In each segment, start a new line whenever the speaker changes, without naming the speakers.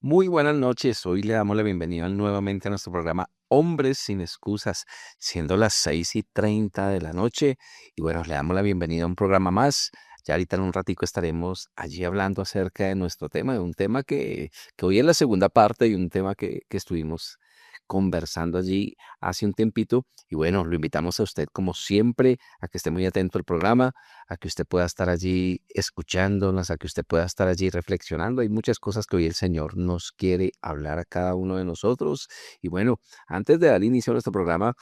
Muy buenas noches. Hoy le damos la bienvenida nuevamente a nuestro programa Hombres sin Excusas, siendo las 6:30 de la noche. Y bueno, le damos la bienvenida a un programa más. Ya ahorita en un ratico estaremos allí hablando acerca de nuestro tema, de un tema que hoy es la segunda parte y un tema que estuvimos conversando allí hace un tiempito. Y bueno, lo invitamos a usted como siempre a que esté muy atento al programa, a que usted pueda estar allí escuchándonos, a que usted pueda estar allí reflexionando. Hay muchas cosas que hoy el Señor nos quiere hablar a cada uno de nosotros. Y bueno, antes de dar inicio a nuestro programa,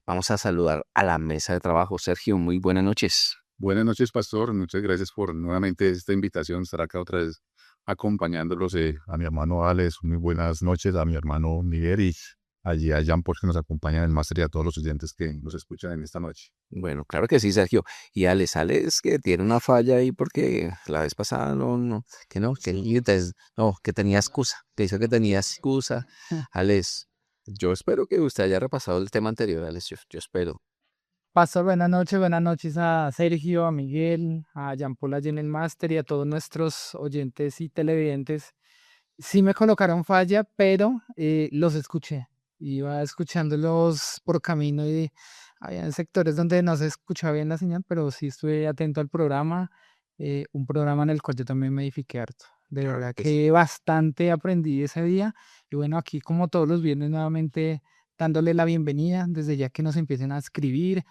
vamos a saludar a la mesa de trabajo. Sergio, muy buenas noches.
Buenas noches, pastor. Muchas gracias por nuevamente esta invitación, estar acá otra vez acompañándolos a mi hermano Alex. Muy buenas noches a mi hermano Miguel y allí a Jean Paul que nos acompaña en el máster y a todos los oyentes que nos escuchan en esta noche.
Bueno, claro que sí, Sergio. Y Alex que tiene una falla ahí porque la vez pasada que no, no, que tenía excusa, que dice que tenía excusa. Alex, yo espero que usted haya repasado el tema anterior, Alex, yo espero.
Pastor, buenas noches a Sergio, a Miguel, a Jean Paul allí en el máster y a todos nuestros oyentes y televidentes. Sí me colocaron falla, pero los escuché. Iba escuchándolos por camino y había sectores donde no se escuchaba bien la señal, pero sí estuve atento al programa, un programa en el cual yo también me edifiqué harto. De
Claro
verdad
que sí.
que bastante aprendí ese día. Y bueno, aquí como todos los viernes nuevamente dándole la bienvenida, desde ya que nos empiecen a escribir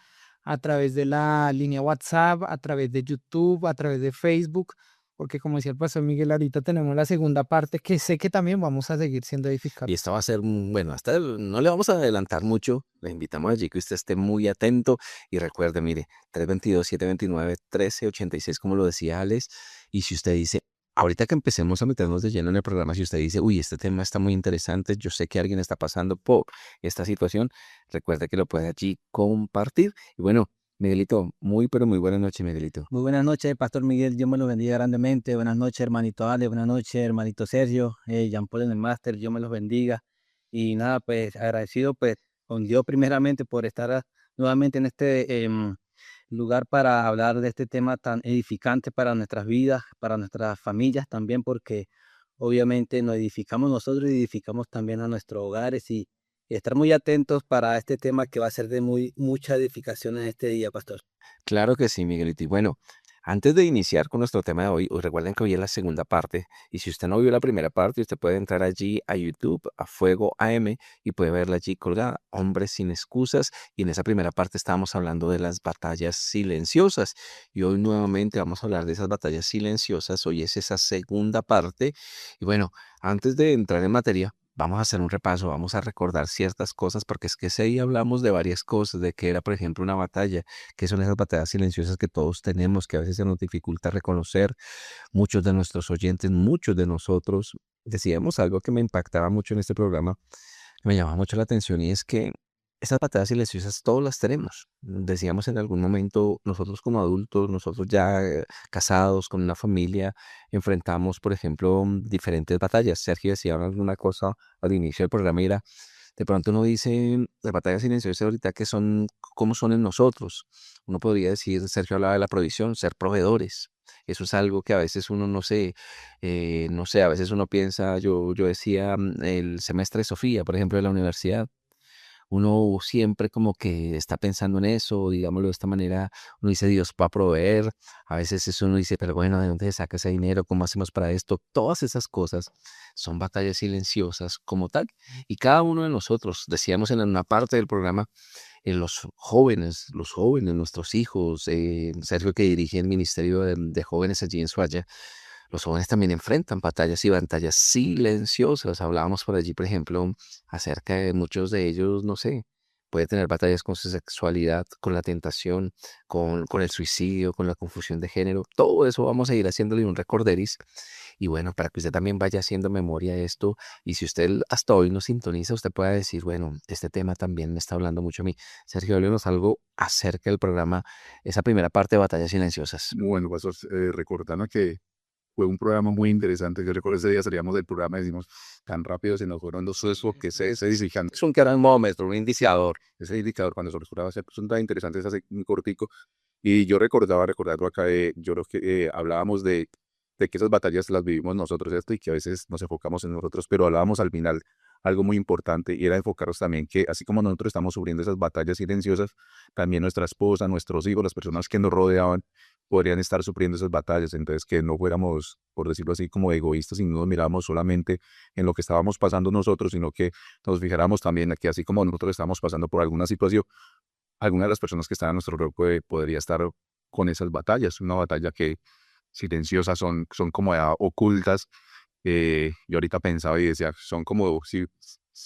a través de la línea WhatsApp, a través de YouTube, a través de Facebook, porque como decía el pastor Miguel, ahorita tenemos la segunda parte que sé que también vamos a seguir siendo
Y
edificados.
esta va a ser, bueno, hasta no le vamos a adelantar mucho, le invitamos allí que usted esté muy atento y recuerde, mire, 322-729-1386, como lo decía Alex, y si usted dice, ahorita que empecemos a meternos de lleno en el programa, si usted dice, uy, este tema está muy interesante, yo sé que alguien está pasando por esta situación, recuerde que lo puede allí compartir. Y bueno, Miguelito, muy, pero muy buenas noches, Miguelito.
Muy buenas noches, Pastor Miguel. Dios me lo bendiga grandemente. Buenas noches, hermanito Ale. Buenas noches, hermanito Sergio. Jean Paul en el máster. Dios me los bendiga. Y nada, pues agradecido pues con Dios primeramente por estar nuevamente en este lugar para hablar de este tema tan edificante para nuestras vidas, para nuestras familias también, porque obviamente nos edificamos nosotros y edificamos también a nuestros hogares y estar muy atentos para este tema que va a ser de mucha edificación en este día, Pastor.
Claro que sí, Miguelito. Y bueno, antes de iniciar con nuestro tema de hoy, recuerden que hoy es la segunda parte. Y si usted no vio la primera parte, usted puede entrar allí a YouTube, a Fuego AM, y puede verla allí colgada, Hombres sin Excusas. Y en esa primera parte estábamos hablando de las batallas silenciosas. Y hoy nuevamente vamos a hablar de esas batallas silenciosas. Hoy es esa segunda parte. Y bueno, antes de entrar en materia, vamos a hacer un repaso, vamos a recordar ciertas cosas, porque es que ese día hablamos de varias cosas, de que era, por ejemplo, una batalla, que son esas batallas silenciosas que todos tenemos, que a veces se nos dificulta reconocer. Muchos de nuestros oyentes, muchos de nosotros, decíamos algo que me impactaba mucho en este programa, que me llamaba mucho la atención, y es que esas batallas silenciosas todos las tenemos. Decíamos en algún momento, nosotros como adultos, nosotros ya casados, con una familia, enfrentamos, por ejemplo, diferentes batallas. Sergio decía alguna cosa al inicio del programa, y era, de pronto uno dice, las batallas silenciosas ahorita que son, ¿cómo son en nosotros? Uno podría decir, Sergio hablaba de la provisión, ser proveedores. Eso es algo que a veces uno no sé, a veces uno piensa, yo decía el semestre de Sofía, por ejemplo, de la universidad, uno siempre como que está pensando en eso, digámoslo de esta manera, uno dice, Dios va a proveer, a veces eso uno dice, pero bueno, ¿de dónde se saca ese dinero? ¿Cómo hacemos para esto? Todas esas cosas son batallas silenciosas como tal, y cada uno de nosotros, decíamos en una parte del programa, los jóvenes, nuestros hijos, Sergio que dirige el Ministerio de Jóvenes allí en Suaya, los jóvenes también enfrentan batallas y batallas silenciosas. Hablábamos por allí, por ejemplo, acerca de muchos de ellos, no sé, puede tener batallas con su sexualidad, con la tentación, con el suicidio, con la confusión de género. Todo eso vamos a ir haciéndole un recorderis. Y bueno, para que usted también vaya haciendo memoria de esto, y si usted hasta hoy nos sintoniza, usted pueda decir, bueno, este tema también me está hablando mucho a mí. Sergio, háblenos algo acerca del programa, esa primera parte de Batallas Silenciosas.
Bueno, pastor, recordando que fue un programa muy interesante. Yo recuerdo ese día salíamos del programa y decimos, tan rápido se nos fueron los sesos que se edificando.
Es un granmómetro, un indicador.
Ese indicador cuando se los juraba hacer, son tan interesantes, hace un cortico. Y yo recordando acá, yo creo que hablábamos de que esas batallas las vivimos nosotros, ¿cierto? Y que a veces nos enfocamos en nosotros, pero hablábamos al final algo muy importante y era enfocarnos también que así como nosotros estamos sufriendo esas batallas silenciosas, también nuestra esposa, nuestros hijos, las personas que nos rodeaban podrían estar sufriendo esas batallas. Entonces, que no fuéramos, por decirlo así, como egoístas y no nos miráramos solamente en lo que estábamos pasando nosotros, sino que nos fijáramos también que así como nosotros estamos pasando por alguna situación, alguna de las personas que están a nuestro alrededor podría estar con esas batallas. Una batalla que silenciosas son como ocultas. Yo ahorita pensaba y decía, son como si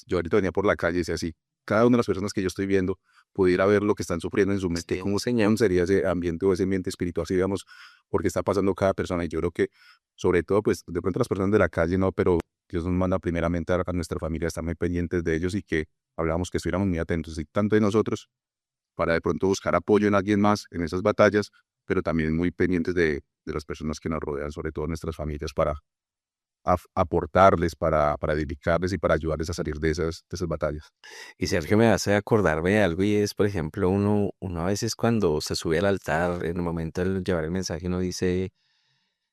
yo ahorita venía por la calle y decía, si cada una de las personas que yo estoy viendo pudiera ver lo que están sufriendo en su mente,
Sí,
¿cómo
señor.
sería ese ambiente o ese ambiente espiritual, si digamos, porque está pasando cada persona? Y yo creo que, sobre todo, pues de pronto las personas de la calle no, pero Dios nos manda primeramente a nuestra familia a estar muy pendientes de ellos y que hablamos que estuviéramos muy atentos, y tanto de nosotros para de pronto buscar apoyo en alguien más en esas batallas, pero también muy pendientes de las personas que nos rodean, sobre todo nuestras familias, para aportarles, para dedicarles y para ayudarles a salir de esas batallas.
Y Sergio me hace acordarme de algo y es, por ejemplo, uno a veces cuando se sube al altar, en el momento de llevar el mensaje, uno dice,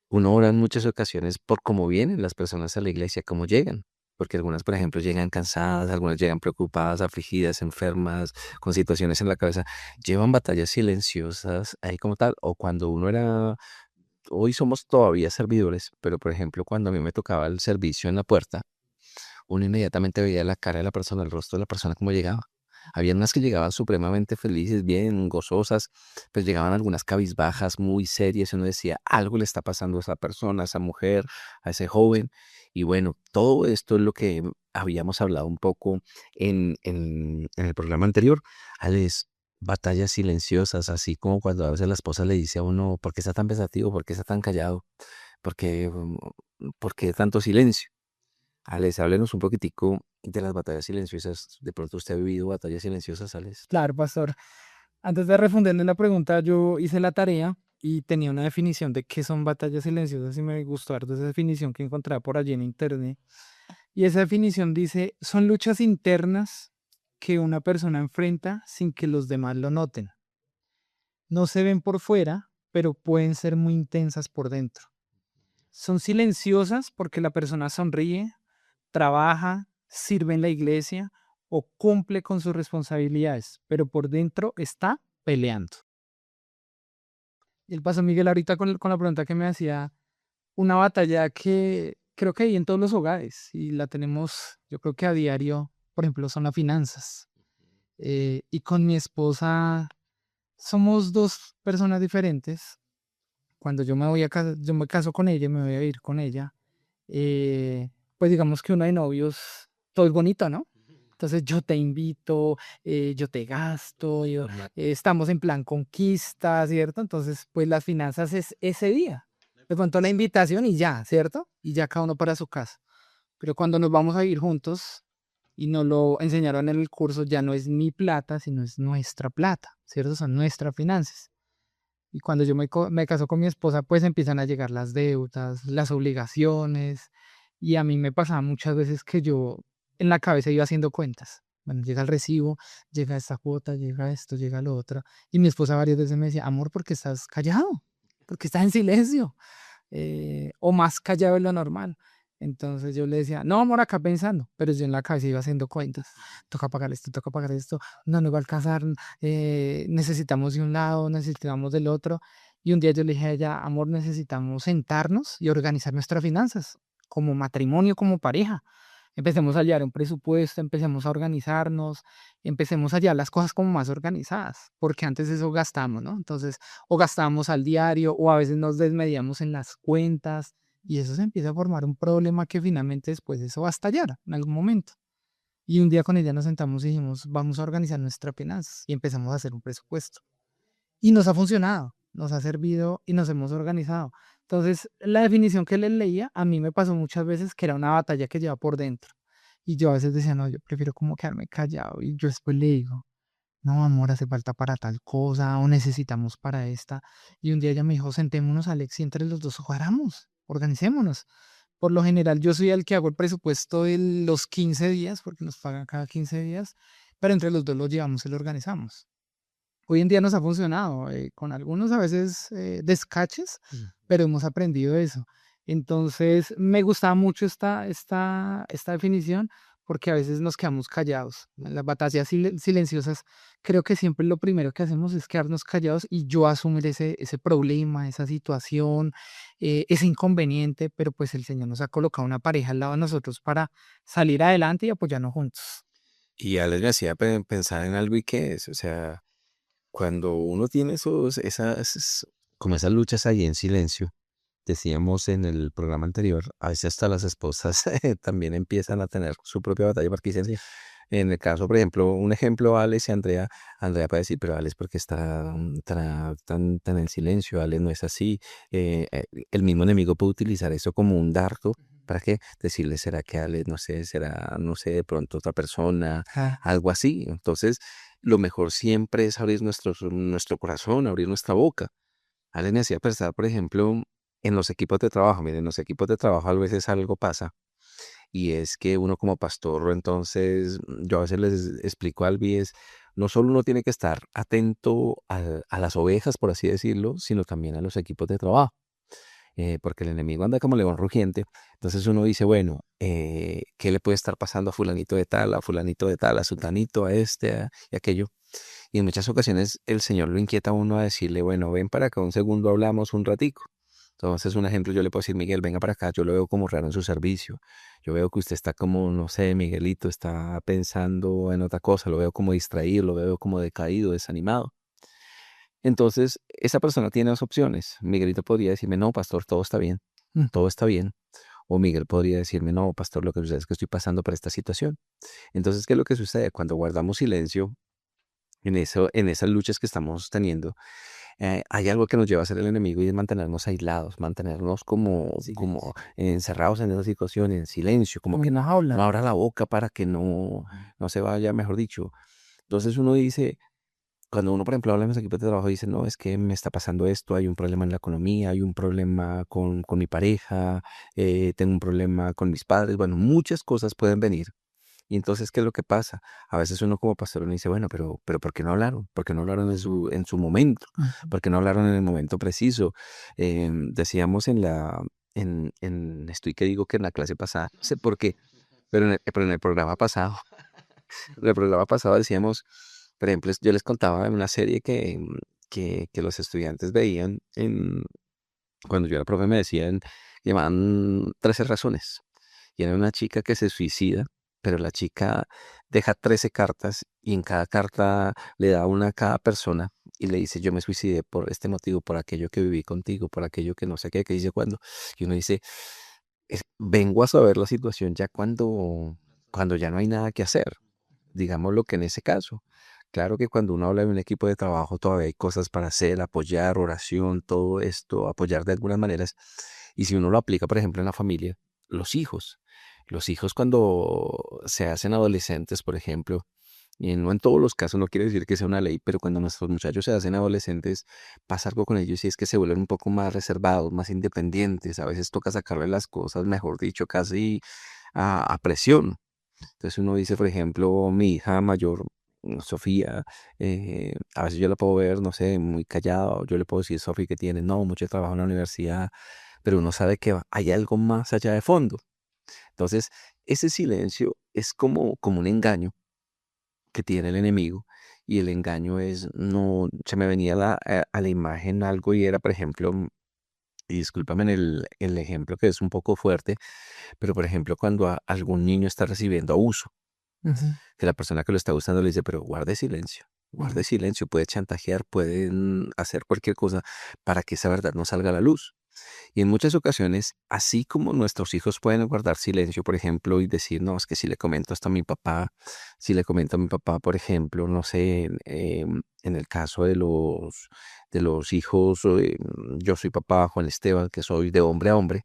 uno ora en muchas ocasiones por cómo vienen las personas a la iglesia, cómo llegan. Porque algunas, por ejemplo, llegan cansadas, algunas llegan preocupadas, afligidas, enfermas, con situaciones en la cabeza. Llevan batallas silenciosas ahí como tal. O cuando uno era, hoy somos todavía servidores, pero por ejemplo, cuando a mí me tocaba el servicio en la puerta, uno inmediatamente veía la cara de la persona, el rostro de la persona cómo llegaba. Había unas que llegaban supremamente felices, bien gozosas, pues llegaban algunas cabizbajas, muy serias, y uno decía, algo le está pasando a esa persona, a esa mujer, a ese joven. Y bueno, todo esto es lo que habíamos hablado un poco en el programa anterior. Alex, batallas silenciosas, así como cuando a veces la esposa le dice a uno, ¿por qué está tan pensativo? ¿Por qué está tan callado? ¿Por qué, por qué tanto silencio? Alex, háblenos un poquitico de las batallas silenciosas. De pronto usted ha vivido batallas silenciosas, Alex.
Claro, pastor. Antes de responderle la pregunta, yo hice la tarea y tenía una definición de qué son batallas silenciosas y me gustó harto esa definición que encontraba por allí en internet. Y esa definición dice, son luchas internas que una persona enfrenta sin que los demás lo noten. No se ven por fuera, pero pueden ser muy intensas por dentro. Son silenciosas porque la persona sonríe, trabaja, sirve en la iglesia o cumple con sus responsabilidades, pero por dentro está peleando. Y el paso Miguel ahorita con la pregunta que me hacía, una batalla que creo que hay en todos los hogares y la tenemos, yo creo que a diario, por ejemplo, son las finanzas. Y con mi esposa somos dos personas diferentes. Cuando yo me voy a casa, yo me caso con ella, me voy a vivir con ella. Pues digamos que uno de novios, todo es bonito, ¿no? Entonces yo te invito, yo te gasto,
Ajá.
estamos en plan conquista, ¿cierto? Entonces, pues las finanzas es ese día. De pronto la invitación y ya, ¿cierto? Y ya cada uno para su casa. Pero cuando nos vamos a ir juntos y nos lo enseñaron en el curso, ya no es mi plata, sino es nuestra plata, ¿cierto? Son nuestras finanzas. Y cuando yo me caso con mi esposa, pues empiezan a llegar las deudas, las obligaciones. Y a mí me pasaba muchas veces que yo en la cabeza iba haciendo cuentas. Bueno, llega el recibo, llega esta cuota, llega esto, llega lo otro. Y mi esposa varias veces me decía, amor, ¿por qué estás callado? ¿Por qué estás en silencio? O más callado de lo normal. Entonces yo le decía, no, amor, acá pensando, pero yo en la cabeza iba haciendo cuentas. Toca pagar esto, no nos va a alcanzar, necesitamos de un lado, necesitamos del otro. Y un día yo le dije a ella, amor, necesitamos sentarnos y organizar nuestras finanzas, como matrimonio, como pareja. Empecemos a hallar un presupuesto, empecemos a organizarnos, empecemos a hallar las cosas como más organizadas, porque antes eso gastamos, ¿no? Entonces, o gastábamos al diario, o a veces nos desmedíamos en las cuentas, y eso se empieza a formar un problema que finalmente después eso va a estallar en algún momento. Y un día con ella nos sentamos y dijimos, vamos a organizar nuestras finanzas, y empezamos a hacer un presupuesto. Y nos ha funcionado, nos ha servido y nos hemos organizado. Entonces, la definición que les leía, a mí me pasó muchas veces que era una batalla que lleva por dentro. Y yo a veces decía, no, yo prefiero como quedarme callado. Y yo después le digo, no, amor, hace falta para tal cosa o necesitamos para esta. Y un día ella me dijo, sentémonos, Alex, y entre los dos jugáramos, organicémonos. Por lo general, yo soy el que hago el presupuesto de los 15 días, porque nos pagan cada 15 días, pero entre los dos lo llevamos y lo organizamos. Hoy en día nos ha funcionado, con algunos a veces descaches, pero hemos aprendido eso. Entonces, me gustaba mucho esta definición porque a veces nos quedamos callados. En las batallas silenciosas, creo que siempre lo primero que hacemos es quedarnos callados y yo asumir ese problema, esa situación, ese inconveniente, pero pues el Señor nos ha colocado una pareja al lado de nosotros para salir adelante y apoyarnos juntos.
Y Alex me hacía pensar en algo y qué es, o sea, cuando uno tiene como esas luchas ahí en silencio, decíamos en el programa anterior, a veces hasta las esposas también empiezan a tener su propia batalla, porque dicen,
Sí.
en el caso, por ejemplo, un ejemplo, Alex y Andrea, Andrea puede decir, pero Alex, ¿por qué está tan en silencio? Alex no es así. El mismo enemigo puede utilizar eso como un dardo. ¿Para qué? Decirle, ¿será que Alex, no sé, será, no sé, de pronto otra persona,
Ah,
algo así? Entonces, lo mejor siempre es abrir nuestro corazón, abrir nuestra boca. Alex me hacía pensar, por ejemplo, en los equipos de trabajo. Miren, en los equipos de trabajo a veces algo pasa y es que uno como pastor, entonces yo a veces les explico al es, no solo uno tiene que estar atento a las ovejas, por así decirlo, sino también a los equipos de trabajo, porque el enemigo anda como león rugiente. Entonces uno dice, bueno, ¿qué le puede estar pasando a fulanito de tal, a fulanito de tal, a sultanito, a este, y aquello? Y en muchas ocasiones el Señor lo inquieta a uno a decirle, bueno, ven para acá un segundo, hablamos un ratico. Entonces, un ejemplo, yo le puedo decir, Miguel, venga para acá, yo lo veo como raro en su servicio. Yo veo que usted está como, no sé, Miguelito, está pensando en otra cosa, lo veo como distraído, lo veo como decaído, desanimado. Entonces, esa persona tiene dos opciones. Miguelito podría decirme, no, pastor, todo está bien,
mm,
todo está bien. O Miguel podría decirme, no, pastor, lo que sucede es que estoy pasando por esta situación. Entonces, ¿qué es lo que sucede? Cuando guardamos silencio en esas luchas que estamos teniendo, hay algo que nos lleva a ser el enemigo y es mantenernos aislados, mantenernos como
Silencio.
encerrados en esa situación, en silencio, como
como
que
en la
no
jaula.
abra la boca para que no se vaya, mejor dicho. Entonces uno dice, cuando uno, por ejemplo, habla en los equipos de trabajo, dice, no, es que me está pasando esto, hay un problema en la economía, hay un problema con mi pareja, tengo un problema con mis padres, bueno, muchas cosas pueden venir. Y entonces, ¿qué es lo que pasa? A veces uno como pastor uno dice, bueno, pero ¿por qué no hablaron? ¿Por qué no hablaron en su momento?
Ujú.
¿Por qué no hablaron en el momento preciso? Decíamos estoy que digo que en la clase pasada, no sé por qué, pero en el programa pasado, en el programa pasado decíamos, por ejemplo, yo les contaba en una serie que los estudiantes veían cuando yo era profe me decían, llamaban 13 razones. Y era una chica que se suicida, pero la chica deja 13 cartas y en cada carta le da una a cada persona y le dice, yo me suicidé por este motivo, por aquello que viví contigo, por aquello que no sé qué, que dice cuándo. Y uno dice, vengo a saber la situación ya cuando ya no hay nada que hacer, digamos lo que en ese caso. Claro que cuando uno habla de un equipo de trabajo todavía hay cosas para hacer, apoyar, oración, todo esto, apoyar de algunas maneras. Y si uno lo aplica, por ejemplo, en la familia, los hijos. Los hijos cuando se hacen adolescentes, por ejemplo, y no en todos los casos, no quiere decir que sea una ley, pero cuando nuestros muchachos se hacen adolescentes, pasa algo con ellos y es que se vuelven un poco más reservados, más independientes. A veces toca sacarle las cosas, mejor dicho, casi a presión. Entonces uno dice, por ejemplo, mi hija mayor, Sofía, a veces yo la puedo ver, no sé, muy callada, o yo le puedo decir, Sofía, que tiene, no, mucho trabajo en la universidad, pero uno sabe que hay algo más allá de fondo. Entonces, ese silencio es como un engaño que tiene el enemigo, y el engaño es, no, se me venía a la imagen algo y era, por ejemplo, y discúlpame en el ejemplo que es un poco fuerte, pero por ejemplo, cuando algún niño está recibiendo abuso,
Ujú,
que la persona que lo está usando le dice, pero
ujú.
guarde silencio, puede chantajear, pueden hacer cualquier cosa para que esa verdad no salga a la luz. Y en muchas ocasiones, así como nuestros hijos pueden guardar silencio, por ejemplo, y decir, no, es que si le comento hasta a mi papá, si le comento a mi papá, por ejemplo, no sé, en el caso de los hijos, yo soy papá, Juan Esteban, que soy de hombre a hombre,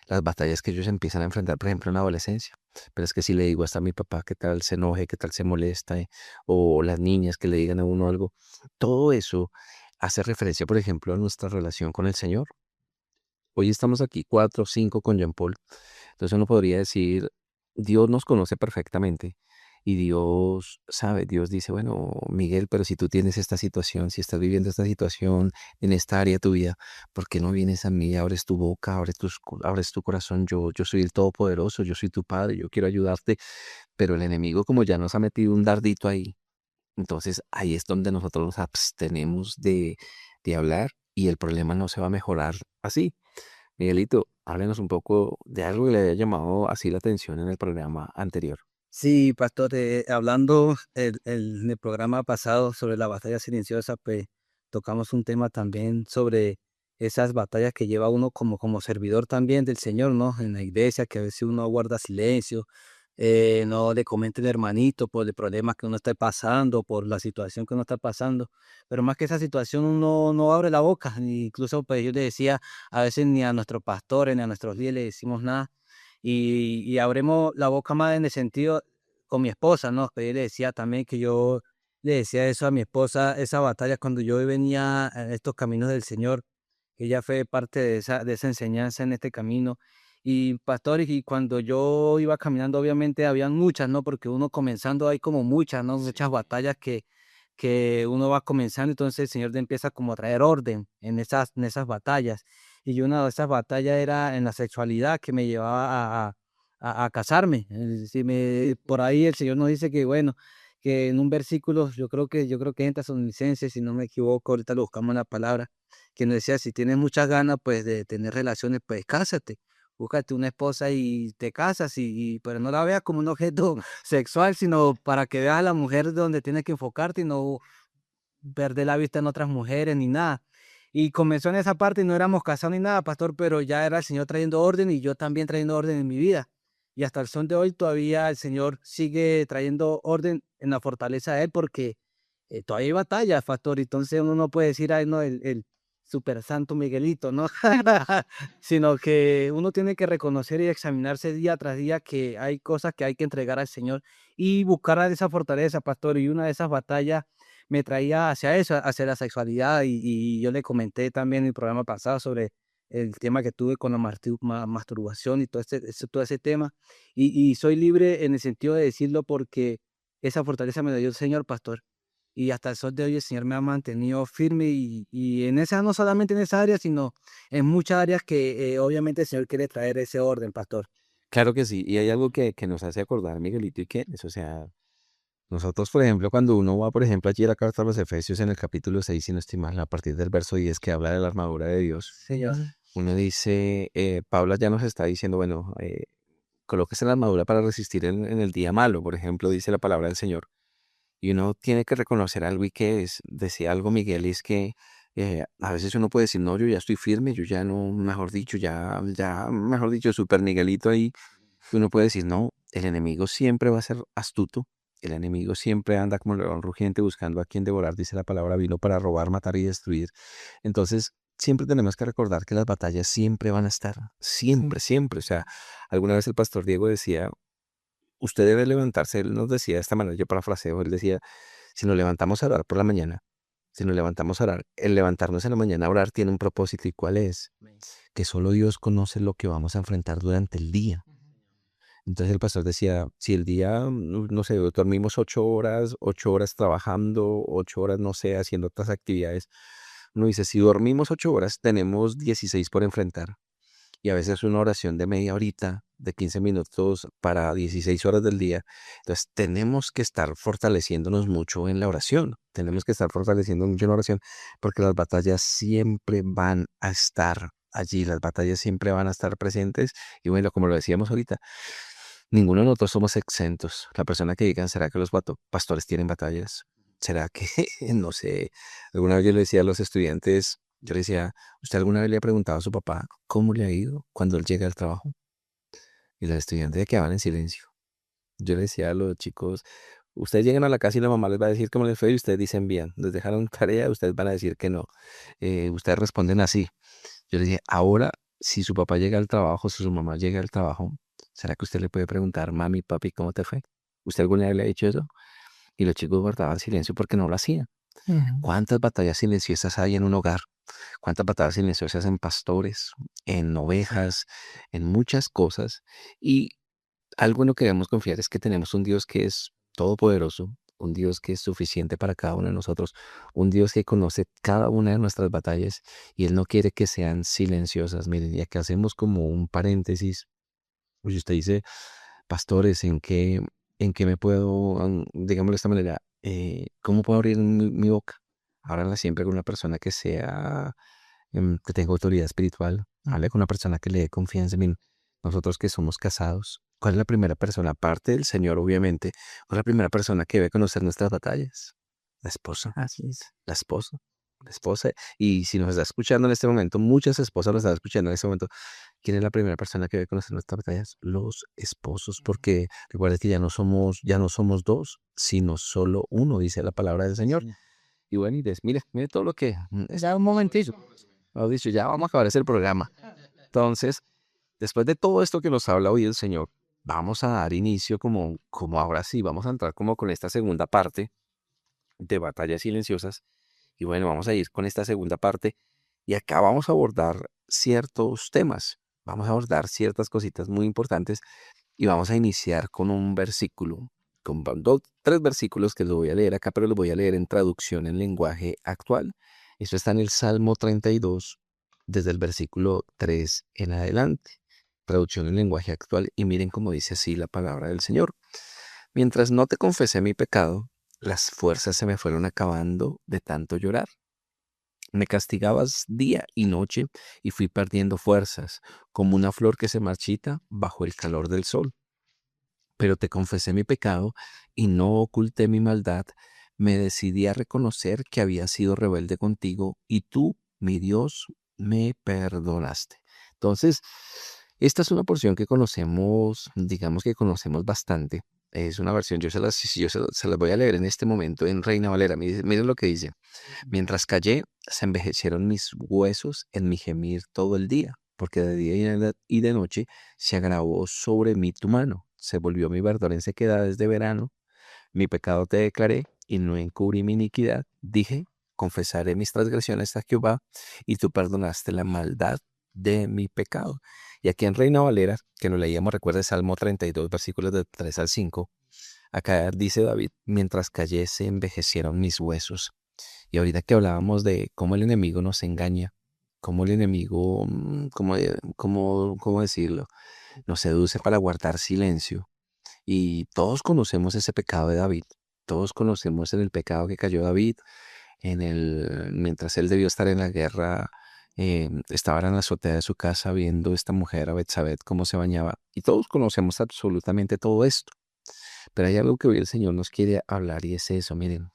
las batallas que ellos empiezan a enfrentar, por ejemplo, en la adolescencia. Pero es que si le digo hasta a mi papá qué tal se enoje, qué tal se molesta, o las niñas que le digan a uno algo, todo eso hace referencia, por ejemplo, a nuestra relación con el Señor. Hoy estamos aquí 4 o 5 con Jean Paul. Entonces uno podría decir, Dios nos conoce perfectamente Y Dios sabe, Dios dice, bueno, Miguel, pero si tú tienes esta situación, si estás viviendo esta situación en esta área de tu vida, ¿por qué no vienes a mí? Abres tu boca, abres tu corazón. Yo soy el Todopoderoso, yo soy tu Padre, yo quiero ayudarte. Pero el enemigo, como ya nos ha metido un dardito ahí, entonces ahí es donde nosotros nos abstenemos de hablar y el problema no se va a mejorar así. Miguelito, háblenos un poco de algo que le haya llamado así la atención en el programa anterior.
Sí, pastor, hablando en el programa pasado sobre la batalla silenciosa, pues tocamos un tema también sobre esas batallas que lleva uno como servidor también del Señor, ¿no? En la iglesia, que a veces uno guarda silencio, no le comenta al hermanito por el problema que uno está pasando, por la situación que uno está pasando, pero más que esa situación uno no abre la boca, incluso pues yo le decía, a veces ni a nuestros pastores ni a nuestros líderes le decimos nada y abrimos la boca más en el sentido con mi esposa, ¿no? Que yo le decía también que yo le decía eso a mi esposa, esa batalla cuando yo venía en estos caminos del Señor, que ella fue parte de esa enseñanza en este camino. Y pastor, y cuando yo iba caminando, obviamente habían muchas, ¿no? Porque uno comenzando hay como muchas, ¿no? Muchas batallas que uno va comenzando, entonces el Señor te empieza como a traer orden en esas batallas. Y una de esas batallas era en la sexualidad que me llevaba a casarme. Si por ahí el Señor nos dice que, bueno, que en un versículo, yo creo que entra Tesalonicenses, si no me equivoco, ahorita lo buscamos en la palabra, que nos decía, si tienes muchas ganas, pues, de tener relaciones, pues, cásate. Búscate una esposa y te casas, pero no la veas como un objeto sexual, sino para que veas a la mujer donde tienes que enfocarte y no perder la vista en otras mujeres ni nada. Y comenzó en esa parte y no éramos casados ni nada, pastor, pero ya era el Señor trayendo orden y yo también trayendo orden en mi vida. Y hasta el son de hoy todavía el Señor sigue trayendo orden en la fortaleza de Él porque todavía hay batallas, pastor. Entonces uno no puede decir, ay, no, el super santo Miguelito, ¿no? Sino que uno tiene que reconocer y examinarse día tras día que hay cosas que hay que entregar al Señor y buscar a esa fortaleza, pastor. Y una de esas batallas me traía hacia eso, hacia la sexualidad y yo le comenté también en el programa pasado sobre el tema que tuve con la masturbación y todo ese tema. Y soy libre en el sentido de decirlo porque esa fortaleza me la dio el Señor, pastor. Y hasta el sol de hoy el Señor me ha mantenido firme y en esa, no solamente en esa área, sino en muchas áreas que obviamente el Señor quiere traer ese orden, pastor.
Claro que sí, y hay algo que nos hace acordar, Miguelito, y que es, o sea, nosotros, por ejemplo, cuando uno va, por ejemplo, allí a la carta a los Efesios en el capítulo 6 si no estoy mal, a partir del verso 10 que habla de la armadura de Dios,
Señor.
uno dice, Pablo ya nos está diciendo, bueno, colóquese la armadura para resistir en el día malo, por ejemplo, dice la palabra del Señor. Y uno tiene que reconocer algo y que es, decía algo Miguel, y es que a veces uno puede decir, no, yo ya estoy firme, yo ya no, mejor dicho, mejor dicho, super Miguelito ahí. Y uno puede decir, no, el enemigo siempre va a ser astuto, el enemigo siempre anda como león rugiente buscando a quien devorar, dice la palabra, vino para robar, matar y destruir. Entonces, siempre tenemos que recordar que las batallas siempre van a estar,
Sí.
siempre, siempre. O sea, alguna vez el pastor Diego decía, usted debe levantarse, él nos decía de esta manera, yo parafraseo, él decía, si nos levantamos a orar por la mañana, si nos levantamos a orar, el levantarnos en la mañana a orar tiene un propósito, ¿y cuál es? Que solo Dios conoce lo que vamos a enfrentar durante el día. Entonces el pastor decía, si el día, no sé, dormimos 8 horas trabajando, 8 horas, no sé, haciendo otras actividades, uno dice, si dormimos 8 horas, tenemos 16 por enfrentar. Y a veces una oración de media horita, de 15 minutos para 16 horas del día. Entonces tenemos que estar fortaleciéndonos mucho en la oración. Tenemos que estar fortaleciendo mucho en la oración porque las batallas siempre van a estar allí, las batallas siempre van a estar presentes. Y bueno, como lo decíamos ahorita, ninguno de nosotros somos exentos. La persona que digan, ¿será que los pastores tienen batallas? ¿Será que, no sé, alguna vez yo le decía a los estudiantes, yo le decía, ¿usted alguna vez le ha preguntado a su papá cómo le ha ido cuando él llega al trabajo? Y los estudiantes quedaban en silencio. Yo le decía a los chicos, ustedes llegan a la casa y la mamá les va a decir cómo les fue y ustedes dicen bien. Les dejaron tarea, ustedes van a decir que no. Ustedes responden así. Yo le dije, ahora, si su papá llega al trabajo, si su mamá llega al trabajo, ¿será que usted le puede preguntar, mami, papi, cómo te fue? ¿Usted alguna vez le ha dicho eso? Y los chicos guardaban silencio porque no lo hacían.
Ujú.
¿Cuántas batallas silenciosas hay en un hogar? ¿Cuántas batallas silenciosas en pastores, en ovejas, en muchas cosas? Y algo en lo que debemos confiar es que tenemos un Dios que es todopoderoso, un Dios que es suficiente para cada uno de nosotros, un Dios que conoce cada una de nuestras batallas y Él no quiere que sean silenciosas. Miren, y acá hacemos como un paréntesis. Pues usted dice, pastores, ¿en qué me puedo, digámoslo de esta manera, cómo puedo abrir mi boca? Háblanla siempre con una persona que sea, que tenga autoridad espiritual. Hable con una persona que le dé confianza. Miren, nosotros que somos casados, ¿cuál es la primera persona, aparte del Señor, obviamente, cuál es la primera persona que debe conocer nuestras batallas? La esposa.
Así es.
La esposa. La esposa. Y si nos está escuchando en este momento, muchas esposas nos están escuchando en este momento. ¿Quién es la primera persona que debe conocer nuestras batallas? Los esposos, porque recuerda que ya no somos dos, sino solo uno, dice la palabra del Señor.
Sí.
Y bueno, mire todo lo que
Ya un momentito.
hemos dicho, ya vamos a acabar ese programa. Entonces, después de todo esto que nos habla hoy el Señor, vamos a dar inicio como ahora sí, vamos a entrar como con esta segunda parte de batallas silenciosas. Y bueno, vamos a ir con esta segunda parte y acá vamos a abordar ciertos temas, vamos a abordar ciertas cositas muy importantes y vamos a iniciar con un versículo, con tres versículos que los voy a leer acá, pero los voy a leer en traducción en lenguaje actual. Esto está en el Salmo 32, desde el versículo 3 en adelante. Traducción en lenguaje actual y miren cómo dice así la palabra del Señor. Mientras no te confesé mi pecado, las fuerzas se me fueron acabando de tanto llorar. Me castigabas día y noche y fui perdiendo fuerzas, como una flor que se marchita bajo el calor del sol. Pero te confesé mi pecado y no oculté mi maldad. Me decidí a reconocer que había sido rebelde contigo y tú, mi Dios, me perdonaste. Entonces, esta es una porción que conocemos, digamos que conocemos bastante. Es una versión, yo se las voy a leer en este momento en Reina Valera. Miren lo que dice. Mientras callé, se envejecieron mis huesos en mi gemir todo el día, porque de día y de noche se agravó sobre mí tu mano. Se volvió mi verdor en sequedades de verano. Mi pecado te declaré y no encubrí mi iniquidad. Dije, confesaré mis transgresiones a Jehová y tú perdonaste la maldad de mi pecado. Y aquí en Reina Valera, que nos leíamos, recuerda Salmo 32, versículos de 3 al 5, acá dice David, mientras callé se envejecieron mis huesos. Y ahorita que hablábamos de cómo el enemigo nos engaña, cómo el enemigo, ¿cómo decirlo? Nos seduce para guardar silencio. Y todos conocemos ese pecado de David. Todos conocemos el pecado que cayó David mientras él debió estar en la guerra, estaba en la azotea de su casa viendo a esta mujer, a Betsabé, cómo se bañaba. Y todos conocemos absolutamente todo esto. Pero hay algo que hoy el Señor nos quiere hablar y es eso, miren.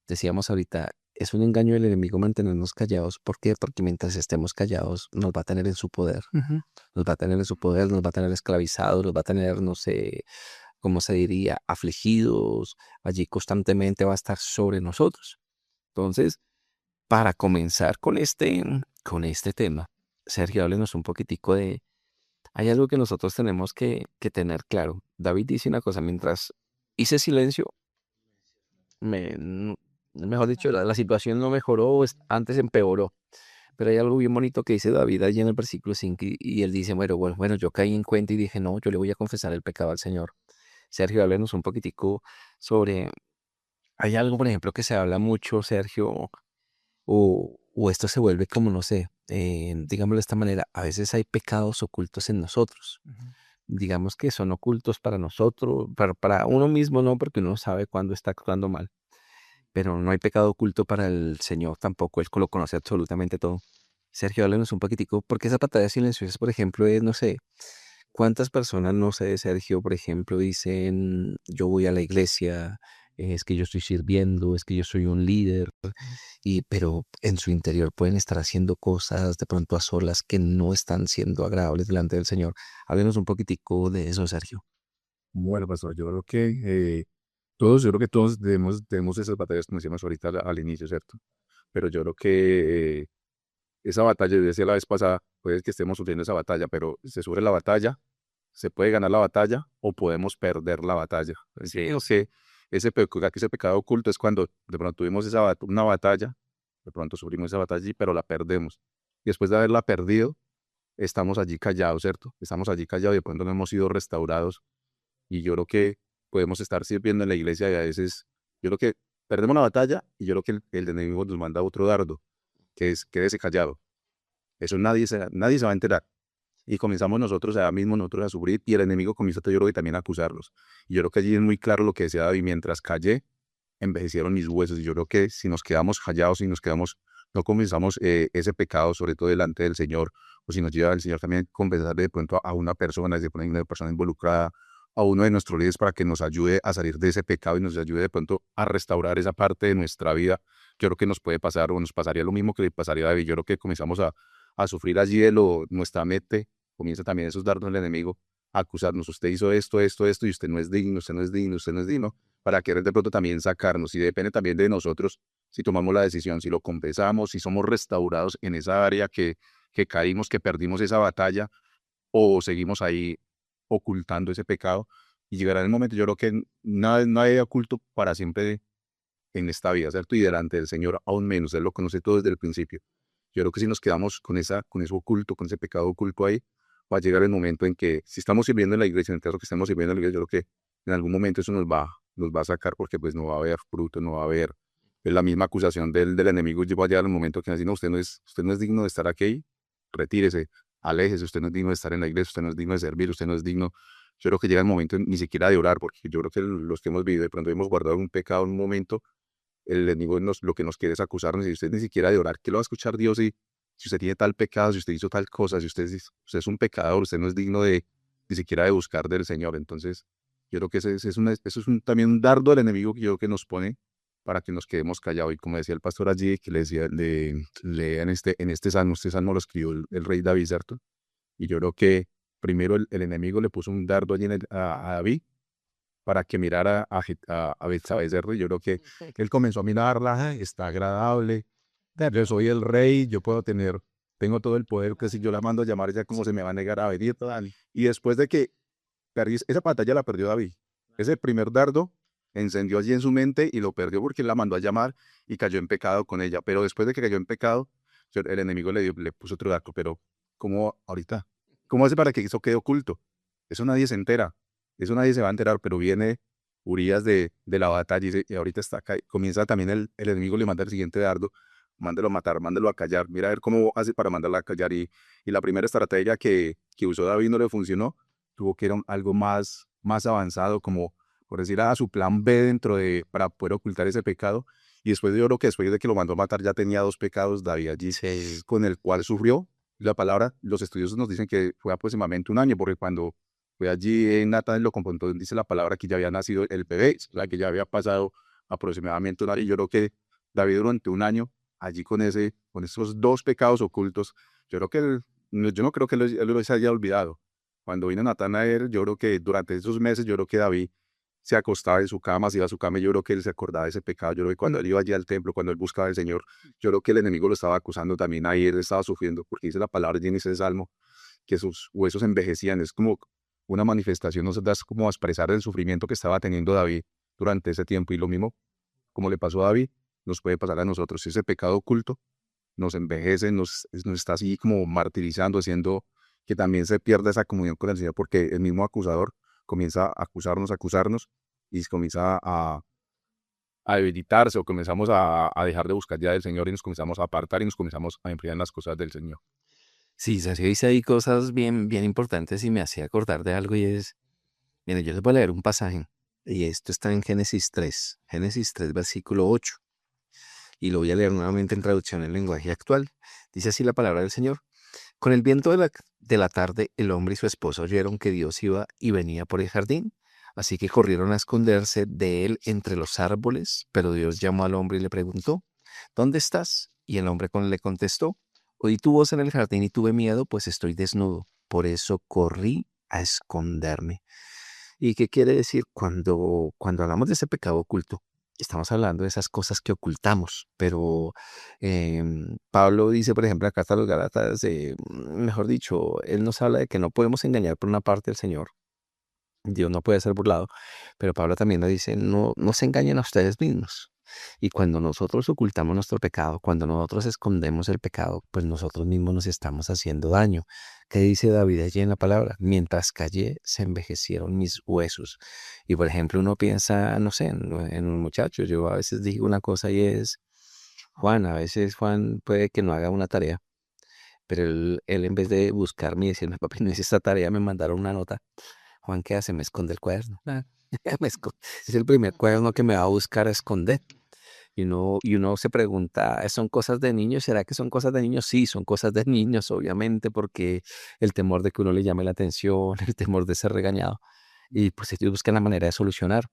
Decíamos ahorita, es un engaño del enemigo mantenernos callados. ¿Por qué? Porque mientras estemos callados nos va a tener en su poder.
Ujú.
Nos va a tener en su poder, nos va a tener esclavizados, nos va a tener, no sé, ¿cómo se diría? Afligidos. Allí constantemente va a estar sobre nosotros. Entonces, para comenzar con este tema, Sergio, háblenos un poquitico de... Hay algo que nosotros tenemos que tener claro. David dice una cosa, mientras hice silencio, mejor dicho, la situación no mejoró, antes empeoró. Pero hay algo bien bonito que dice David allí en el versículo 5 y él dice, bueno, yo caí en cuenta y dije, no, yo le voy a confesar el pecado al Señor. Sergio, háblenos un poquitico sobre, hay algo, por ejemplo, que se habla mucho, Sergio, o esto se vuelve como, no sé, digámoslo de esta manera, a veces hay pecados ocultos en nosotros.
Ujú.
Digamos que son ocultos para nosotros, para uno mismo no, porque uno sabe cuándo está actuando mal, pero no hay pecado oculto para el Señor tampoco, Él lo conoce absolutamente todo. Sergio, háblanos un poquitico, porque esa patada silenciosa, por ejemplo, es, no sé, cuántas personas, no sé, Sergio, por ejemplo, dicen, yo voy a la iglesia, es que yo estoy sirviendo, es que yo soy un líder, pero en su interior pueden estar haciendo cosas de pronto a solas que no están siendo agradables delante del Señor. Háblenos un poquitico de eso, Sergio.
Bueno, pastor, yo creo que todos tenemos esas batallas, como decíamos ahorita al inicio, ¿cierto? Pero yo creo que esa batalla, yo decía la vez pasada, puede que estemos sufriendo esa batalla, pero se sufre la batalla, se puede ganar la batalla o podemos perder la batalla. Sí, o sea, ese pecado oculto es cuando de pronto tuvimos una batalla, de pronto sufrimos esa batalla, pero la perdemos. Y después de haberla perdido, estamos allí callados, ¿cierto? Estamos allí callados y de pronto no hemos sido restaurados. Y yo creo que podemos estar sirviendo en la iglesia y a veces yo creo que perdemos la batalla y yo creo que el enemigo nos manda otro dardo, que es quédese callado. Eso nadie se va a enterar. Y comenzamos nosotros allá mismo, nosotros a sufrir, y el enemigo comienza, yo creo que también a acusarlos. Y yo creo que allí es muy claro lo que decía David: mientras callé, envejecieron mis huesos. Y yo creo que si nos quedamos callados, si nos quedamos, no comenzamos ese pecado, sobre todo delante del Señor, o si nos lleva el Señor también confesar de pronto a una persona, si pone una persona involucrada, a uno de nuestros líderes para que nos ayude a salir de ese pecado y nos ayude de pronto a restaurar esa parte de nuestra vida. Yo creo que nos puede pasar o nos pasaría lo mismo que le pasaría a David. Yo creo que comenzamos a sufrir allí de nuestra mente, comienza también esos dardos del enemigo a acusarnos: usted hizo esto, esto, esto, y usted no es digno, usted no es digno, usted no es digno, para querer de pronto también sacarnos. Y depende también de nosotros si tomamos la decisión, si lo confesamos, si somos restaurados en esa área que caímos, que perdimos esa batalla, o seguimos ahí ocultando ese pecado. Y llegará el momento, yo creo que nada hay oculto para siempre en esta vida, ¿cierto? Y delante del Señor aún menos. Él lo conoce todo desde el principio. Yo creo que si nos quedamos con eso oculto, con ese pecado oculto ahí, va a llegar el momento en que, si estamos sirviendo en la iglesia, en el caso que estemos sirviendo en la iglesia, yo creo que en algún momento eso nos va a sacar, porque pues no va a haber fruto, no va a haber, es la misma acusación del enemigo. Va a llegar el momento que dice: no, usted no es digno de estar aquí, retírese, aléjese, usted no es digno de estar en la iglesia, usted no es digno de servir, usted no es digno. Yo creo que llega el momento ni siquiera de orar, porque yo creo que los que hemos vivido, de pronto hemos guardado un pecado en un momento, el enemigo lo que nos quiere es acusarnos, y usted ni siquiera de orar, que lo va a escuchar Dios. Y si usted tiene tal pecado, si usted hizo tal cosa, si usted es un pecador, usted no es digno de ni siquiera de buscar del Señor. Entonces, yo creo que eso es también un dardo del enemigo que yo creo que nos pone para que nos quedemos callados. Y como decía el pastor allí, que le decía, lea en este salmo lo escribió el rey David, ¿cierto? Y yo creo que primero el enemigo le puso un dardo allí a David para que mirara a Betsabé, ¿cierto? Y yo creo que él comenzó a mirarla: "Ay, está agradable, yo soy el rey, tengo todo el poder, que si yo la mando a llamar, ella como se me va a negar a venir". Y después de que esa batalla la perdió David. Ese primer dardo encendió allí en su mente y lo perdió porque él la mandó a llamar y cayó en pecado con ella. Pero después de que cayó en pecado, el enemigo le puso otro dardo. Pero ¿cómo ahorita? ¿Cómo hace para que eso quede oculto? Eso nadie se entera. Eso nadie se va a enterar, pero viene Urias de la batalla y ahorita está acá. Comienza también el enemigo, le manda el siguiente dardo: mándelo a matar, mándelo a callar. Mira a ver cómo hace para mandarla a callar. Y la primera estrategia que usó David no le funcionó. Tuvo que ir a algo más avanzado, como por decir, a su plan B para poder ocultar ese pecado. Y después yo creo que después de que lo mandó a matar ya tenía dos pecados David allí,
Sí.
con el cual sufrió. La palabra, los estudiosos nos dicen que fue aproximadamente un año, porque cuando fue allí Natán lo confrontó, dice la palabra que ya había nacido el bebé, o sea, que ya había pasado aproximadamente un año. Y yo creo que David durante un año allí con esos dos pecados ocultos, yo creo que yo no creo que él los haya olvidado. Cuando vino Natán a él, yo creo que durante esos meses, yo creo que David se acostaba en su cama, se iba a su cama, y yo creo que él se acordaba de ese pecado. Yo creo que cuando él iba allí al templo, cuando él buscaba al Señor, yo creo que el enemigo lo estaba acusando también ahí, él estaba sufriendo, porque dice la palabra allí en ese salmo que sus huesos envejecían. Es como una manifestación, nos da como a expresar el sufrimiento que estaba teniendo David durante ese tiempo. Y lo mismo, como le pasó a David, nos puede pasar a nosotros. Ese pecado oculto nos envejece, nos está así como martirizando, haciendo que también se pierda esa comunión con el Señor, porque el mismo acusador comienza a acusarnos, y comienza a debilitarse, o comenzamos a dejar de buscar ya del Señor, y nos comenzamos a apartar y nos comenzamos a enfriar en las cosas del Señor.
Sí, Sergio dice ahí cosas bien, bien importantes y me hacía acordar de algo y es, mire, yo les voy a leer un pasaje y esto está en Génesis 3, versículo 8, y lo voy a leer nuevamente en traducción en lenguaje actual. Dice así la palabra del Señor: con el viento de la tarde, el hombre y su esposa oyeron que Dios iba y venía por el jardín, así que corrieron a esconderse de él entre los árboles, pero Dios llamó al hombre y le preguntó: ¿dónde estás? Y el hombre le contestó: oí tu voz en el jardín y tuve miedo, pues estoy desnudo, por eso corrí a esconderme. ¿Y qué quiere decir cuando hablamos de ese pecado oculto? Estamos hablando de esas cosas que ocultamos, pero Pablo dice, por ejemplo, acá está los Gálatas, mejor dicho, él nos habla de que no podemos engañar por una parte al Señor, Dios no puede ser burlado, pero Pablo también nos dice, no se engañen a ustedes mismos. Y cuando nosotros ocultamos nuestro pecado, cuando nosotros escondemos el pecado, pues nosotros mismos nos estamos haciendo daño. ¿Qué dice David allí en la palabra? Mientras callé, se envejecieron mis huesos. Y por ejemplo, uno piensa, no sé, en un muchacho. Yo a veces digo una cosa y es, Juan, a veces Juan puede que no haga una tarea, pero él en vez de buscarme y decirme, papi, no hice esta tarea, me mandaron una nota. Juan, ¿qué hace? Me esconde el cuaderno. Es el primer cuaderno que me va a buscar a esconder. Y uno se pregunta, ¿son cosas de niños? ¿Será que son cosas de niños? Sí, son cosas de niños, obviamente, porque el temor de que uno le llame la atención, el temor de ser regañado. Y pues ellos buscan la manera de solucionar.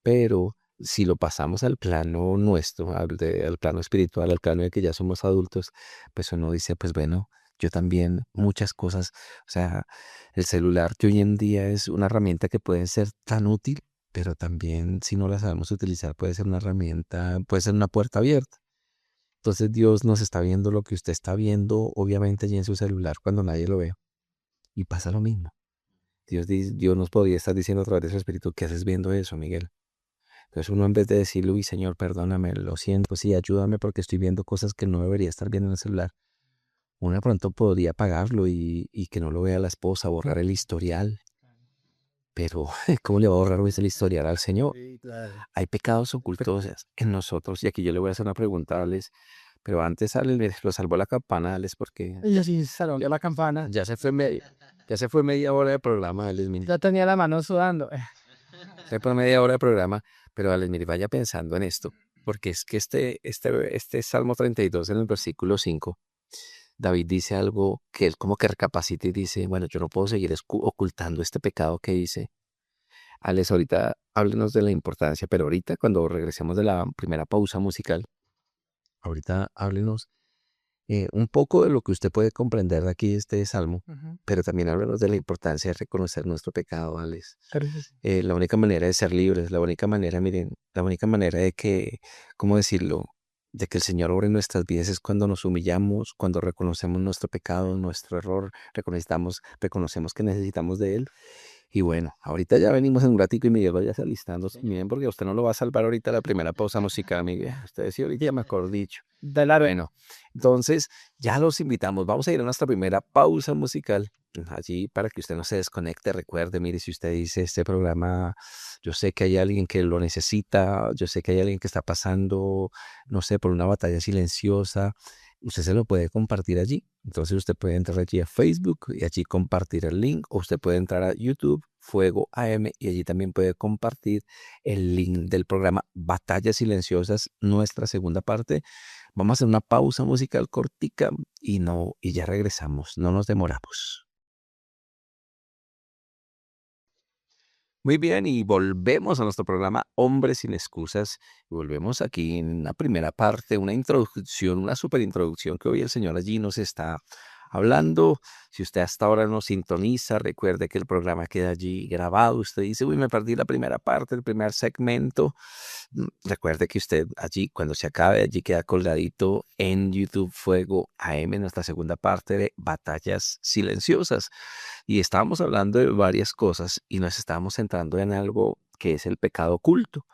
Pero si lo pasamos al plano nuestro, al plano espiritual, al plano de que ya somos adultos, pues uno dice, pues bueno, yo también muchas cosas, o sea, el celular que hoy en día es una herramienta que puede ser tan útil, pero también si no la sabemos utilizar puede ser una herramienta, puede ser una puerta abierta. Entonces Dios nos está viendo lo que usted está viendo, obviamente allí en su celular cuando nadie lo ve. Y pasa lo mismo. Dios nos podría estar diciendo a través de su espíritu, ¿qué haces viendo eso, Miguel? Entonces uno en vez de decirle, uy, Señor, perdóname, lo siento, sí, ayúdame porque estoy viendo cosas que no debería estar viendo en el celular. Uno de pronto podría apagarlo y que no lo vea la esposa, borrar el historial. Pero, ¿cómo le va a borrar el historial al Señor?
Sí, claro.
Hay pecados ocultos en nosotros. Y aquí yo le voy a hacer una pregunta a Alex. Pero antes, Alex, mire, lo salvó la campana, Alex, porque
Y así salió la campana.
ya se fue media hora de programa, Alex, mire.
Ya tenía la mano sudando.
Se fue media hora de programa. Pero, Alex, mire, vaya pensando en esto. Porque es que este Salmo 32 en el versículo 5, David dice algo que él como que recapacita y dice, bueno, yo no puedo seguir ocultando este pecado que hice. Alex, ahorita háblenos de la importancia, pero ahorita cuando regresemos de la primera pausa musical, ahorita háblenos un poco de lo que usted puede comprender de aquí este salmo,
Ujú.
pero también háblenos de la importancia de reconocer nuestro pecado, Alex.
Claro que sí.
La única manera de ser libres, la única manera, miren, la única manera de que, ¿cómo decirlo? De que el Señor obre en nuestras vidas es cuando nos humillamos, cuando reconocemos nuestro pecado, nuestro error, reconocemos que necesitamos de Él. Y bueno, ahorita ya venimos en un ratico y Miguel vaya alistándose. Miren, porque usted no lo va a salvar ahorita la primera pausa musical, Miguel. Usted sí, ahorita ya me acordé dicho. Bueno, entonces ya los invitamos. Vamos a ir a nuestra primera pausa musical. Allí para que usted no se desconecte, recuerde, mire, si usted dice este programa, yo sé que hay alguien que lo necesita, yo sé que hay alguien que está pasando, no sé, por una batalla silenciosa, usted se lo puede compartir allí. Entonces usted puede entrar allí a Facebook y allí compartir el link, o usted puede entrar a YouTube, Fuego AM, y allí también puede compartir el link del programa Batallas Silenciosas, nuestra segunda parte. Vamos a hacer una pausa musical cortica y ya regresamos, no nos demoramos. Muy bien, y volvemos a nuestro programa Hombres sin Excusas. Y volvemos aquí en una primera parte, una introducción, una super introducción que hoy el Señor allí nos está hablando. Si usted hasta ahora nos sintoniza, recuerde que el programa queda allí grabado. Usted dice, uy, me perdí la primera parte, el primer segmento. Recuerde que usted allí, cuando se acabe, allí queda colgadito en YouTube Fuego AM, nuestra segunda parte de Batallas Silenciosas. Y estábamos hablando de varias cosas y nos estábamos centrando en algo que es el pecado oculto.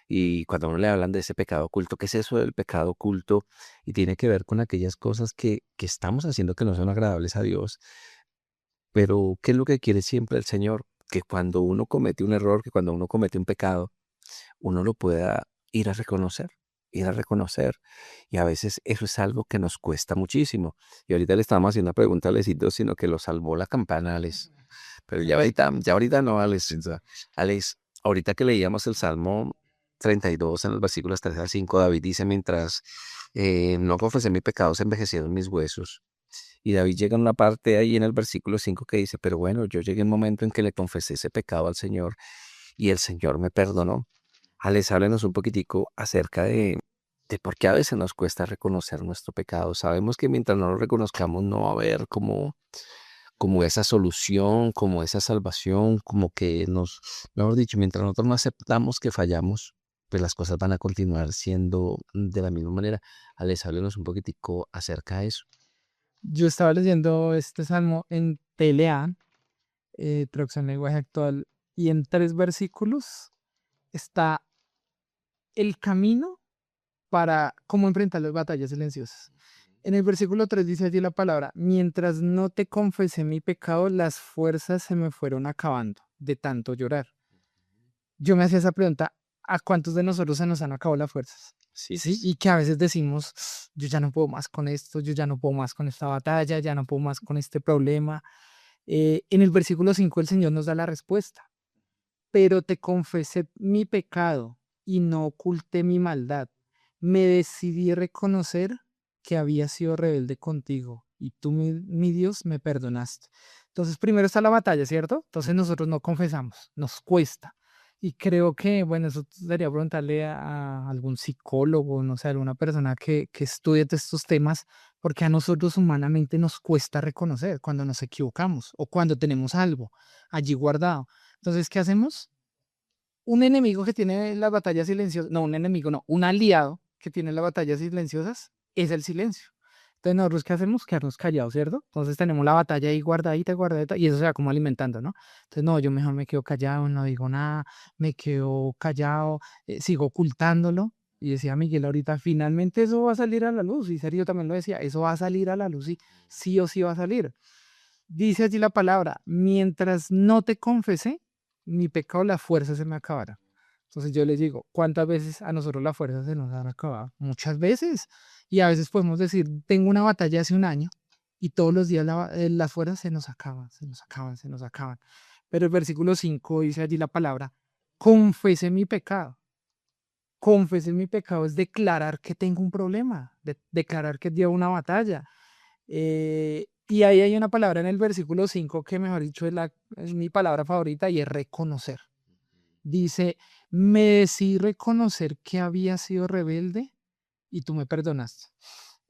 Y cuando a uno le hablan de ese pecado oculto, ¿qué es eso del pecado oculto? Y tiene que ver con aquellas cosas que estamos haciendo que no son agradables a Dios. Pero, ¿qué es lo que quiere siempre el Señor? Que cuando uno comete un error, que cuando uno comete un pecado, uno lo pueda ir a reconocer, ir a reconocer. Y a veces eso es algo que nos cuesta muchísimo. Y ahorita le estamos haciendo una pregunta a Alexito, sino que lo salvó la campana, Alex. Pero ya ahorita no, Alex. O sea, Alex, ahorita que leíamos el Salmo 32 en los versículos 3 al 5, David dice, mientras no confesé mi pecado, se envejecieron mis huesos. Y David llega a una parte ahí en el versículo 5 que dice, pero bueno, yo llegué a un momento en que le confesé ese pecado al Señor y el Señor me perdonó. Alex, háblenos un poquitico acerca de por qué a veces nos cuesta reconocer nuestro pecado. Sabemos que mientras no lo reconozcamos no va a haber como esa solución, como esa salvación, como que mejor dicho, mientras nosotros no aceptamos que fallamos, pues las cosas van a continuar siendo de la misma manera. Alex, háblenos un poquitico acerca de eso.
Yo estaba leyendo este salmo en TLA, traducción lenguaje actual, y en 3 versículos está el camino para cómo enfrentar las batallas silenciosas. En el versículo 3 dice allí la palabra, mientras no te confesé mi pecado, las fuerzas se me fueron acabando de tanto llorar. Yo me hacía esa pregunta, ¿a cuántos de nosotros se nos han acabado las fuerzas?
Sí,
¿Sí? Y que a veces decimos, yo ya no puedo más con esto, yo ya no puedo más con esta batalla, ya no puedo más con este problema. En el versículo 5 el Señor nos da la respuesta, pero te confesé mi pecado y no oculté mi maldad. Me decidí reconocer que había sido rebelde contigo y tú, mi Dios, me perdonaste. Entonces, primero está la batalla, ¿cierto? Entonces nosotros no confesamos, nos cuesta. Y creo que, bueno, eso sería preguntarle a algún psicólogo, no sé, alguna persona que estudie de estos temas, porque a nosotros humanamente nos cuesta reconocer cuando nos equivocamos o cuando tenemos algo allí guardado. Entonces, ¿qué hacemos? Un enemigo que tiene las batallas silenciosas, no, un enemigo, no, un aliado que tiene las batallas silenciosas es el silencio. Entonces, nosotros, ¿qué hacemos? Quedarnos callados, ¿cierto? Entonces, tenemos la batalla ahí guardadita, guardadita, y eso se va como alimentando, ¿no? Entonces, no, yo mejor me quedo callado, no digo nada, me quedo callado, sigo ocultándolo. Y decía Miguel ahorita, finalmente eso va a salir a la luz. Y Sergio también lo decía, eso va a salir a la luz y sí o sí va a salir. Dice allí la palabra, mientras no te confesé, mi pecado, la fuerza se me acabará. Entonces yo les digo, ¿cuántas veces a nosotros la fuerza se nos han acabado? Muchas veces. Y a veces podemos decir, tengo una batalla hace un año y todos los días las fuerzas se nos acaban, se nos acaban, se nos acaban. Pero el versículo 5 dice allí la palabra, confesé mi pecado. Confesé mi pecado es declarar que tengo un problema, declarar que llevo una batalla. Y ahí hay una palabra en el versículo 5 que, mejor dicho, es mi palabra favorita y es reconocer. Dice, me decidí reconocer que había sido rebelde y tú me perdonaste.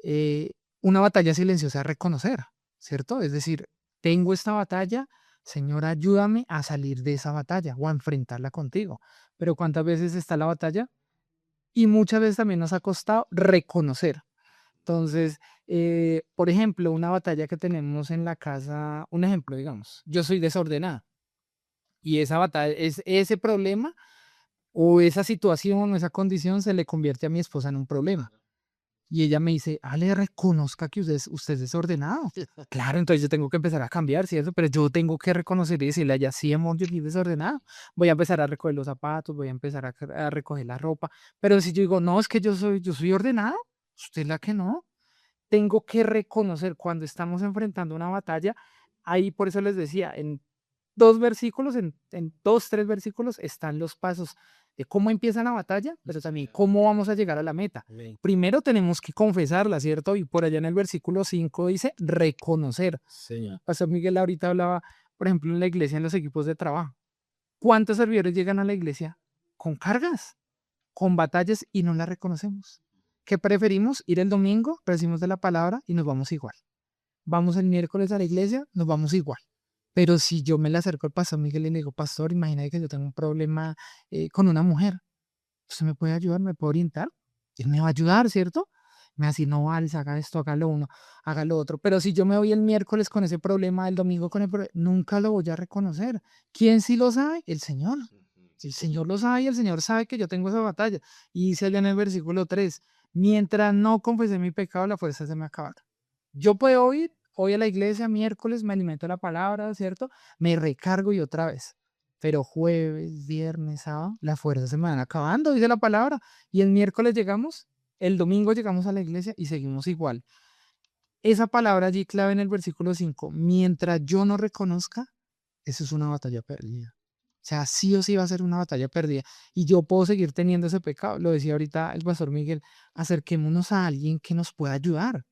Eh, una batalla silenciosa es reconocer, ¿cierto? Es decir, tengo esta batalla, Señor, ayúdame a salir de esa batalla o a enfrentarla contigo. Pero ¿cuántas veces está la batalla? Y muchas veces también nos ha costado reconocer. Entonces, por ejemplo, una batalla que tenemos en la casa, un ejemplo, digamos, yo soy desordenada y esa batalla, ese problema o esa situación o esa condición se le convierte a mi esposa en un problema. Y ella me dice, Ale, reconozca que usted es desordenado. Claro, entonces yo tengo que empezar a cambiar, ¿cierto? Pero yo tengo que reconocer y decirle a ella, sí, amor, yo soy desordenado. Voy a empezar a recoger los zapatos, voy a empezar a recoger la ropa. Pero si yo digo, no, es que yo soy ordenado, usted es la que no. Tengo que reconocer cuando estamos enfrentando una batalla. Ahí por eso les decía, en 2 versículos, en 2, 3 versículos están los pasos de cómo empieza la batalla, pero también cómo vamos a llegar a la meta.
Amén.
Primero tenemos que confesarla, ¿cierto? Y por allá en el versículo 5 dice reconocer.
Señor.
Pastor Miguel ahorita hablaba, por ejemplo, en la iglesia, en los equipos de trabajo. ¿Cuántos servidores llegan a la iglesia con cargas, con batallas y no las reconocemos? ¿Qué preferimos? Ir el domingo, recibimos de la palabra y nos vamos igual. Vamos el miércoles a la iglesia, nos vamos igual. Pero si yo me le acerco al pastor Miguel y le digo, pastor, imagínate que yo tengo un problema con una mujer, ¿usted me puede ayudar? ¿Me puede orientar? Él me va a ayudar, ¿cierto? Me va a decir, no, vale, haga esto, hágalo uno, haga lo otro. Pero si yo me voy el miércoles con ese problema, el domingo con el problema, nunca lo voy a reconocer. ¿Quién sí lo sabe? El Señor. Si el Señor lo sabe y el Señor sabe que yo tengo esa batalla. Y dice allá en el versículo 3, mientras no confesé mi pecado, la fuerza se me acabará. Yo puedo ir hoy a la iglesia, miércoles, me alimento de la palabra, ¿cierto? Me recargo y otra vez. Pero jueves, viernes, sábado, las fuerzas se me van acabando, dice la palabra. Y el miércoles llegamos, el domingo llegamos a la iglesia y seguimos igual. Esa palabra allí clave en el versículo 5, mientras yo no reconozca, eso es una batalla perdida. O sea, sí o sí va a ser una batalla perdida. Y yo puedo seguir teniendo ese pecado. Lo decía ahorita el pastor Miguel, acerquémonos a alguien que nos pueda ayudar.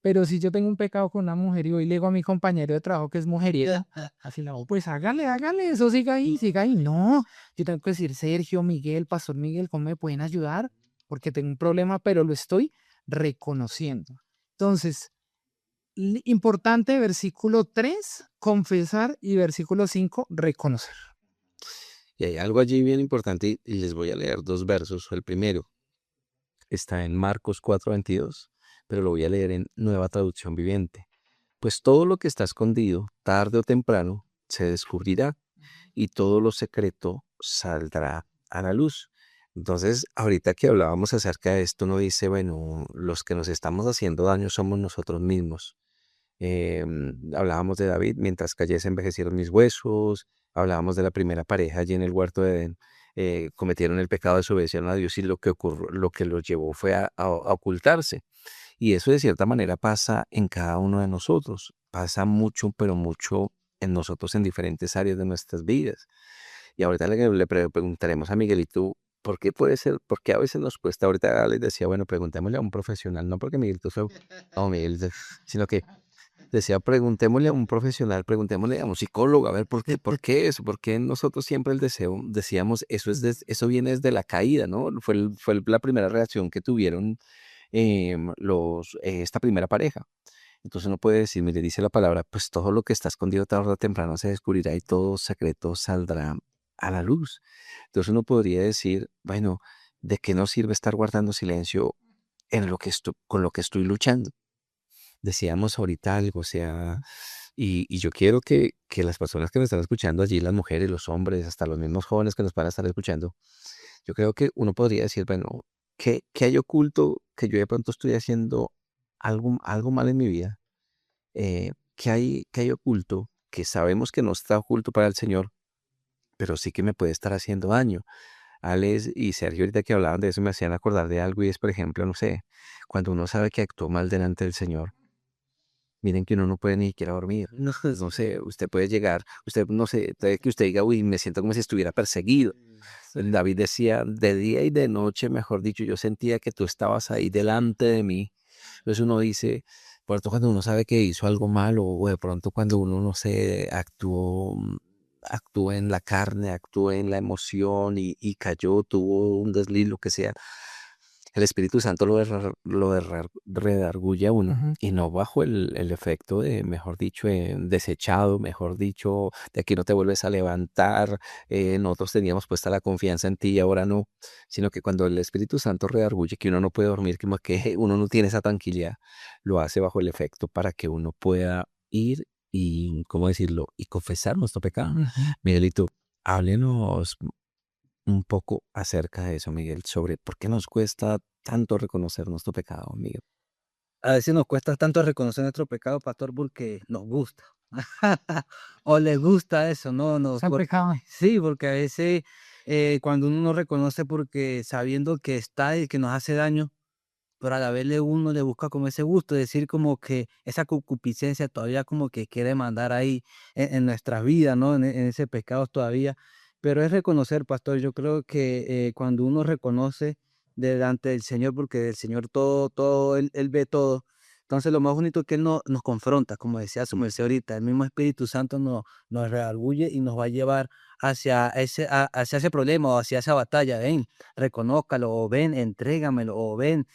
Pero si yo tengo un pecado con una mujer y hoy le digo a mi compañero de trabajo que es mujeriega, así la hago, pues hágale, hágale, eso siga ahí, siga ahí. No, yo tengo que decir, Sergio, Miguel, Pastor Miguel, ¿cómo me pueden ayudar? Porque tengo un problema, pero lo estoy reconociendo. Entonces, importante, versículo 3 confesar, y versículo 5 reconocer.
Y hay algo allí bien importante y les voy a leer 2 versos. El primero está en Marcos 4:22, pero lo voy a leer en Nueva Traducción Viviente. Pues todo lo que está escondido, tarde o temprano, se descubrirá, y todo lo secreto saldrá a la luz. Entonces, ahorita que hablábamos acerca de esto, uno dice, bueno, los que nos estamos haciendo daño somos nosotros mismos. Hablábamos de David, mientras cayese envejecieron mis huesos, hablábamos de la primera pareja allí en el huerto de Edén, cometieron el pecado, desobedecieron a Dios y lo que los llevó fue a ocultarse. Y eso de cierta manera pasa en cada uno de nosotros, pasa mucho, pero mucho en nosotros en diferentes áreas de nuestras vidas. Y ahorita preguntaremos a Miguelito, ¿por qué puede ser? ¿Por qué a veces nos cuesta? Ahorita les decía, bueno, preguntémosle a un profesional, no porque Miguelito fue, no, sino que decía, preguntémosle a un profesional, preguntémosle a un psicólogo, a ver por qué eso, por qué nosotros siempre el deseo, decíamos, eso viene desde la caída, ¿no? Fue la primera reacción que tuvieron esta primera pareja. Entonces uno puede decir, mire, dice la palabra, pues todo lo que está escondido tarde o temprano se descubrirá y todo secreto saldrá a la luz. Entonces uno podría decir, bueno, ¿de qué nos sirve estar guardando silencio en con lo que estoy luchando? Decíamos ahorita algo, o sea, y yo quiero que las personas que me están escuchando allí, las mujeres, los hombres, hasta los mismos jóvenes que nos van a estar escuchando, yo creo que uno podría decir, bueno, ¿qué hay oculto que yo de pronto estoy haciendo algo mal en mi vida? ¿Qué hay oculto que sabemos que no está oculto para el Señor, pero sí que me puede estar haciendo daño? Alex y Sergio, ahorita que hablaban de eso, me hacían acordar de algo y es, por ejemplo, no sé, cuando uno sabe que actuó mal delante del Señor, miren que uno no puede ni siquiera dormir. No, no sé, usted puede llegar, usted no sé, puede que usted diga, uy, me siento como si estuviera perseguido. David decía, de día y de noche, mejor dicho, yo sentía que tú estabas ahí delante de mí. Entonces uno dice, por ejemplo, cuando uno sabe que hizo algo malo, o de pronto cuando uno, no sé, actuó en la carne, actuó en la emoción y cayó, tuvo un desliz, lo que sea, el Espíritu Santo redarguye a uno
Ujú.
y no bajo el efecto de, mejor dicho, desechado, mejor dicho, de aquí no te vuelves a levantar, nosotros teníamos puesta la confianza en ti y ahora no, sino que cuando el Espíritu Santo redarguye que uno no puede dormir, como que uno no tiene esa tranquilidad, lo hace bajo el efecto para que uno pueda ir y, ¿cómo decirlo? Y confesar nuestro pecado.
Ujú.
Miguelito, háblenos un poco acerca de eso, Miguel, sobre por qué nos cuesta tanto reconocer nuestro pecado, Miguel.
A veces nos cuesta tanto reconocer nuestro pecado, pastor, porque nos gusta. O les gusta eso, ¿no?
Son pecados.
Sí, porque a veces cuando uno no reconoce porque sabiendo que está y que nos hace daño, pero a la vez uno le busca como ese gusto, decir como que esa concupiscencia todavía como que quiere mandar ahí en nuestras vidas, ¿no? En ese pecado todavía. Pero es reconocer, pastor, yo creo que cuando uno reconoce delante del Señor, porque el Señor todo, Él ve todo. Entonces lo más bonito es que Él nos confronta, como decía su merced ahorita, el mismo Espíritu Santo nos redarguye y nos va a llevar hacia ese problema o hacia esa batalla. Ven, reconózcalo, o ven, entrégamelo, o ven,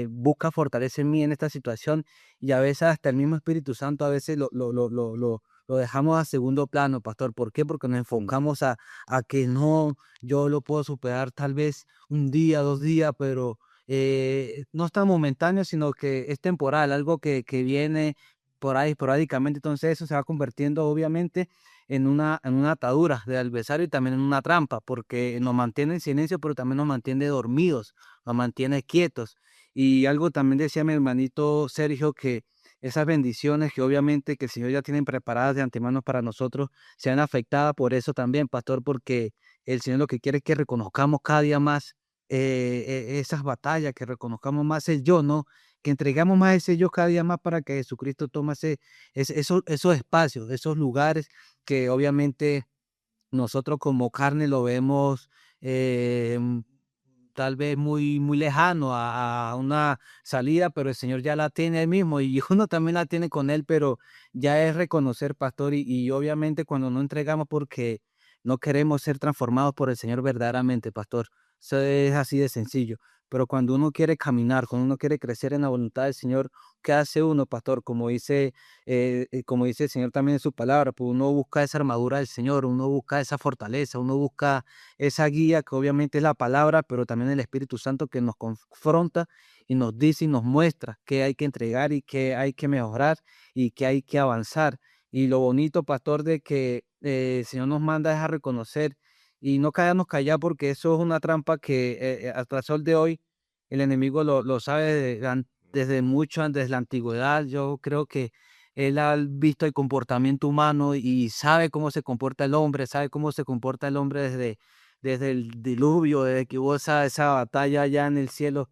busca fortalecer en mí en esta situación, y a veces hasta el mismo Espíritu Santo a veces lo dejamos a segundo plano, pastor. ¿Por qué? Porque nos enfocamos a que no, yo lo puedo superar tal vez un día, 2 días, pero no es tan momentáneo, sino que es temporal, algo que viene por ahí esporádicamente. Entonces eso se va convirtiendo obviamente en una atadura del adversario y también en una trampa, porque nos mantiene en silencio, pero también nos mantiene dormidos, nos mantiene quietos. Y algo también decía mi hermanito Sergio, que esas bendiciones que obviamente que el Señor ya tiene preparadas de antemano para nosotros, sean afectadas por eso también, pastor, porque el Señor lo que quiere es que reconozcamos cada día más esas batallas, que reconozcamos más el yo, ¿no? Que entregamos más ese yo cada día más para que Jesucristo tome esos espacios, esos lugares que obviamente nosotros como carne lo vemos tal vez muy, muy lejano a una salida, pero el Señor ya la tiene él mismo y uno también la tiene con él, pero ya es reconocer, pastor, y obviamente cuando no entregamos porque no queremos ser transformados por el Señor verdaderamente, pastor. Eso es así de sencillo. Pero cuando uno quiere caminar, cuando uno quiere crecer en la voluntad del Señor, ¿qué hace uno, pastor? Como dice el Señor también en su palabra, pues uno busca esa armadura del Señor, uno busca esa fortaleza, uno busca esa guía que obviamente es la palabra, pero también el Espíritu Santo que nos confronta y nos dice y nos muestra qué hay que entregar y qué hay que mejorar y qué hay que avanzar. Y lo bonito, pastor, de que el Señor nos manda es a reconocer y no quedarnos callados, porque eso es una trampa que hasta el sol de hoy el enemigo lo sabe desde mucho, desde la antigüedad. Yo creo que él ha visto el comportamiento humano y sabe cómo se comporta el hombre, sabe cómo se comporta el hombre desde el diluvio, desde que hubo esa batalla allá en el cielo.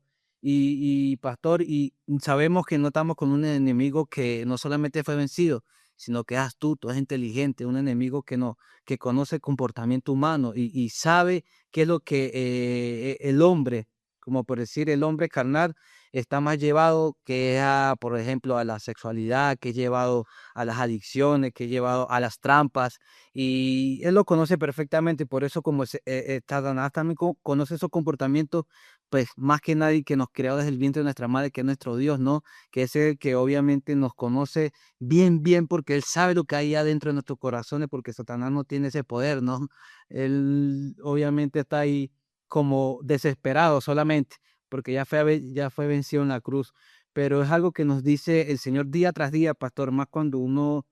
Pastor, y sabemos que no estamos con un enemigo que no solamente fue vencido, sino que es astuto, es inteligente, un enemigo que conoce el comportamiento humano y sabe qué es lo que el hombre, como por decir el hombre carnal, está más llevado que por ejemplo, a la sexualidad, que es llevado a las adicciones, que es llevado a las trampas, y él lo conoce perfectamente. Por eso, como Satanás también conoce esos comportamientos, pues más que nadie, que nos creó desde el vientre de nuestra madre, que es nuestro Dios, ¿no? Que es el que obviamente nos conoce bien, bien, porque él sabe lo que hay adentro de nuestros corazones, porque Satanás no tiene ese poder, ¿no? Él obviamente está ahí como desesperado solamente, porque ya fue vencido en la cruz. Pero es algo que nos dice el Señor día tras día, pastor, más cuando uno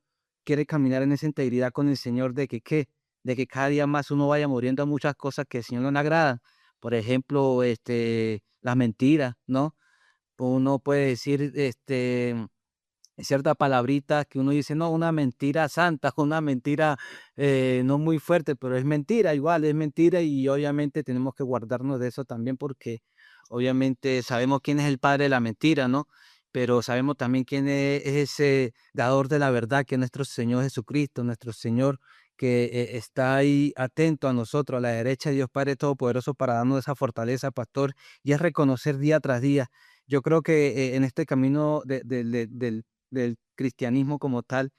quiere caminar en esa integridad con el Señor, de que, ¿qué? De que cada día más uno vaya muriendo a muchas cosas que el Señor no le agrada. Por ejemplo, las mentiras, ¿no? Uno puede decir, ciertas palabritas que uno dice, no, una mentira santa, una mentira no muy fuerte, pero es mentira, igual es mentira, y obviamente tenemos que guardarnos de eso también, porque obviamente sabemos quién es el padre de la mentira, ¿no? Pero sabemos también quién es ese dador de la verdad, que es nuestro Señor Jesucristo, nuestro Señor, que está ahí atento a nosotros, a la derecha de Dios Padre Todopoderoso, para darnos esa fortaleza, pastor, y es reconocer día tras día. Yo creo que en este camino del cristianismo como tal,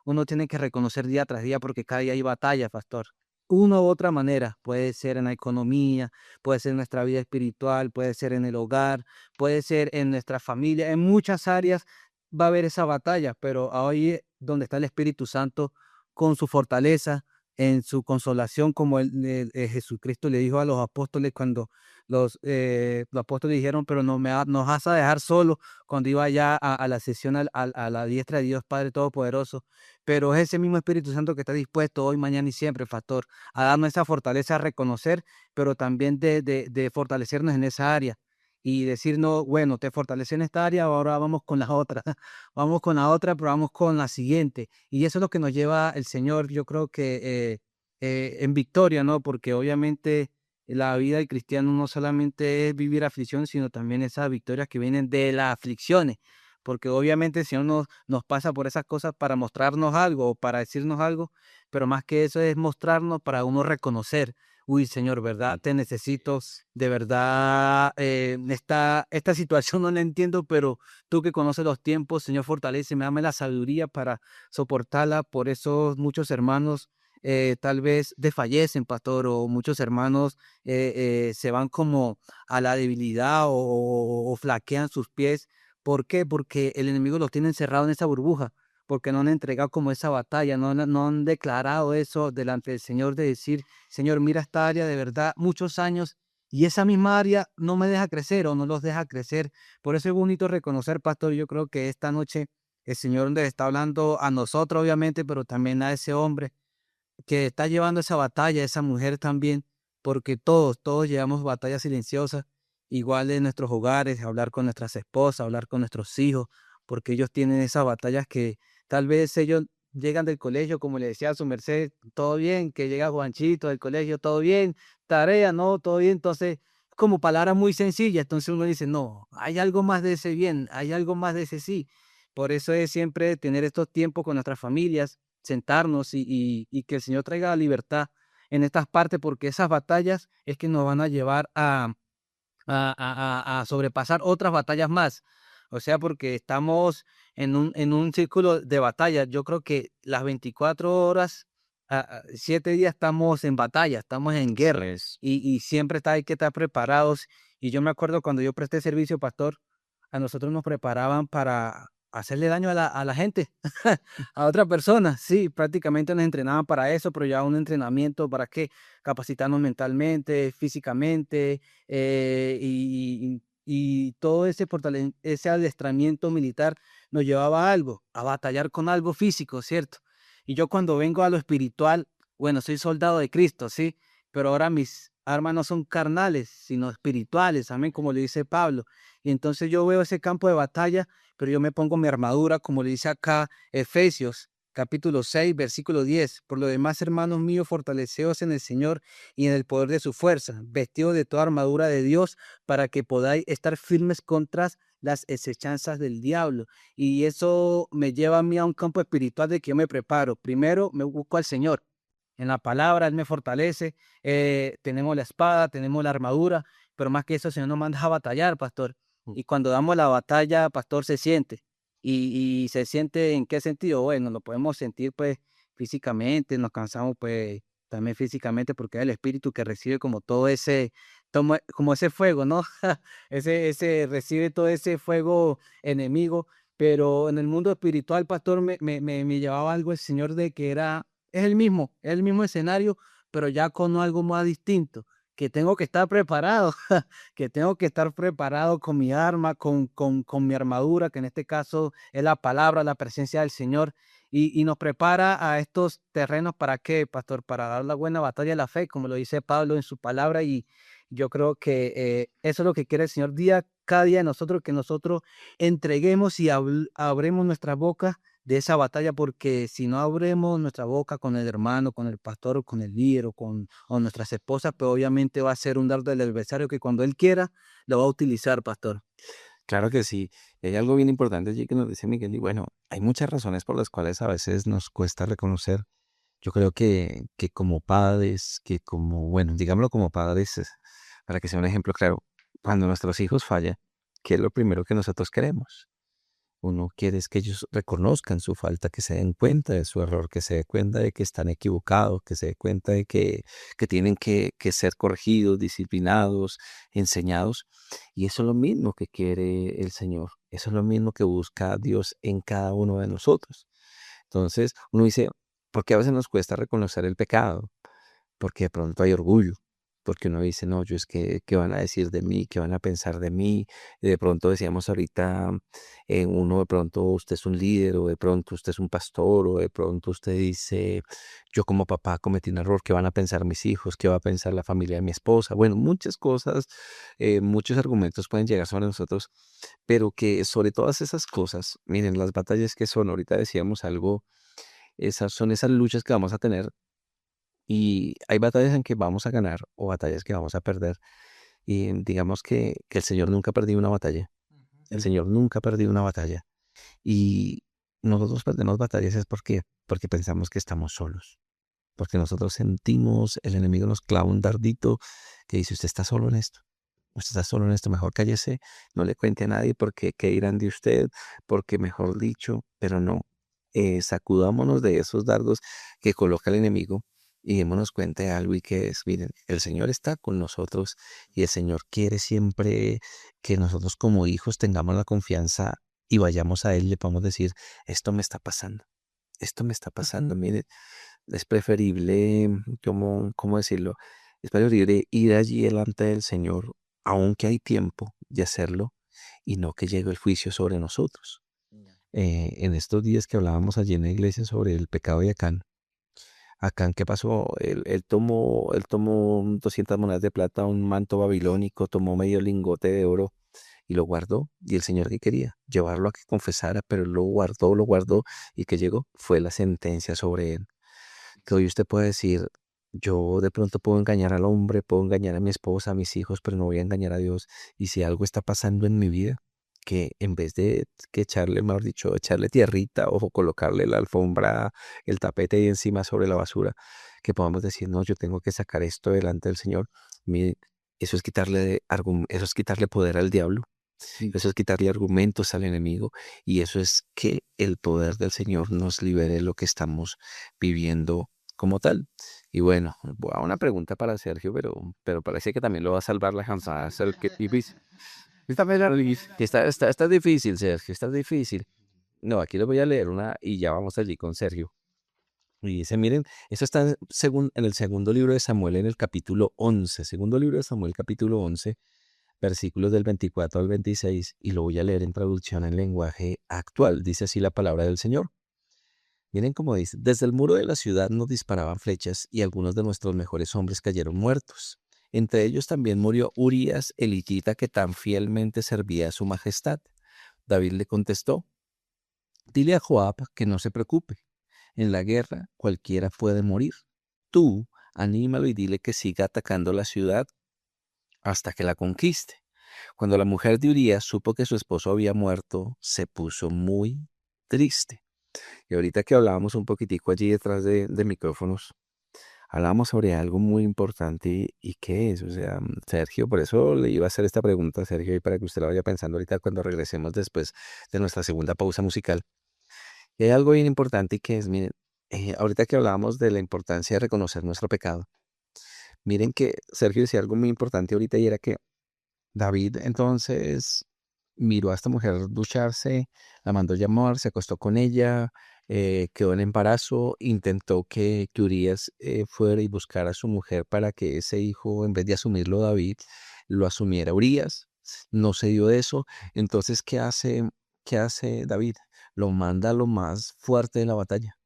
uno tiene que reconocer día tras día, porque cada día hay batallas, pastor. Una u otra manera, puede ser en la economía, puede ser en nuestra vida espiritual, puede ser en el hogar, puede ser en nuestra familia, en muchas áreas va a haber esa batalla, pero ahí es donde está el Espíritu Santo con su fortaleza, en su consolación, como Jesucristo le dijo a los apóstoles cuando los apóstoles dijeron, pero nos vas a dejar solo, cuando iba ya a la sesión a la diestra de Dios Padre Todopoderoso. Pero es ese mismo Espíritu Santo que está dispuesto hoy, mañana y siempre, pastor, a darnos esa fortaleza, a reconocer, pero también de fortalecernos en esa área y decirnos, bueno, te fortalecí en esta área, ahora vamos con la otra, vamos con la otra, pero vamos con la siguiente. Y eso es lo que nos lleva el Señor, yo creo que en victoria, ¿no? Porque obviamente la vida del cristiano no solamente es vivir aflicción, sino también esas victorias que vienen de las aflicciones, porque obviamente el Señor nos pasa por esas cosas para mostrarnos algo o para decirnos algo, pero más que eso es mostrarnos para uno reconocer, uy, Señor, ¿verdad? Te necesito, de verdad, esta situación no la entiendo, pero tú que conoces los tiempos, Señor, fortaléceme, dame la sabiduría para soportarla. Por eso muchos hermanos tal vez desfallecen, pastor, o muchos hermanos se van como a la debilidad o flaquean sus pies. ¿Por qué? Porque el enemigo los tiene encerrados en esa burbuja, porque no han entregado como esa batalla, no han declarado eso delante del Señor, de decir, Señor, mira esta área de verdad, muchos años, y esa misma área no me deja crecer o no los deja crecer. Por eso es bonito reconocer, pastor, yo creo que esta noche el Señor le está hablando a nosotros, obviamente, pero también a ese hombre que está llevando esa batalla, esa mujer también, porque todos llevamos batallas silenciosas, igual en nuestros hogares, hablar con nuestras esposas, hablar con nuestros hijos, porque ellos tienen esas batallas que tal vez ellos llegan del colegio, como le decía a su merced, todo bien, que llega Juanchito del colegio, todo bien, tarea, no, todo bien, entonces, como palabras muy sencillas, entonces uno dice, no, hay algo más de ese bien, hay algo más de ese sí. Por eso es siempre tener estos tiempos con nuestras familias, sentarnos y que el Señor traiga libertad en estas partes, porque esas batallas es que nos van a llevar a sobrepasar otras batallas más. O sea, porque estamos en un círculo de batalla. Yo creo que las 24 horas, 7 días estamos en batalla, estamos en
Así
guerra
es.
y siempre hay que estar preparados. Y yo me acuerdo cuando yo presté servicio, pastor, a nosotros nos preparaban para hacerle daño a la gente, a otra persona. Sí, prácticamente nos entrenaban para eso, pero ya un entrenamiento para qué, capacitarnos mentalmente, físicamente, y todo ese adiestramiento militar nos llevaba a algo, a batallar con algo físico, ¿cierto? Y yo cuando vengo a lo espiritual, bueno, soy soldado de Cristo, ¿sí? Pero ahora mis armas no son carnales, sino espirituales, amén, como le dice Pablo. Y entonces yo veo ese campo de batalla, pero yo me pongo mi armadura, como le dice acá Efesios capítulo 6, versículo 10. Por lo demás, hermanos míos, fortaleceos en el Señor y en el poder de su fuerza, vestidos de toda armadura de Dios, para que podáis estar firmes contra las acechanzas del diablo. Y eso me lleva a mí a un campo espiritual de que yo me preparo. Primero me busco al Señor. En la palabra, Él me fortalece. Tenemos la espada, tenemos la armadura, pero más que eso, el Señor nos manda a batallar, pastor. Y cuando damos la batalla, pastor, se siente. Y se siente ¿en qué sentido? Bueno, lo podemos sentir pues físicamente, nos cansamos pues también físicamente porque es el espíritu que recibe como todo ese, como ese fuego, ¿no? Ese recibe todo ese fuego enemigo, pero en el mundo espiritual, pastor, me llevaba algo el Señor de que es el mismo escenario, pero ya con algo más distinto, que tengo que estar preparado, que tengo que estar preparado con mi arma, con mi armadura, que en este caso es la palabra, la presencia del Señor, y nos prepara a estos terrenos, ¿para qué, pastor? Para dar la buena batalla de la fe, como lo dice Pablo en su palabra, y yo creo que eso es lo que quiere el Señor cada día de nosotros, que nosotros entreguemos y abremos nuestra boca de esa batalla, porque si no abremos nuestra boca con el hermano, con el pastor, o con el líder, o nuestras esposas, pues obviamente va a ser un dardo del adversario que cuando él quiera lo va a utilizar, pastor.
Claro que sí. Y hay algo bien importante allí que nos dice Miguel, y bueno, hay muchas razones por las cuales a veces nos cuesta reconocer. Yo creo que como padres, que como, bueno, digámoslo como padres, para que sea un ejemplo claro, cuando nuestros hijos fallan, ¿qué es lo primero que nosotros queremos? Uno quiere es que ellos reconozcan su falta, que se den cuenta de su error, que se den cuenta de que están equivocados, que se den cuenta de que tienen que ser corregidos, disciplinados, enseñados. Y eso es lo mismo que quiere el Señor. Eso es lo mismo que busca Dios en cada uno de nosotros. Entonces, uno dice, ¿por qué a veces nos cuesta reconocer el pecado? Porque de pronto hay orgullo, porque uno dice, no, yo es que, ¿qué van a decir de mí? ¿Qué van a pensar de mí? Y de pronto decíamos ahorita, uno de pronto usted es un líder, o de pronto usted es un pastor, o de pronto usted dice, yo como papá cometí un error, ¿qué van a pensar mis hijos? ¿Qué va a pensar la familia de mi esposa? Bueno, muchas cosas, muchos argumentos pueden llegar sobre nosotros, pero que sobre todas esas cosas, miren, las batallas que son, ahorita decíamos algo, esas son esas luchas que vamos a tener y hay batallas en que vamos a ganar o batallas que vamos a perder. Y digamos que el Señor nunca ha perdido una batalla. El
Sí.
Señor nunca ha perdido una batalla. Y nosotros perdemos batallas es porque pensamos que estamos solos. Porque nosotros sentimos, el enemigo nos clava un dardito que dice, usted está solo en esto. Usted está solo en esto, mejor cállese, no le cuente a nadie porque qué dirán de usted, porque mejor dicho, pero no, sacudámonos de esos dardos que coloca el enemigo y démonos cuenta de algo y que es, miren, el Señor está con nosotros y el Señor quiere siempre que nosotros como hijos tengamos la confianza y vayamos a Él y le podamos decir, esto me está pasando, esto me está pasando, mire, es preferible, ¿cómo decirlo? Es preferible ir allí delante del Señor, aunque hay tiempo de hacerlo, y no que llegue el juicio sobre nosotros. En estos días que hablábamos allí en la iglesia sobre el pecado de Acán, ¿qué pasó? Él tomó 200 monedas de plata, un manto babilónico, tomó medio lingote de oro y lo guardó. Y el Señor que quería llevarlo a que confesara, pero lo guardó, y que llegó fue la sentencia sobre él. Que hoy usted puede decir, yo de pronto puedo engañar al hombre, puedo engañar a mi esposa, a mis hijos, pero no voy a engañar a Dios. Y si algo está pasando en mi vida, que en vez de que echarle, mejor dicho, echarle tierrita o colocarle la alfombra, el tapete ahí encima sobre la basura, que podamos decir, no, yo tengo que sacar esto delante del Señor. Mire, eso es quitarle poder al diablo.
Sí.
Eso es quitarle argumentos al enemigo, y eso es que el poder del Señor nos libere de lo que estamos viviendo como tal. Y bueno, voy a una pregunta para Sergio, pero parece que también lo va a salvar la cansada. Qué difícil. Está difícil, Sergio, está difícil. No, aquí les voy a leer una y ya vamos allí con Sergio. Y dice, miren, eso está en el segundo libro de Samuel, en el capítulo 11, segundo libro de Samuel, capítulo 11, versículos del 24 al 26, y lo voy a leer en traducción en lenguaje actual. Dice así la palabra del Señor. Miren cómo dice, desde el muro de la ciudad nos disparaban flechas y algunos de nuestros mejores hombres cayeron muertos. Entre ellos también murió Urías elitita que tan fielmente servía a su majestad. David le contestó, dile a Joab que no se preocupe. En la guerra cualquiera puede morir. Tú anímalo y dile que siga atacando la ciudad hasta que la conquiste. Cuando la mujer de Urías supo que su esposo había muerto, se puso muy triste. Y ahorita que hablábamos un poquitico allí detrás de micrófonos, hablábamos sobre algo muy importante y qué es, o sea, Sergio, por eso le iba a hacer esta pregunta a Sergio y para que usted la vaya pensando ahorita cuando regresemos después de nuestra segunda pausa musical. Y hay algo bien importante y que es, miren, ahorita que hablábamos de la importancia de reconocer nuestro pecado, miren que Sergio decía algo muy importante ahorita y era que David entonces miró a esta mujer ducharse, la mandó llamar, se acostó con ella, quedó en embarazo, intentó que Urías fuera y buscara a su mujer para que ese hijo, en vez de asumirlo David, lo asumiera Urías. No se dio eso. Entonces, qué hace David? Lo manda a lo más fuerte de la batalla.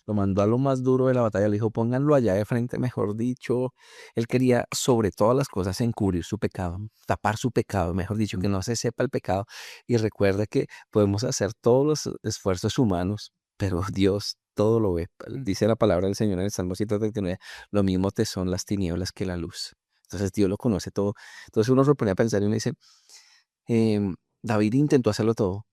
Lo mandó a lo más duro de la batalla, le dijo, pónganlo allá de frente, mejor dicho. Él quería sobre todas las cosas encubrir su pecado, tapar su pecado, mejor dicho, que no se sepa el pecado. Y recuerda que podemos hacer todos los esfuerzos humanos, pero Dios todo lo ve. Dice la palabra del Señor en el Salmo 139, lo mismo te son las tinieblas que la luz. Entonces Dios lo conoce todo. Entonces uno se pone a pensar y uno dice, David intentó hacerlo todo.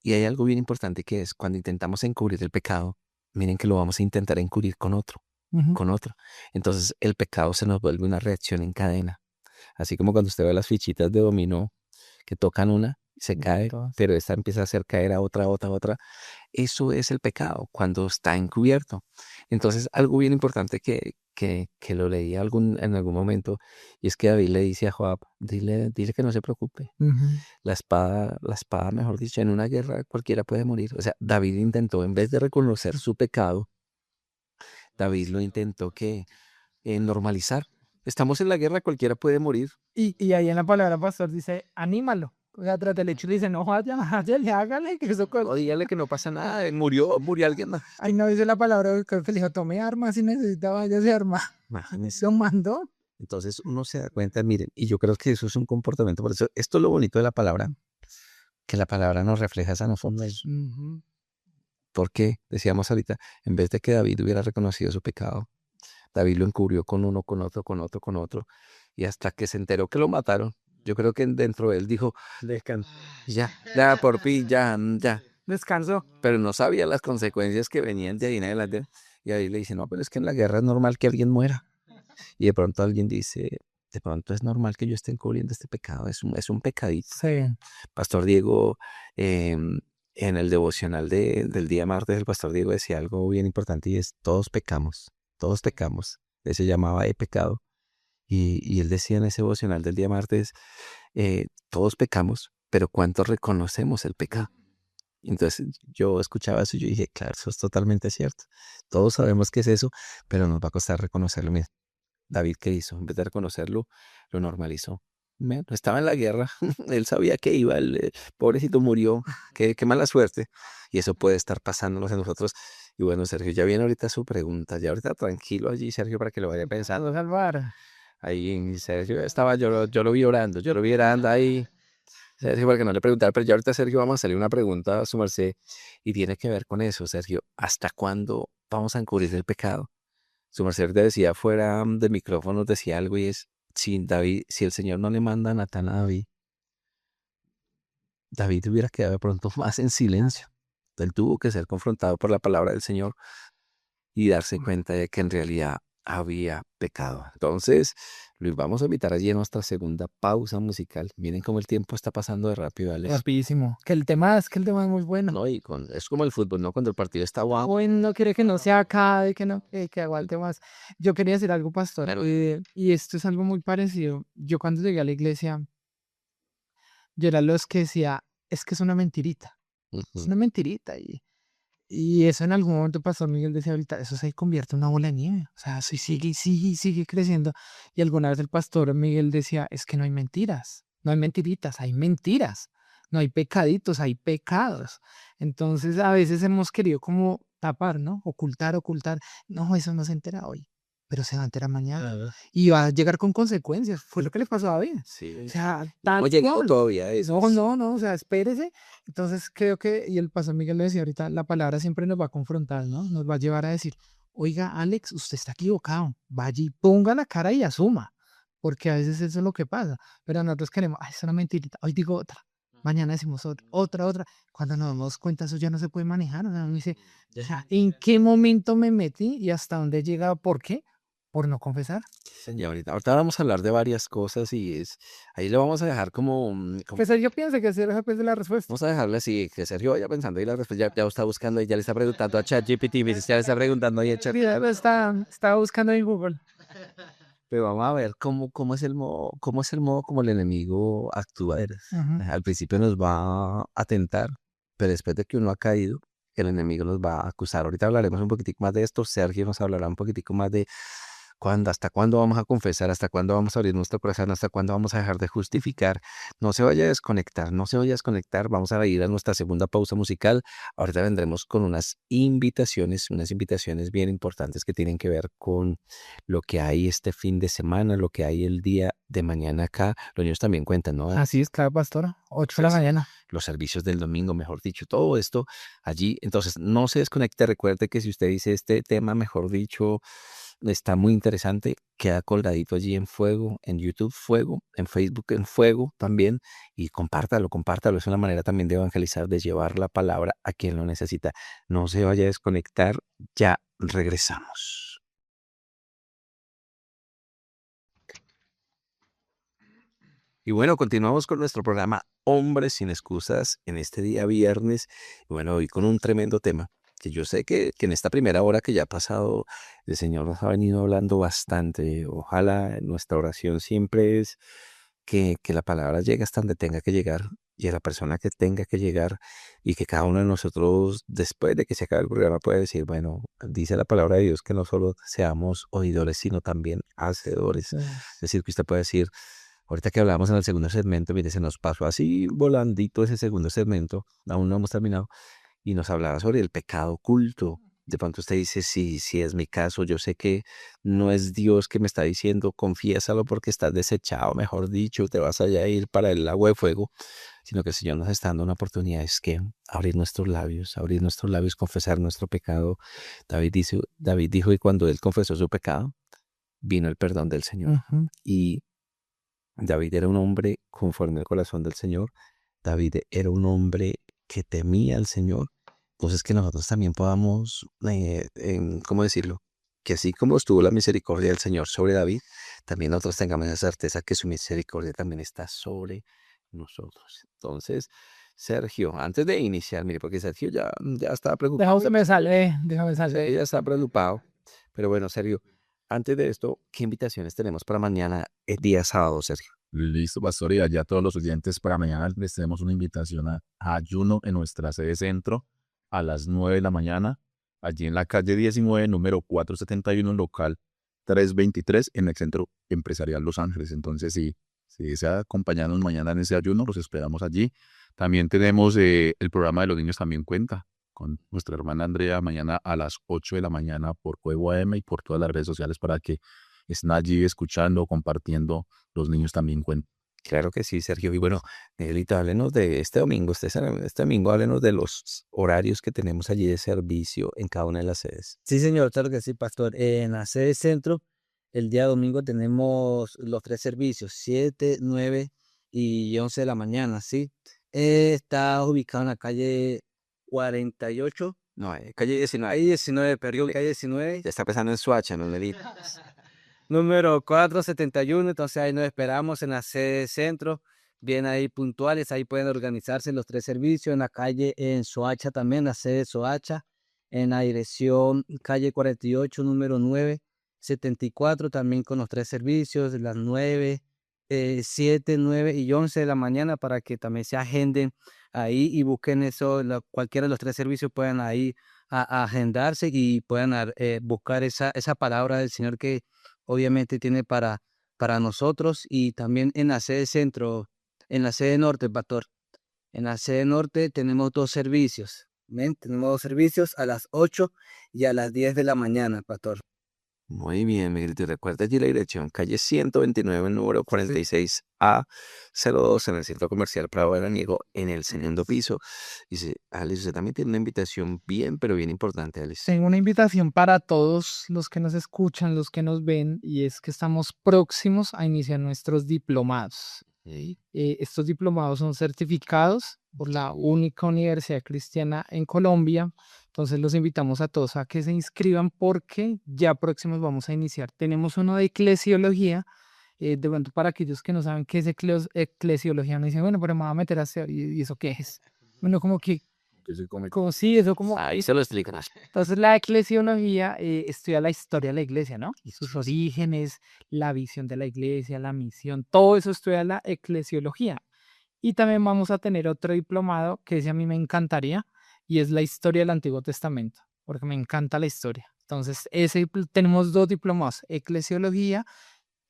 Y hay algo bien importante que es cuando intentamos encubrir el pecado, miren que lo vamos a intentar encubrir con otro,
Ujú.
con otro. Entonces el pecado se nos vuelve una reacción en cadena. Así como cuando usted ve las fichitas de dominó que tocan una, se cae,
Todas.
pero esta empieza a hacer caer a otra, otra, otra. Eso es el pecado cuando está encubierto. Entonces, algo bien importante que lo leí en algún momento, y es que David le dice a Joab, dile que no se preocupe.
Ujú.
La espada, mejor dicho, en una guerra cualquiera puede morir. O sea, David intentó, en vez de reconocer su pecado, David lo intentó normalizar. Estamos en la guerra, cualquiera puede morir.
Y ahí en la palabra pastor dice, anímalo. O sea, tras del hecho le dice, no vaya, hágale, hágale, que eso
O dígale que no pasa nada, murió alguien más.
Ay, no dice la palabra, creo que le dijo, tome armas si necesita, vaya a arma.
Imagínese.
Lo mandó.
Entonces uno se da cuenta, miren, y yo creo que eso es un comportamiento, por eso esto es lo bonito de la palabra, que la palabra nos refleja a nosotros.
Ujú.
Porque decíamos ahorita, en vez de que David hubiera reconocido su pecado, David lo encubrió con uno, con otro, con otro, con otro, y hasta que se enteró que lo mataron, yo creo que dentro de él dijo,
Descanso.
ya, por fin, ya.
Descansó.
Pero no sabía las consecuencias que venían de ahí en adelante. Y ahí le dice, no, pero es que en la guerra es normal que alguien muera. Y de pronto alguien dice, de pronto es normal que yo esté encubriendo este pecado, es un pecadito.
Sí.
Pastor Diego, en el devocional del día martes, el Pastor Diego decía algo bien importante y es, todos pecamos, todos pecamos. Él se llamaba He pecado. Y él decía en ese devocional del día martes, todos pecamos, pero ¿cuántos reconocemos el pecado? Entonces yo escuchaba eso y yo dije, claro, eso es totalmente cierto. Todos sabemos qué es eso, pero nos va a costar reconocerlo. Mira, David, ¿qué hizo? En vez de reconocerlo, lo normalizó. Bueno, estaba en la guerra, él sabía que iba, el pobrecito murió, qué mala suerte. Y eso puede estar pasándonos a nosotros. Y bueno, Sergio, ya viene ahorita su pregunta, ya ahorita tranquilo allí, Sergio, para que lo vaya pensando.
Salvador salvar.
Ahí Sergio estaba, yo lo vi orando ahí. Sergio, para que no le preguntara, pero ya ahorita, Sergio, vamos a hacerle una pregunta a su merced y tiene que ver con eso, Sergio. ¿Hasta cuándo vamos a encubrir el pecado? Su merced te decía fuera del micrófono, decía algo y es, si el Señor no le manda a Natán a David, David hubiera quedado de pronto más en silencio. Él tuvo que ser confrontado por la palabra del Señor y darse cuenta de que en realidad había pecado. Entonces, Luis, vamos a invitar allí a nuestra segunda pausa musical. Miren cómo el tiempo está pasando de rápido, Alex.
Rapidísimo. Que el tema es muy bueno.
No, es como el fútbol, ¿no? Cuando el partido está guapo.
Bueno, no quiere que no se acabe, que no, que aguante más. Yo quería decir algo, pastor,
Claro.
y esto es algo muy parecido. Yo cuando llegué a la iglesia, yo era los que decía, es que es una mentirita, es una mentirita. Y eso en algún momento Pastor Miguel decía ahorita, eso se convierte en una bola de nieve, o sea, eso sigue y sigue y sigue creciendo. Y alguna vez el Pastor Miguel decía, es que no hay mentiras, no hay mentiritas, hay mentiras, no hay pecaditos, hay pecados. Entonces a veces hemos querido como tapar, ¿no? Ocultar, ocultar. No, eso no se entera hoy, pero se va a enterar mañana.
Claro.
Y va a llegar con consecuencias. Fue lo que le pasó a David.
Sí.
O sea,
No
tal
ha llegado
cual.
todavía a eso.
No, o sea, espérese. Entonces creo que, y el pastor Miguel le decía ahorita, la palabra siempre nos va a confrontar, ¿no? Nos va a llevar a decir, oiga, Alex, usted está equivocado. Vaya y ponga la cara y asuma. Porque a veces eso es lo que pasa. Pero nosotros queremos, ay, es una mentirita. Hoy digo otra. Mañana decimos otra. Cuando nos damos cuenta, eso ya no se puede manejar. O sea, uno dice, o sea, ¿en qué momento me metí y hasta dónde he llegado? ¿Por qué? Por no confesar.
Señor, ahorita vamos a hablar de varias cosas y ahí lo vamos a dejar
Pues yo pienso que esa es la respuesta.
vamos a dejarle así, que Sergio vaya pensando y la respuesta ya está buscando y ya le está preguntando a ChatGPT, ya le está preguntando ahí a Chat.
Mira, estaba buscando en Google.
Pero vamos a ver cómo es el modo como el enemigo actúa.
Ujú.
Al principio nos va a tentar, pero después de que uno ha caído, el enemigo nos va a acusar. Ahorita hablaremos un poquitico más de esto. Sergio nos hablará un poquitico más de hasta cuándo vamos a confesar, hasta cuándo vamos a abrir nuestro corazón, hasta cuándo vamos a dejar de justificar. No se vaya a desconectar, no se vaya a desconectar. Vamos a ir a nuestra segunda pausa musical. Ahorita vendremos con unas invitaciones bien importantes que tienen que ver con lo que hay este fin de semana, lo que hay el día de mañana acá. Los niños también cuentan, ¿no?
Así es, cada pastora, 8 de la mañana.
Los servicios del domingo, mejor dicho, todo esto allí. Entonces, no se desconecte. Recuerde que si usted dice este tema, mejor dicho, está muy interesante, queda colgadito allí en Fuego, en YouTube Fuego, en Facebook en Fuego también, y compártalo. Es una manera también de evangelizar, de llevar la palabra a quien lo necesita. No se vaya a desconectar, ya regresamos. Y bueno, continuamos con nuestro programa Hombres sin Excusas en este día viernes. Y bueno, hoy con un tremendo tema que yo sé que en esta primera hora que ya ha pasado, el Señor nos ha venido hablando bastante. Ojalá nuestra oración siempre es que la palabra llegue hasta donde tenga que llegar y a la persona que tenga que llegar y que cada uno de nosotros, después de que se acabe el programa, pueda decir, bueno, dice la palabra de Dios que no solo seamos oidores, sino también hacedores.
Sí.
Es decir, que usted puede decir, ahorita que hablamos en el segundo segmento, mire, se nos pasó así volandito ese segundo segmento, aún no hemos terminado, y nos hablaba sobre el pecado oculto. De pronto usted dice, sí, sí es mi caso, yo sé que no es Dios que me está diciendo, confiésalo porque estás desechado, mejor dicho, te vas allá a ir para el agua de fuego, sino que el Señor nos está dando una oportunidad, es que abrir nuestros labios, confesar nuestro pecado. David dijo que cuando él confesó su pecado, vino el perdón del Señor.
Ujú.
Y David era un hombre conforme al corazón del Señor. David era un hombre que temía al Señor. Entonces que nosotros también podamos, ¿cómo decirlo? Que así como estuvo la misericordia del Señor sobre David, también nosotros tengamos la certeza que su misericordia también está sobre nosotros. Entonces, Sergio, antes de iniciar, mire, porque Sergio ya estaba preocupado.
Déjame salir.
Sí, ya está preocupado. Pero bueno, Sergio, antes de esto, ¿qué invitaciones tenemos para mañana, el día sábado, Sergio?
Listo, pastor, y allá a todos los oyentes para mañana les tenemos una invitación a ayuno en nuestra sede centro a las 9 de la mañana, allí en la calle 19, número 471, local 323, en el Centro Empresarial Los Ángeles. Entonces, si desea acompañarnos mañana en ese ayuno, los esperamos allí. También tenemos el programa de los niños también cuenta con nuestra hermana Andrea mañana a las 8 de la mañana por Fuego AM y por todas las redes sociales para que estén allí escuchando, compartiendo. Los niños también cuentan.
Claro que sí, Sergio. Y bueno, Miguelito, háblenos de este domingo. Este domingo, háblenos de los horarios que tenemos allí de servicio en cada una de las sedes.
Sí, señor, claro que sí, pastor. En la sede centro, el día domingo tenemos los 3 servicios, 7, 9 y 11 de la mañana, ¿sí? Está ubicado en la calle 48,
No, calle 19.
calle 19, perdón, calle 19,
Ya está pensando en Suacha, ¿no, Miguelito?
número 471. Entonces ahí nos esperamos en la sede centro, bien ahí puntuales, ahí pueden organizarse los 3 servicios, en la calle en Soacha también, la sede Soacha, en la dirección calle 48, número 974, también con los 3 servicios, las 9, 7, 9 y 11 de la mañana, para que también se agenden ahí y busquen eso, cualquiera de los 3 servicios puedan ahí a agendarse y puedan buscar esa palabra del Señor que obviamente tiene para nosotros. Y también en la sede centro, en la sede norte, pastor. En la sede norte tenemos 2 servicios, Amén. Tenemos 2 servicios a las 8 y a las 10 de la mañana, pastor.
Muy bien, Miguelito. Y recuerda allí la dirección, calle 129, número 46A02, en el Centro Comercial Prado Veraniego, en el segundo piso. Dice, Alice, usted también tiene una invitación bien, pero bien importante, Alice.
Tengo una invitación para todos los que nos escuchan, los que nos ven, y es que estamos próximos a iniciar nuestros diplomados.
¿Sí?
Estos diplomados son certificados por la única universidad cristiana en Colombia. Entonces los invitamos a todos a que se inscriban porque ya próximos vamos a iniciar. Tenemos uno de eclesiología. De pronto para aquellos que no saben qué es eclesiología, no dicen, bueno, pero me voy a meter a hacer, ¿y eso qué es? Bueno, como que,
Que se come.
como sí, eso como...
Ahí se lo explican.
Entonces la eclesiología estudia la historia de la iglesia, ¿no? Sus orígenes, la visión de la iglesia, la misión, todo eso estudia la eclesiología. Y también vamos a tener otro diplomado que ese a mí me encantaría y es la historia del Antiguo Testamento, porque me encanta la historia. Entonces, tenemos 2 diplomados, eclesiología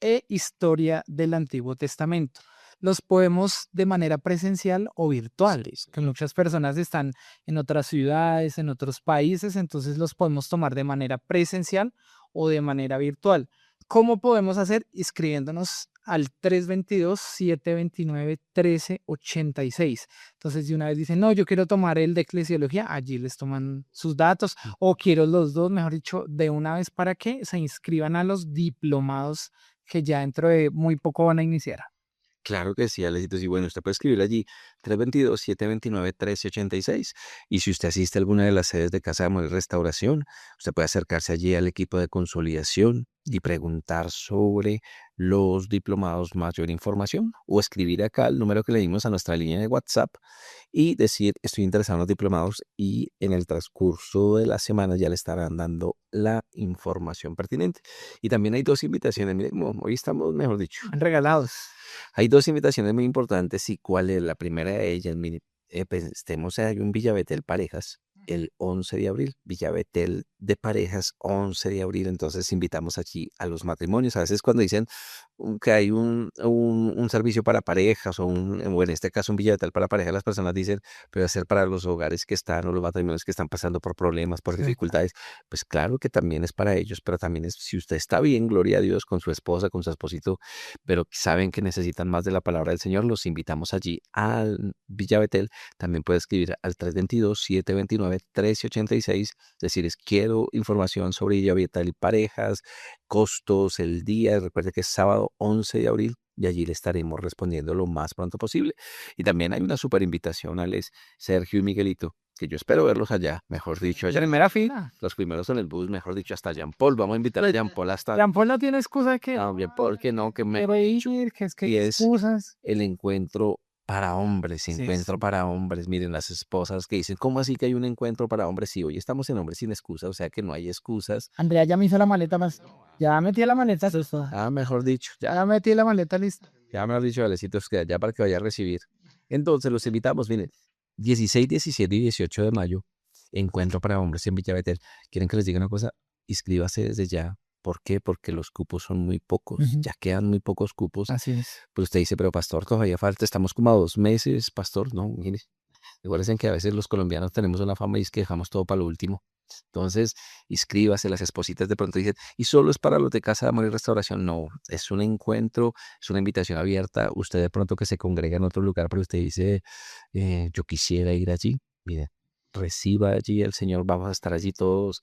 e historia del Antiguo Testamento. Los podemos de manera presencial o virtual, que muchas personas están en otras ciudades, en otros países, entonces los podemos tomar de manera presencial o de manera virtual. ¿Cómo podemos hacer? Inscribiéndonos al 322-729-1386. Entonces, de una vez dicen, no, yo quiero tomar el de eclesiología, allí les toman sus datos, o quiero los dos, mejor dicho, de una vez para que se inscriban a los diplomados que ya dentro de muy poco van a iniciar.
Claro que sí, Alecito. Y bueno, usted puede escribir allí 322-729-1386. Y si usted asiste a alguna de las sedes de Casa de Amor y Restauración, usted puede acercarse allí al equipo de consolidación y preguntar sobre los diplomados mayor información o escribir acá el número que le dimos a nuestra línea de WhatsApp y decir estoy interesado en los diplomados y en el transcurso de la semana ya le estarán dando la información pertinente. Y también hay 2 invitaciones, miren, hoy estamos, mejor dicho,
Regalados.
hay 2 invitaciones muy importantes y cuál es la primera de ellas, mire, pues, estemos ahí en Villa Betel Parejas el 11 de abril, Villa Betel de Parejas, 11 de abril, entonces invitamos allí a los matrimonios. A veces cuando dicen que hay un servicio para parejas o en este caso un Villa Betel para parejas, las personas dicen, pero hacer para los hogares que están o los matrimonios que están pasando por problemas, por
Sí.
dificultades, pues claro que también es para ellos, pero también es, si usted está bien, gloria a Dios, con su esposa, con su esposito, pero saben que necesitan más de la palabra del Señor, los invitamos allí al Villa Betel. También puede escribir al 322-729-1386, decir, quiero información sobre Villa Betel y parejas, costos, el día, recuerde que es sábado 11 de abril y allí le estaremos respondiendo lo más pronto posible. Y también hay una super invitación a Sergio y Miguelito, que yo espero verlos allá, mejor dicho, allá.
Primera fila.
Los primeros en el bus, mejor dicho, hasta Jean Paul. Vamos a invitar a Jean Paul hasta...
Jean Paul no tiene excusa de que
No, Jean Paul, que no, que me...
quiero ir, que es
Y
que
es
excusas.
el encuentro para hombres,
Sí,
encuentro
sí.
para hombres. Miren, las esposas que dicen, ¿cómo así que hay un encuentro para hombres? Sí, hoy estamos en Hombres sin Excusa, o sea que no hay excusas.
Andrea ya me hizo la maleta más. Ya metí la maleta.
Mejor dicho,
Ya metí la maleta lista.
ya me lo has dicho, Alecitos, que ya para que vaya a recibir. Entonces, los invitamos, miren, 16, 17 y 18 de mayo, encuentro para hombres en Villa Betel. ¿Quieren que les diga una cosa? Inscríbase desde ya. ¿Por qué? Porque los cupos son muy pocos,
Ujú.
ya quedan muy pocos cupos.
Así es.
Pues usted dice, pero pastor, todavía falta, estamos como a 2 meses, pastor. No, mire, recuerden que a veces los colombianos tenemos una fama y es que dejamos todo para lo último. Entonces, inscríbase, las espositas de pronto dicen, y solo es para los de Casa de Amor y Restauración. No, es un encuentro, es una invitación abierta. Usted de pronto que se congrega en otro lugar, pero usted dice, yo quisiera ir allí. Mire, reciba allí el Señor, vamos a estar allí todos,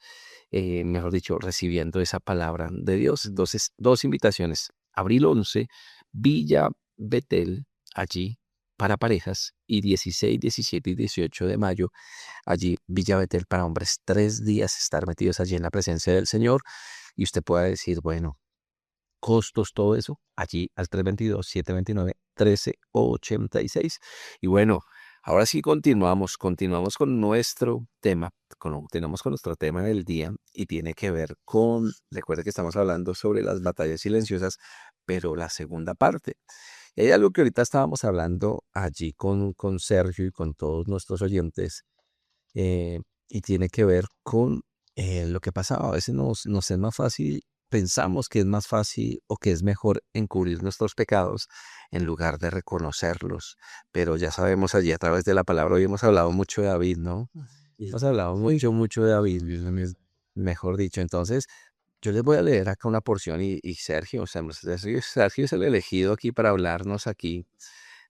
mejor dicho, recibiendo esa palabra de Dios. Entonces, 2 invitaciones. Abril 11, Villa Betel, allí para parejas, y 16, 17 y 18 de mayo, allí Villa Betel para hombres, 3 días estar metidos allí en la presencia del Señor, y usted pueda decir, bueno, costos, todo eso, allí al 322-729-1386. Y bueno, ahora sí continuamos con nuestro tema, continuamos con nuestro tema del día y tiene que ver con, recuerde que estamos hablando sobre las batallas silenciosas, pero la segunda parte. Y hay algo que ahorita estábamos hablando allí con Sergio y con todos nuestros oyentes, y tiene que ver con lo que pasaba. A veces nos es más fácil, pensamos que es más fácil o que es mejor encubrir nuestros pecados en lugar de reconocerlos. Pero ya sabemos allí a través de la palabra, hoy hemos hablado mucho de David, ¿no? Hemos hablado mucho de David, mejor dicho. Entonces, yo les voy a leer acá una porción y Sergio, o sea, Sergio es el elegido aquí para hablarnos aquí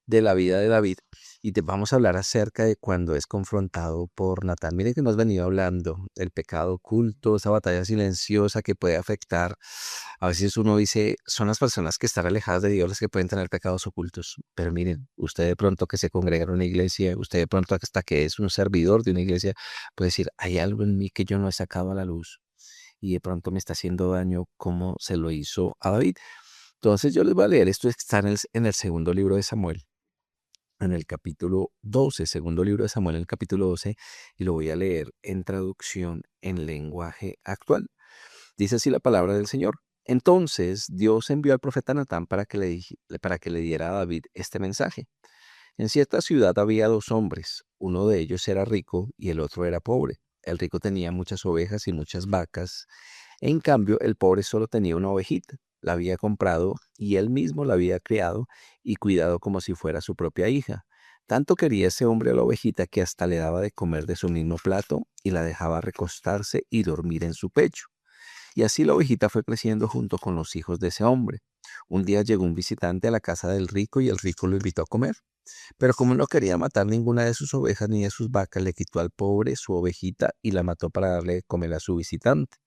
de la vida de David y te vamos a hablar acerca de cuando es confrontado por Natán. Mire que hemos venido hablando del pecado oculto, esa batalla silenciosa que puede afectar. A veces uno dice, son las personas que están alejadas de Dios las que pueden tener pecados ocultos. Pero miren, usted de pronto que se congrega en una iglesia, usted de pronto hasta que es un servidor de una iglesia, puede decir, hay algo en mí que yo no he sacado a la luz y de pronto me está haciendo daño como se lo hizo a David. Entonces yo les voy a leer, esto está en el segundo libro de Samuel, en el capítulo 12, segundo libro de Samuel, en el capítulo 12, y lo voy a leer en traducción en lenguaje actual. Dice así la palabra del Señor. Entonces Dios envió al profeta Natán para que le diera a David este mensaje. En cierta ciudad había dos hombres, uno de ellos era rico y el otro era pobre. El rico tenía muchas ovejas y muchas vacas. En cambio, el pobre solo tenía una ovejita. La había comprado y él mismo la había criado y cuidado como si fuera su propia hija. Tanto quería ese hombre a la ovejita que hasta le daba de comer de su mismo plato y la dejaba recostarse y dormir en su pecho. Y así la ovejita fue creciendo junto con los hijos de ese hombre. Un día llegó un visitante a la casa del rico y el rico lo invitó a comer. Pero como no quería matar ninguna de sus ovejas ni de sus vacas, le quitó al pobre su ovejita y la mató para darle de comer a su visitante.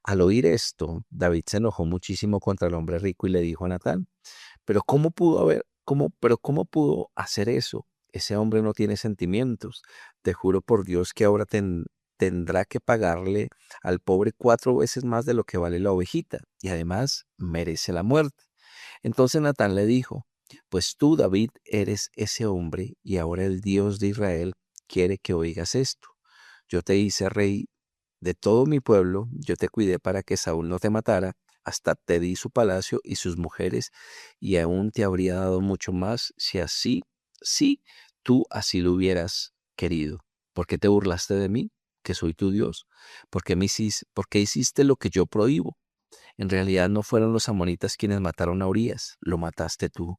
Al oír esto, David se enojó muchísimo contra el hombre rico y le dijo a Natán, pero cómo pudo hacer eso? Ese hombre no tiene sentimientos. Te juro por Dios que ahora tendrá que pagarle al pobre 4 veces más de lo que vale la ovejita y además merece la muerte. Entonces Natán le dijo, pues tú, David, eres ese hombre y ahora el Dios de Israel quiere que oigas esto. Yo te hice rey de todo mi pueblo, yo te cuidé para que Saúl no te matara, hasta te di su palacio y sus mujeres, y aún te habría dado mucho más si tú así lo hubieras querido. ¿Por qué te burlaste de mí, que soy tu Dios? ¿Por qué hiciste lo que yo prohíbo? En realidad no fueron los amonitas quienes mataron a Urías, lo mataste tú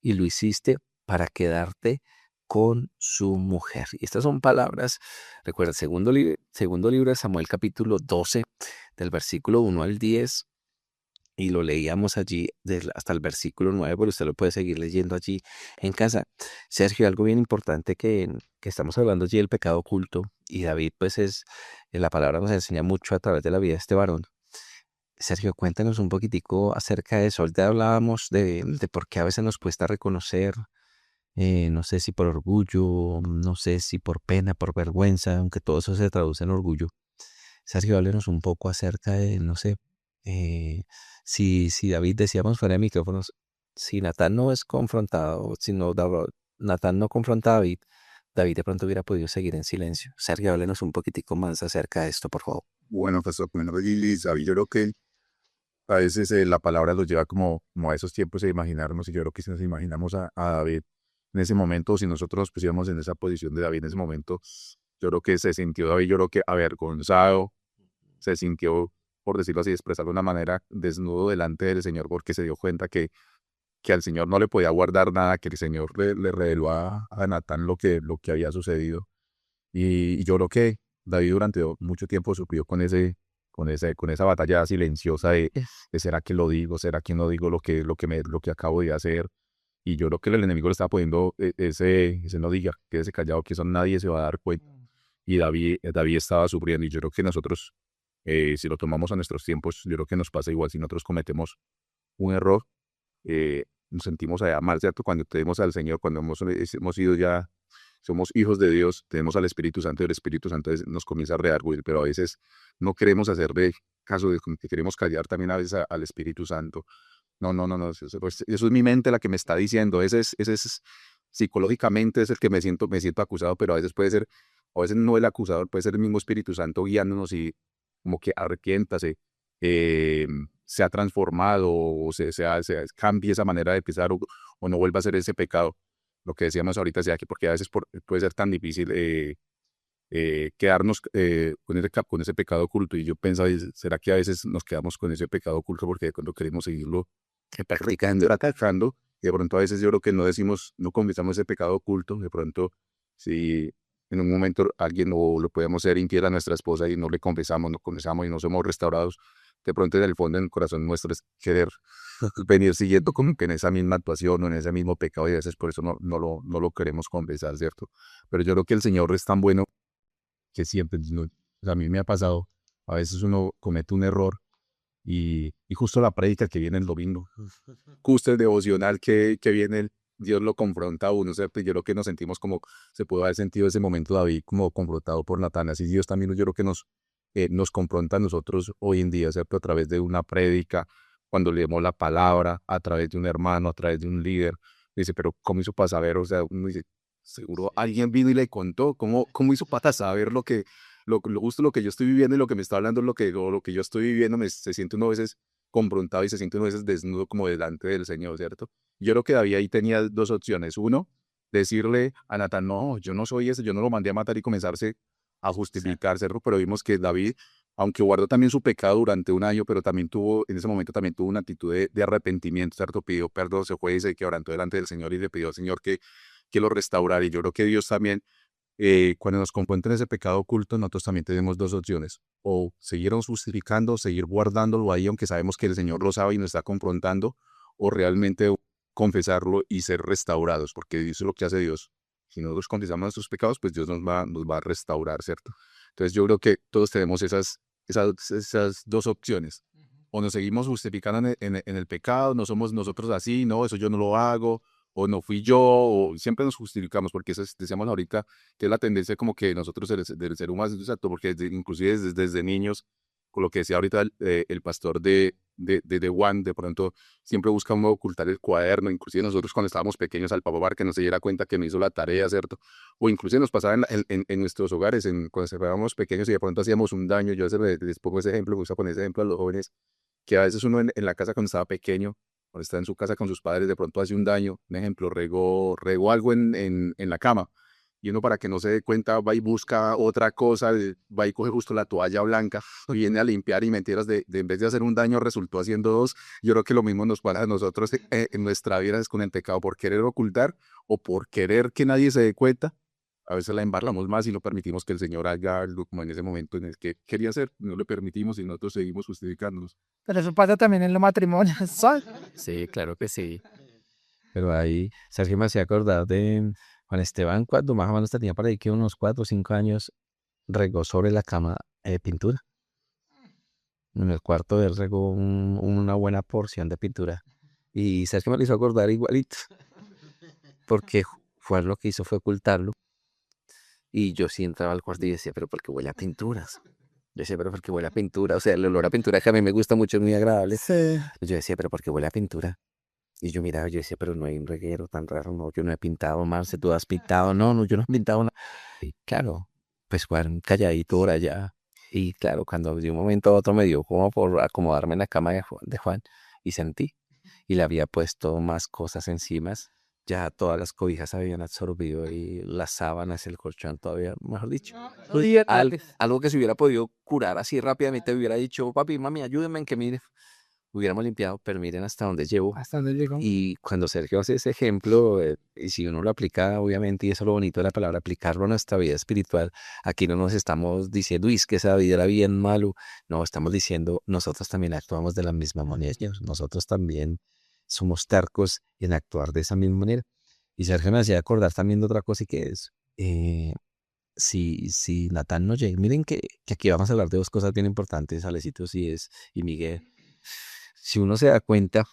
y lo hiciste para quedarte con su mujer. Y estas son palabras, recuerda, segundo libro de Samuel capítulo 12, del versículo 1 al 10, y lo leíamos allí hasta el versículo 9, pero usted lo puede seguir leyendo allí en casa. Sergio, algo bien importante que estamos hablando allí del pecado oculto, y David, pues la palabra nos enseña mucho a través de la vida de este varón. Sergio, cuéntanos un poquitico acerca de eso. Ahorita hablábamos de por qué a veces nos cuesta reconocer, no sé si por orgullo, no sé si por pena, por vergüenza, aunque todo eso se traduce en orgullo. Sergio, háblenos un poco acerca de, no sé, si David, decíamos fuera de micrófonos, si Natán no es confrontado, si no, Natán no confronta a David, David de pronto hubiera podido seguir en silencio. Sergio, háblenos un poquitico más acerca de esto, por favor.
Bueno, pues bueno, y David, yo creo que a veces la palabra nos lleva como a esos tiempos de imaginarnos, y yo creo que si nos imaginamos a David en ese momento, si nosotros nos pusiéramos en esa posición de David en ese momento, yo creo que se sintió David, yo creo que avergonzado, se sintió, por decirlo así, expresarlo de una manera, desnudo delante del Señor, porque se dio cuenta que al Señor no le podía guardar nada, que el Señor le reveló a Natán lo que había sucedido. Y yo creo que David durante mucho tiempo sufrió con esa batalla silenciosa de ¿será que lo digo? ¿Será que no digo lo que acabo de hacer? Y yo creo que el enemigo le estaba poniendo ese no diga, quédese callado, que eso nadie se va a dar cuenta. Y David estaba sufriendo, y yo creo que nosotros, si lo tomamos a nuestros tiempos, yo creo que nos pasa igual. Si nosotros cometemos un error, nos sentimos allá mal, ¿cierto? Cuando tenemos al Señor, cuando hemos ido ya, somos hijos de Dios, tenemos al Espíritu Santo, y el Espíritu Santo nos comienza a redarguir, pero a veces no queremos hacerle caso, como que queremos callar también a veces al Espíritu Santo. No, no, no, no, eso es mi mente la que me está diciendo, ese es psicológicamente es el que me siento acusado, pero a veces no el acusador, puede ser el mismo Espíritu Santo guiándonos y como que arrepiéntase, eh, se ha transformado, o cambie esa manera de pensar, o no vuelva a hacer ese pecado. Lo que decíamos ahorita, sea que porque a veces puede ser tan difícil quedarnos con ese pecado oculto. Y yo pensaba, ¿será que a veces nos quedamos con ese pecado oculto porque cuando queremos seguirlo practicando, y de pronto a veces yo creo que no confesamos ese pecado oculto? De pronto, sí, en un momento alguien o lo podemos ser infiel a nuestra esposa y no le confesamos y no somos restaurados, de pronto en el fondo, en el corazón nuestro es querer venir siguiendo como que en esa misma actuación o en ese mismo pecado y a veces por eso no lo queremos confesar, ¿cierto? Pero yo creo que el Señor es tan bueno que siempre, o sea, a mí me ha pasado, a veces uno comete un error y justo la prédica que viene el domingo, justo el devocional que viene, Dios lo confronta a uno, ¿cierto? Y yo creo que nos sentimos como se puede haber sentido ese momento David como confrontado por Natán. Así Dios también yo creo que nos confronta a nosotros hoy en día, ¿cierto? A través de una prédica, cuando leemos la palabra, a través de un hermano, a través de un líder. Dice, pero ¿cómo hizo para saber? O sea, uno dice, seguro alguien vino y le contó, ¿cómo hizo para saber justo lo que yo estoy viviendo y lo que me está hablando es lo que yo estoy viviendo? Se siente uno a veces confrontado y se siente uno a veces desnudo como delante del Señor, ¿cierto? Yo creo que David ahí tenía dos opciones. Uno, decirle a Natán, no, yo no soy ese, yo no lo mandé a matar y comenzarse a justificar, ¿cierto? Pero vimos que David, aunque guardó también su pecado durante un año, pero también en ese momento también tuvo una actitud de arrepentimiento, ¿cierto? Pidió perdón, se fue y se quebrantó delante del Señor y le pidió al Señor que lo restaurara. Y yo creo que Dios también, cuando nos confronta en ese pecado oculto, nosotros también tenemos dos opciones. O seguirnos justificando, seguir guardándolo ahí, aunque sabemos que el Señor lo sabe y nos está confrontando, o realmente confesarlo y ser restaurados, porque eso es lo que hace Dios. Si nosotros confesamos nuestros pecados, pues Dios nos va a restaurar, ¿cierto? Entonces yo creo que todos tenemos esas dos opciones. O nos seguimos justificando en el pecado, no somos nosotros así, no, eso yo no lo hago, o no fui yo, o siempre nos justificamos, porque eso decíamos ahorita, que es la tendencia como que nosotros del ser humano, exacto, porque inclusive desde niños, con lo que decía ahorita el pastor de Juan, de pronto siempre busca uno ocultar el cuaderno, inclusive nosotros cuando estábamos pequeños al papá para que no se diera cuenta que no hizo la tarea, ¿cierto? O inclusive nos pasaba en nuestros hogares, cuando estábamos pequeños y de pronto hacíamos un daño. Yo a veces les pongo ese ejemplo, me gusta poner ese ejemplo a los jóvenes, que a veces uno en la casa cuando estaba pequeño, cuando está en su casa con sus padres, de pronto hace un daño. Un ejemplo, regó algo en la cama. Y uno para que no se dé cuenta va y busca otra cosa, va y coge justo la toalla blanca, viene a limpiar y mentiras, en vez de hacer un daño resultó haciendo dos. Yo creo que lo mismo nos pasa a nosotros en nuestra vida es con el pecado, por querer ocultar o por querer que nadie se dé cuenta. A veces la embarramos más y no permitimos que el Señor haga algo como en ese momento en el que quería hacer. No le permitimos y nosotros seguimos justificándonos.
Pero eso pasa también en los matrimonios, ¿sabes?
Sí, claro que sí. Pero ahí, Sergio me hacía acordar de Juan Esteban, cuando más o menos tenía por ahí que unos 4 o 5 años, regó sobre la cama pintura. En el cuarto de él regó una buena porción de pintura. Y Sergio me lo hizo acordar igualito, porque Juan lo que hizo fue ocultarlo. Y yo sí entraba al cuarto y decía, pero ¿por qué huele a pinturas? Yo decía, pero ¿por qué huele a pintura? O sea, el olor a pintura que a mí me gusta mucho, es muy agradable.
Sí.
Yo decía, pero ¿por qué huele a pintura? Y yo miraba, yo decía, pero no hay un reguero tan raro, no, yo no he pintado, Marce, tú has pintado, no, no, yo no he pintado nada. Y claro, pues Juan calladito por allá. Y claro, cuando de un momento a otro me dio como por acomodarme en la cama de Juan y sentí, y le había puesto más cosas encima, ya todas las cobijas se habían absorbido y las sábanas, el colchón todavía, mejor dicho. Algo que se hubiera podido curar así rápidamente, hubiera dicho, papi, mami, ayúdenme en que mire, hubiéramos limpiado, pero miren hasta dónde llevo.
¿Hasta dónde llegó?
Y cuando Sergio hace ese ejemplo, y si uno lo aplica, obviamente, y eso es lo bonito de la palabra, aplicarlo a nuestra vida espiritual, aquí no nos estamos diciendo, es que esa vida era bien malo, no, estamos diciendo, nosotros también actuamos de la misma manera, nosotros también somos tercos en actuar de esa misma manera. Y Sergio me hacía acordar también de otra cosa y que es, si Natán no llega, miren que aquí vamos a hablar de dos cosas bien importantes, Alecitos y Miguel. Si uno se da cuenta,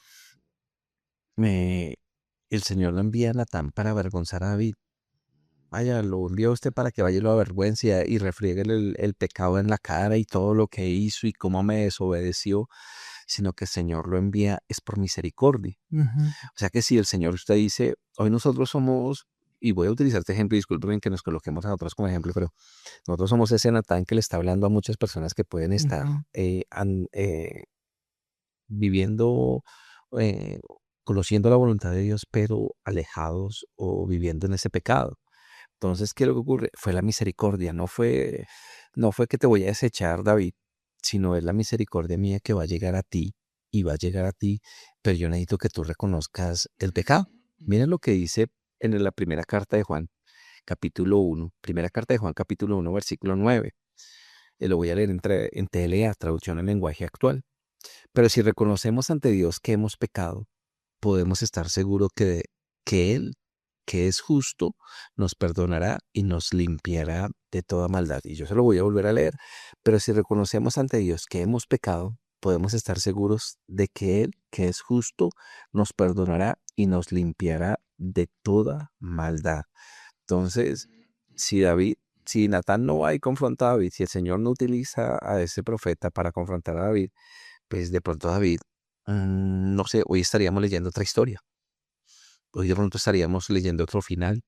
el Señor lo envía a Natán para avergonzar a David. Vaya, lo envió a usted para que vaya y lo avergüence y refriegue el pecado en la cara y todo lo que hizo y cómo me desobedeció, sino que el Señor lo envía es por misericordia. O sea que si el Señor usted dice, hoy nosotros somos, y voy a utilizar este ejemplo, disculpen que nos coloquemos a nosotros como ejemplo, pero nosotros somos ese Natán que le está hablando a muchas personas que pueden estar viviendo, eh, conociendo la voluntad de Dios, pero alejados o viviendo en ese pecado. Entonces, ¿qué es lo que ocurre? Fue la misericordia, no fue que te voy a desechar, David, sino es la misericordia mía que va a llegar a ti y va a llegar a ti, pero yo necesito que tú reconozcas el pecado. Miren lo que dice en la primera carta de Juan, capítulo 1, primera carta de Juan, capítulo 1, versículo 9. Lo voy a leer en TLA, traducción en lenguaje actual. Pero si reconocemos ante Dios que hemos pecado, podemos estar seguros que Él, que es justo, nos perdonará y nos limpiará de toda maldad. Y yo se lo voy a volver a leer. Pero si reconocemos ante Dios que hemos pecado, podemos estar seguros de que Él, que es justo, nos perdonará y nos limpiará de toda maldad. Entonces, si Natán no va y confronta a David, si el Señor no utiliza a ese profeta para confrontar a David, pues de pronto David, no sé, hoy estaríamos leyendo otra historia. Hoy de pronto estaríamos leyendo otro final.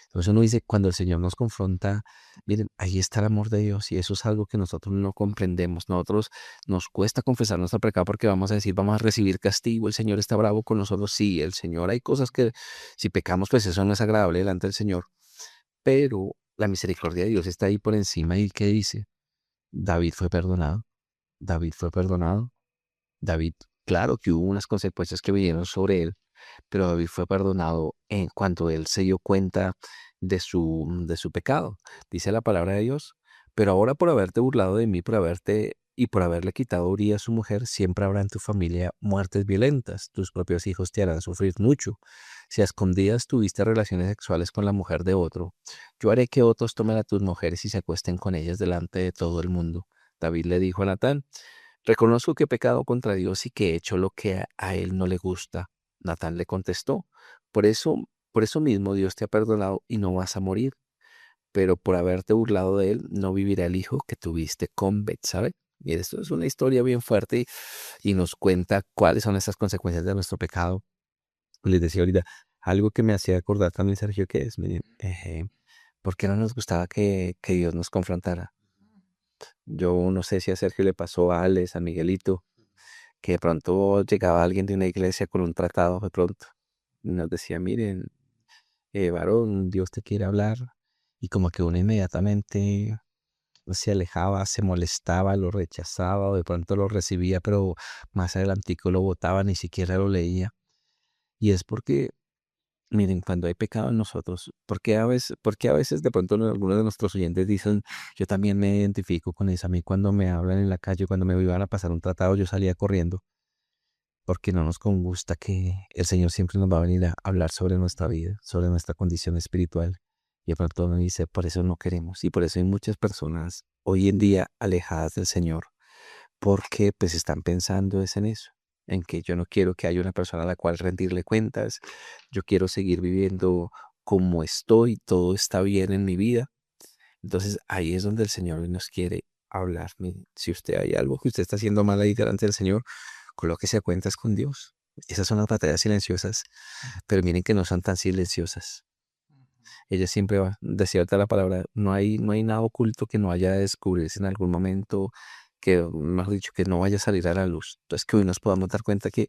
Entonces uno dice, cuando el Señor nos confronta, miren, ahí está el amor de Dios y eso es algo que nosotros no comprendemos. Nosotros nos cuesta confesar nuestro pecado porque vamos a decir, vamos a recibir castigo, el Señor está bravo con nosotros. Sí, el Señor, hay cosas que si pecamos, pues eso no es agradable delante del Señor. Pero la misericordia de Dios está ahí por encima. ¿Y qué dice? David fue perdonado. David fue perdonado. David, claro que hubo unas consecuencias que vinieron sobre él, pero David fue perdonado en cuanto él se dio cuenta de su pecado. Dice la palabra de Dios, pero ahora por haberte burlado de mí, por haberle quitado a Urías su mujer, siempre habrá en tu familia muertes violentas. Tus propios hijos te harán sufrir mucho. Si a escondidas tuviste relaciones sexuales con la mujer de otro, yo haré que otros tomen a tus mujeres y se acuesten con ellas delante de todo el mundo. David le dijo a Natán, reconozco que he pecado contra Dios y que he hecho lo que a él no le gusta. Natán le contestó, por eso, por eso mismo Dios te ha perdonado y no vas a morir, pero por haberte burlado de él no vivirá el hijo que tuviste con Betsabé. Y esto es una historia bien fuerte y nos cuenta cuáles son esas consecuencias de nuestro pecado. Les decía ahorita, algo que me hacía acordar también, Sergio, que es, miren, ¿por qué no nos gustaba que Dios nos confrontara? Yo no sé si a Sergio le pasó a Alex, a Miguelito, que de pronto llegaba alguien de una iglesia con un tratado de pronto y nos decía, miren, varón, Dios te quiere hablar. Y como que uno inmediatamente se alejaba, se molestaba, lo rechazaba o de pronto lo recibía, pero más adelantico lo botaba, ni siquiera lo leía. Y es porque, miren, cuando hay pecado en nosotros, porque a veces de pronto algunos de nuestros oyentes dicen, yo también me identifico con eso. A mí cuando me hablan en la calle, cuando me iban a pasar un tratado, yo salía corriendo porque no nos gusta que el Señor siempre nos va a venir a hablar sobre nuestra vida, sobre nuestra condición espiritual. Y de pronto uno dice, por eso no queremos. Y por eso hay muchas personas hoy en día alejadas del Señor, porque pues están pensando es en eso, en que yo no quiero que haya una persona a la cual rendirle cuentas, yo quiero seguir viviendo como estoy, todo está bien en mi vida. Entonces ahí es donde el Señor hoy nos quiere hablar. Mire, si usted hay algo que usted está haciendo mal ahí delante del Señor, colóquese a cuentas con Dios. Esas son las batallas silenciosas, pero miren que no son tan silenciosas. Ella siempre va, decía ahorita la palabra, no hay nada oculto que no vaya a descubrirse en algún momento, que, mejor dicho, que no vaya a salir a la luz. Entonces, que hoy nos podamos dar cuenta que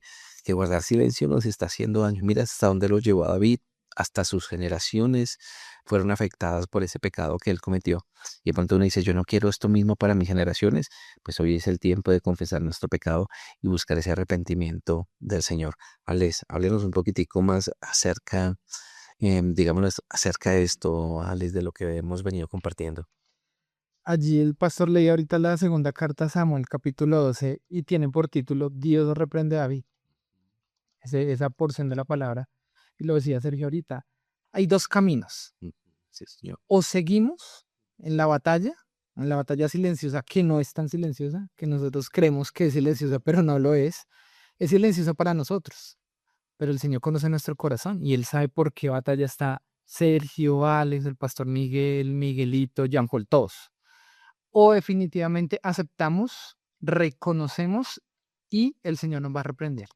guardar silencio nos está haciendo daño. Mira hasta dónde lo llevó a David, hasta sus generaciones fueron afectadas por ese pecado que él cometió. Y de pronto uno dice, yo no quiero esto mismo para mis generaciones, pues hoy es el tiempo de confesar nuestro pecado y buscar ese arrepentimiento del Señor. Alex, háblenos un poquitico más acerca digámonos acerca de esto, Alex, de lo que hemos venido compartiendo.
Allí el pastor leía ahorita la segunda carta a Samuel, capítulo 12, y tiene por título Dios reprende a David. Esa porción de la palabra. Y lo decía Sergio ahorita. Hay dos caminos.
Mm, sí, señor.
O seguimos en la batalla silenciosa, que no es tan silenciosa, que nosotros creemos que es silenciosa, pero no lo es. Es silenciosa para nosotros, pero el Señor conoce nuestro corazón y Él sabe por qué batalla está Sergio, Alex, el pastor Miguel, Miguelito, Jean Paul, todos. O definitivamente aceptamos, reconocemos y el Señor nos va a reprender.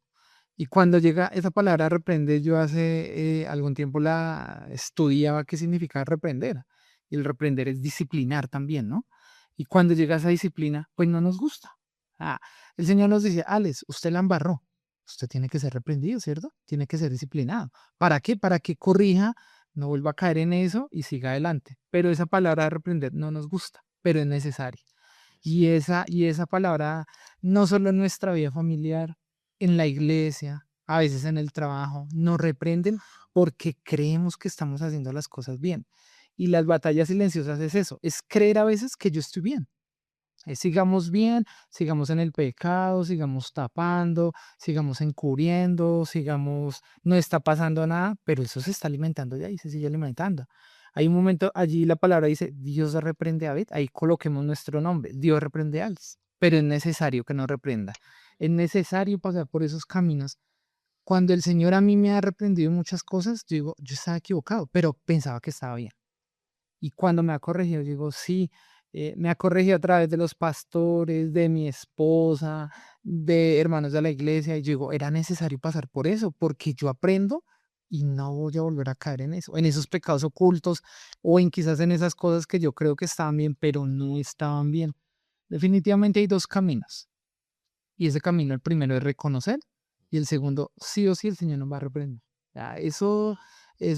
Y cuando llega esa palabra reprender, yo hace algún tiempo la estudiaba qué significa reprender. Y el reprender es disciplinar también, ¿no? Y cuando llega esa disciplina, pues no nos gusta. Ah, el Señor nos dice, Alex, usted la embarró. Usted tiene que ser reprendido, ¿cierto? Tiene que ser disciplinado. ¿Para qué? Para que corrija, no vuelva a caer en eso y siga adelante. Pero esa palabra reprender no nos gusta, pero es necesaria. Y esa palabra, no solo en nuestra vida familiar, en la iglesia, a veces en el trabajo, nos reprenden porque creemos que estamos haciendo las cosas bien. Y las batallas silenciosas es eso, es creer a veces que yo estoy bien. Sigamos bien, sigamos en el pecado, sigamos tapando, sigamos encubriendo, sigamos, no está pasando nada, pero eso se está alimentando de ahí, se sigue alimentando. Hay un momento, allí la palabra dice, Dios reprende a David, ahí coloquemos nuestro nombre, Dios reprende a Alex, pero es necesario que nos reprenda, es necesario pasar por esos caminos. Cuando el Señor a mí me ha reprendido muchas cosas, yo digo, yo estaba equivocado, pero pensaba que estaba bien. Y cuando me ha corregido, digo, sí, me ha corregido a través de los pastores, de mi esposa, de hermanos de la iglesia. Y yo digo, era necesario pasar por eso, porque yo aprendo y no voy a volver a caer en eso, en esos pecados ocultos o en quizás en esas cosas que yo creo que estaban bien, pero no estaban bien. Definitivamente hay dos caminos. Y ese camino, el primero es reconocer y el segundo, sí o sí, el Señor nos va a reprender. Ya, eso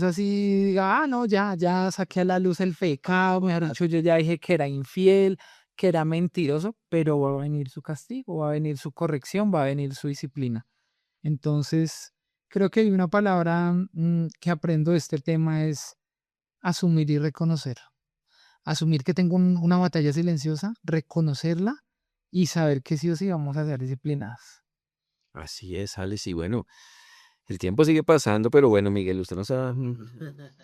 así, diga, no, ya saqué a la luz el pecado, mejor dicho, yo ya dije que era infiel, que era mentiroso, pero va a venir su castigo, va a venir su corrección, va a venir su disciplina. Entonces, creo que hay una palabra que aprendo de este tema es asumir y reconocer. Asumir que tengo una batalla silenciosa, reconocerla y saber que sí o sí vamos a ser disciplinadas.
Así es, Alex. Y bueno, el tiempo sigue pasando, pero bueno, Miguel, usted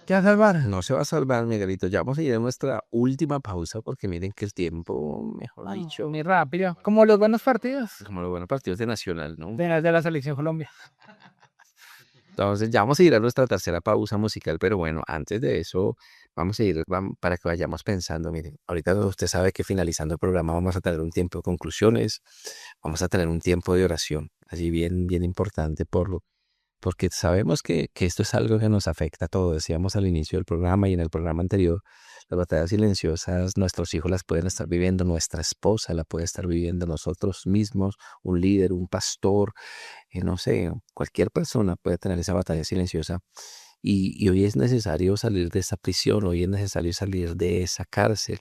¿Qué a salvar?
no se va a salvar, Miguelito. Ya vamos a ir a nuestra última pausa porque miren que el tiempo, mejor
Ah,
dicho,
muy rápido. Como los buenos partidos
como los buenos partidos de Nacional, ¿no?
de la selección Colombia.
Entonces ya vamos a ir a nuestra tercera pausa musical, pero bueno, antes de eso, vamos a ir para que vayamos pensando, miren, ahorita usted sabe que finalizando el programa vamos a tener un tiempo de conclusiones, vamos a tener un tiempo de oración, así bien, bien importante porque sabemos que esto es algo que nos afecta a todos. Decíamos al inicio del programa y en el programa anterior, las batallas silenciosas, nuestros hijos las pueden estar viviendo, nuestra esposa la puede estar viviendo, nosotros mismos, un líder, un pastor, no sé, cualquier persona puede tener esa batalla silenciosa. Y hoy es necesario salir de esa prisión, hoy es necesario salir de esa cárcel.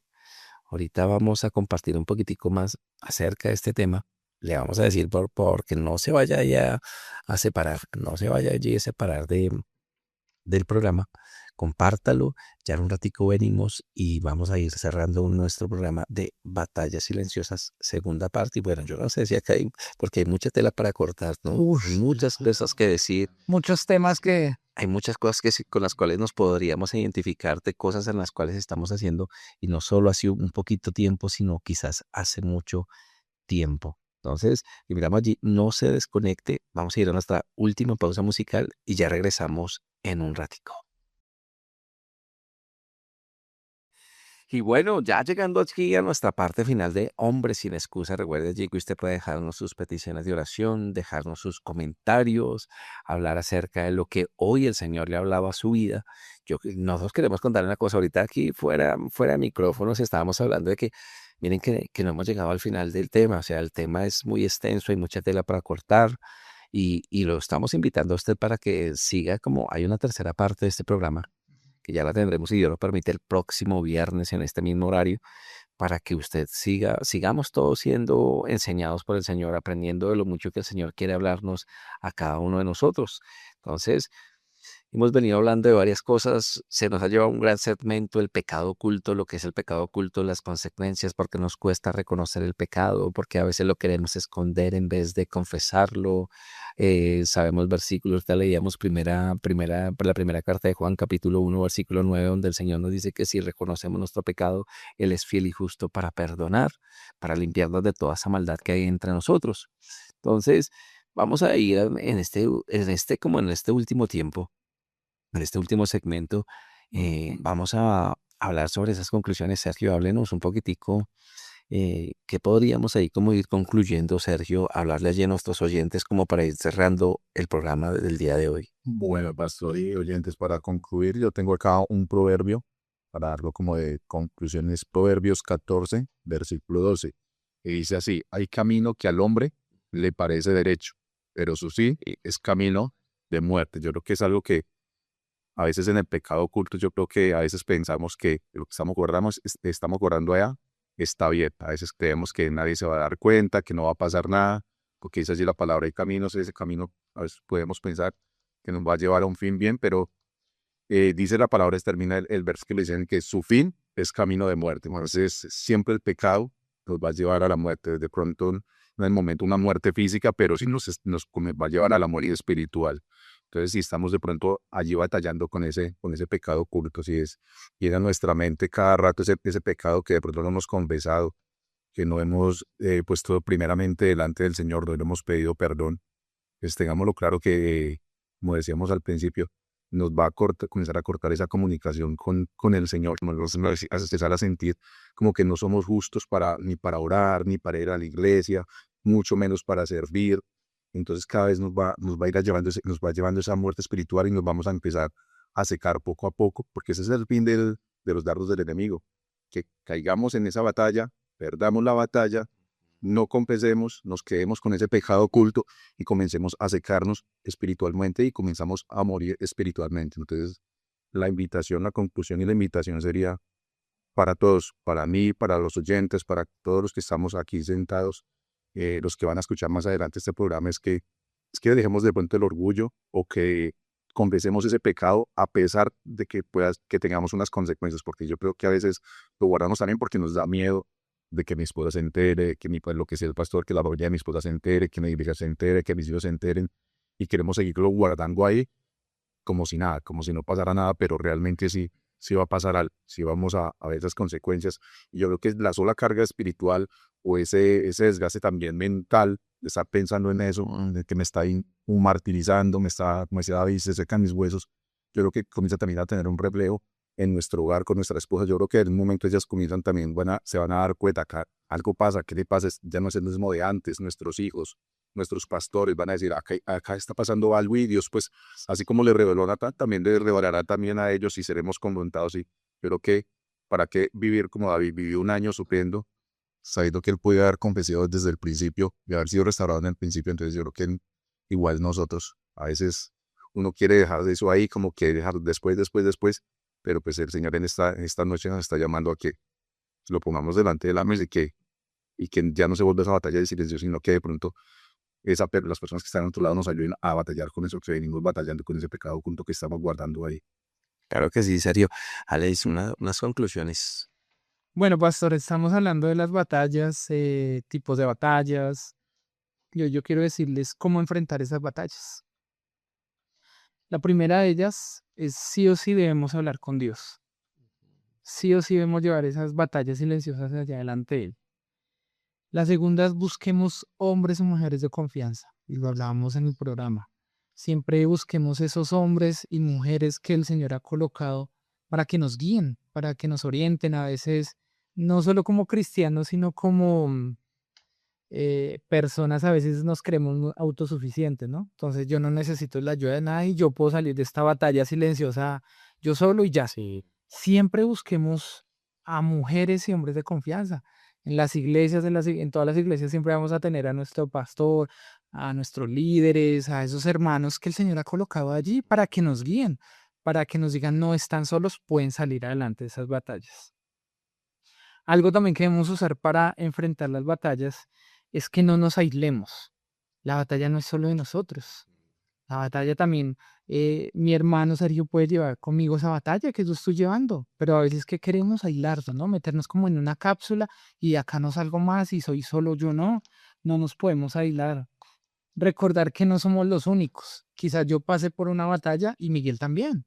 Ahorita vamos a compartir un poquitico más acerca de este tema. Le vamos a decir porque no se vaya ya a separar, no se vaya allí a separar del programa. Compártalo, ya en un ratico venimos y vamos a ir cerrando nuestro programa de Batallas Silenciosas, segunda parte. Y bueno, yo no sé si acá hay, porque hay mucha tela para cortar, ¿no?
Uf,
Hay muchas cosas que decir,
muchos temas que
hay muchas cosas con las cuales nos podríamos identificar de cosas en las cuales estamos haciendo y no solo hace un poquito tiempo, sino quizás hace mucho tiempo. Entonces, y miramos allí, no se desconecte, vamos a ir a nuestra última pausa musical y ya regresamos en un ratico. Y bueno, ya llegando aquí a nuestra parte final de Hombres sin Excusa, recuerde allí que usted puede dejarnos sus peticiones de oración, dejarnos sus comentarios, hablar acerca de lo que hoy el Señor le ha hablado a su vida. Nosotros queremos contar una cosa, ahorita aquí fuera de micrófonos estábamos hablando de que, miren que no hemos llegado al final del tema, o sea, el tema es muy extenso, hay mucha tela para cortar y lo estamos invitando a usted para que siga como hay una tercera parte de este programa que ya la tendremos, si Dios lo permite, el próximo viernes en este mismo horario, para que usted sigamos todos siendo enseñados por el Señor, aprendiendo de lo mucho que el Señor quiere hablarnos a cada uno de nosotros. Entonces, hemos venido hablando de varias cosas, se nos ha llevado un gran segmento, el pecado oculto, lo que es el pecado oculto, las consecuencias, porque nos cuesta reconocer el pecado, porque a veces lo queremos esconder en vez de confesarlo. Sabemos versículos, ya leíamos la primera carta de Juan, capítulo 1, versículo 9, donde el Señor nos dice que si reconocemos nuestro pecado, Él es fiel y justo para perdonar, para limpiarnos de toda esa maldad que hay entre nosotros. Entonces, vamos a ir como en este último tiempo en este último segmento, vamos a hablar sobre esas conclusiones. Sergio, háblenos un poquitico, ¿qué podríamos ahí como ir concluyendo, Sergio? Hablarle allí a nuestros oyentes como para ir cerrando el programa del día de hoy.
Bueno, pastor y oyentes, para concluir, yo tengo acá un proverbio para darlo como de conclusiones. Proverbios 14, versículo 12, y dice así: hay camino que al hombre le parece derecho, pero eso sí, es camino de muerte. Yo creo que es algo que a veces en el pecado oculto, yo creo que a veces pensamos que lo que estamos guardando allá está bien. A veces creemos que nadie se va a dar cuenta, que no va a pasar nada, porque dice allí la palabra, hay caminos, ese camino a veces podemos pensar que nos va a llevar a un fin bien, pero dice la palabra, termina el verso que le dicen que su fin es camino de muerte. Entonces, siempre el pecado nos va a llevar a la muerte. De pronto, en el momento, una muerte física, pero sí nos va a llevar a la muerte espiritual. Entonces, si estamos de pronto allí batallando con ese pecado oculto, si es, y en nuestra mente cada rato ese pecado que de pronto no hemos confesado, que no hemos puesto primeramente delante del Señor, no le hemos pedido perdón, pues tengámoslo claro que, como decíamos al principio, nos va a comenzar a cortar esa comunicación con el Señor, nos va a empezar a sentir como que no somos justos ni para orar, ni para ir a la iglesia, mucho menos para servir. Entonces cada vez nos va a ir llevando, nos va llevando esa muerte espiritual y nos vamos a empezar a secar poco a poco, porque ese es el fin de los dardos del enemigo, que caigamos en esa batalla, perdamos la batalla, no confesemos, nos quedemos con ese pecado oculto y comencemos a secarnos espiritualmente y comenzamos a morir espiritualmente. Entonces, la invitación, la conclusión y la invitación sería para todos, para mí, para los oyentes, para todos los que estamos aquí sentados, los que van a escuchar más adelante este programa, es que dejemos de pronto el orgullo o que confesemos ese pecado a pesar de que tengamos unas consecuencias, porque yo creo que a veces lo guardamos también porque nos da miedo de que mi esposa se entere, que lo que sea el pastor, que la familia de mi esposa se entere, que la iglesia se entere, que mis hijos se enteren, y queremos seguirlo guardando ahí como si nada, como si no pasara nada, pero realmente sí va a pasar algo, sí vamos a ver esas consecuencias. Y yo creo que la sola carga espiritual o ese desgaste también mental de estar pensando en eso, de que me está martirizando, como decía David, se secan mis huesos, yo creo que comienza también a tener un reflejo en nuestro hogar con nuestra esposa. Yo creo que en un momento ellas comienzan también, se van a dar cuenta, acá algo pasa, ¿qué le pasa? Ya no es el mismo de antes, nuestros hijos, nuestros pastores van a decir, acá está pasando algo y Dios pues así como le reveló a Natán, también le revelará también a ellos y seremos confrontados. Y creo que para qué vivir como David vivió un año sufriendo, sabiendo que él podía haber confesado desde el principio y haber sido restaurado en el principio. Entonces yo creo que igual nosotros, a veces uno quiere dejar eso ahí, como que dejar después, pero pues el Señor en esta noche nos está llamando a que lo pongamos delante de la mesa y que ya no se vuelva esa batalla de silencio, sino que de pronto las personas que están a otro lado nos ayuden a batallar con eso que venimos batallando, con ese pecado oculto que estamos guardando ahí.
Claro que sí, Sergio. Alex, unas conclusiones.
Bueno, pastor, estamos hablando de las batallas, tipos de batallas. Yo quiero decirles cómo enfrentar esas batallas. La primera de ellas es sí o sí debemos hablar con Dios. Sí o sí debemos llevar esas batallas silenciosas hacia adelante de Él. La segunda es busquemos hombres y mujeres de confianza. Y lo hablábamos en el programa. Siempre busquemos esos hombres y mujeres que el Señor ha colocado para que nos guíen, para que nos orienten a veces, no solo como cristianos, sino como personas a veces nos creemos autosuficientes, ¿no? Entonces yo no necesito la ayuda de nadie, yo puedo salir de esta batalla silenciosa yo solo y ya.
Sí,
Siempre busquemos a mujeres y hombres de confianza. En las iglesias, en todas las iglesias siempre vamos a tener a nuestro pastor, a nuestros líderes, a esos hermanos que el Señor ha colocado allí para que nos guíen, para que nos digan no están solos, pueden salir adelante de esas batallas. Algo también que debemos usar para enfrentar las batallas es que no nos aislemos. La batalla no es solo de nosotros. La batalla también, mi hermano Sergio puede llevar conmigo esa batalla que yo estoy llevando, pero a veces que queremos aislarnos, ¿no? Meternos como en una cápsula y de acá no salgo más y soy solo yo, no, no nos podemos aislar. Recordar que no somos los únicos. Quizás yo pasé por una batalla y Miguel también,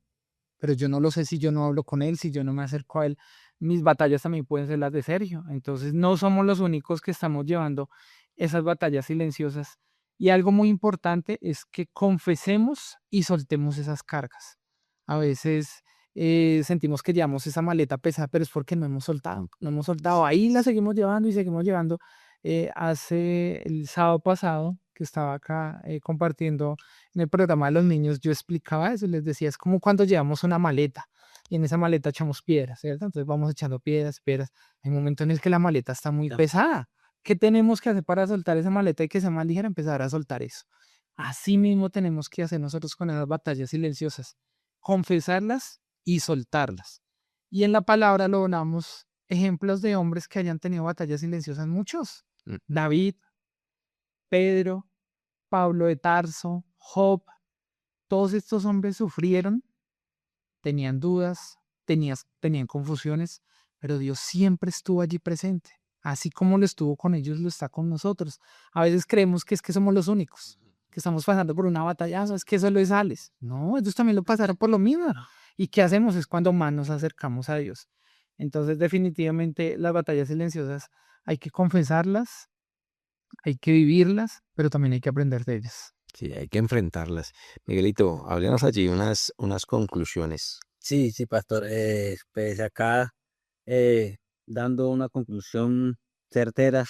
pero yo no lo sé si yo no hablo con él, si yo no me acerco a él. Mis batallas también pueden ser las de Sergio. Entonces, no somos los únicos que estamos llevando esas batallas silenciosas. Y algo muy importante es que confesemos y soltemos esas cargas. A veces sentimos que llevamos esa maleta pesada, pero es porque no hemos soltado, no hemos soltado. Ahí la seguimos llevando y seguimos llevando. Hace el sábado pasado que estaba acá compartiendo en el programa de los niños, yo explicaba eso, les decía, es como cuando llevamos una maleta y en esa maleta echamos piedras, ¿cierto? Entonces vamos echando piedras, piedras. Hay un momento en el que la maleta está muy pesada. ¿Qué tenemos que hacer para soltar esa maleta y que sea más ligera? Empezar a soltar eso. Así mismo tenemos que hacer nosotros con esas batallas silenciosas, confesarlas y soltarlas. Y en la palabra lo donamos ejemplos de hombres que hayan tenido batallas silenciosas, muchos.
mm,
David, Pedro, Pablo de Tarso, Job, todos estos hombres sufrieron, tenían dudas, tenían confusiones, pero Dios siempre estuvo allí presente. Así como lo estuvo con ellos, lo está con nosotros. A veces creemos que es que somos los únicos, que estamos pasando por una batalla, es que solo es Alex. No, ellos también lo pasaron por lo mismo. ¿Y qué hacemos? Es cuando más nos acercamos a Dios. Entonces, definitivamente, las batallas silenciosas hay que confesarlas, hay que vivirlas, pero también hay que aprender de ellas.
Sí, hay que enfrentarlas. Miguelito, háblenos allí unas conclusiones.
Sí, sí, pastor. Pues acá dando una conclusión certera,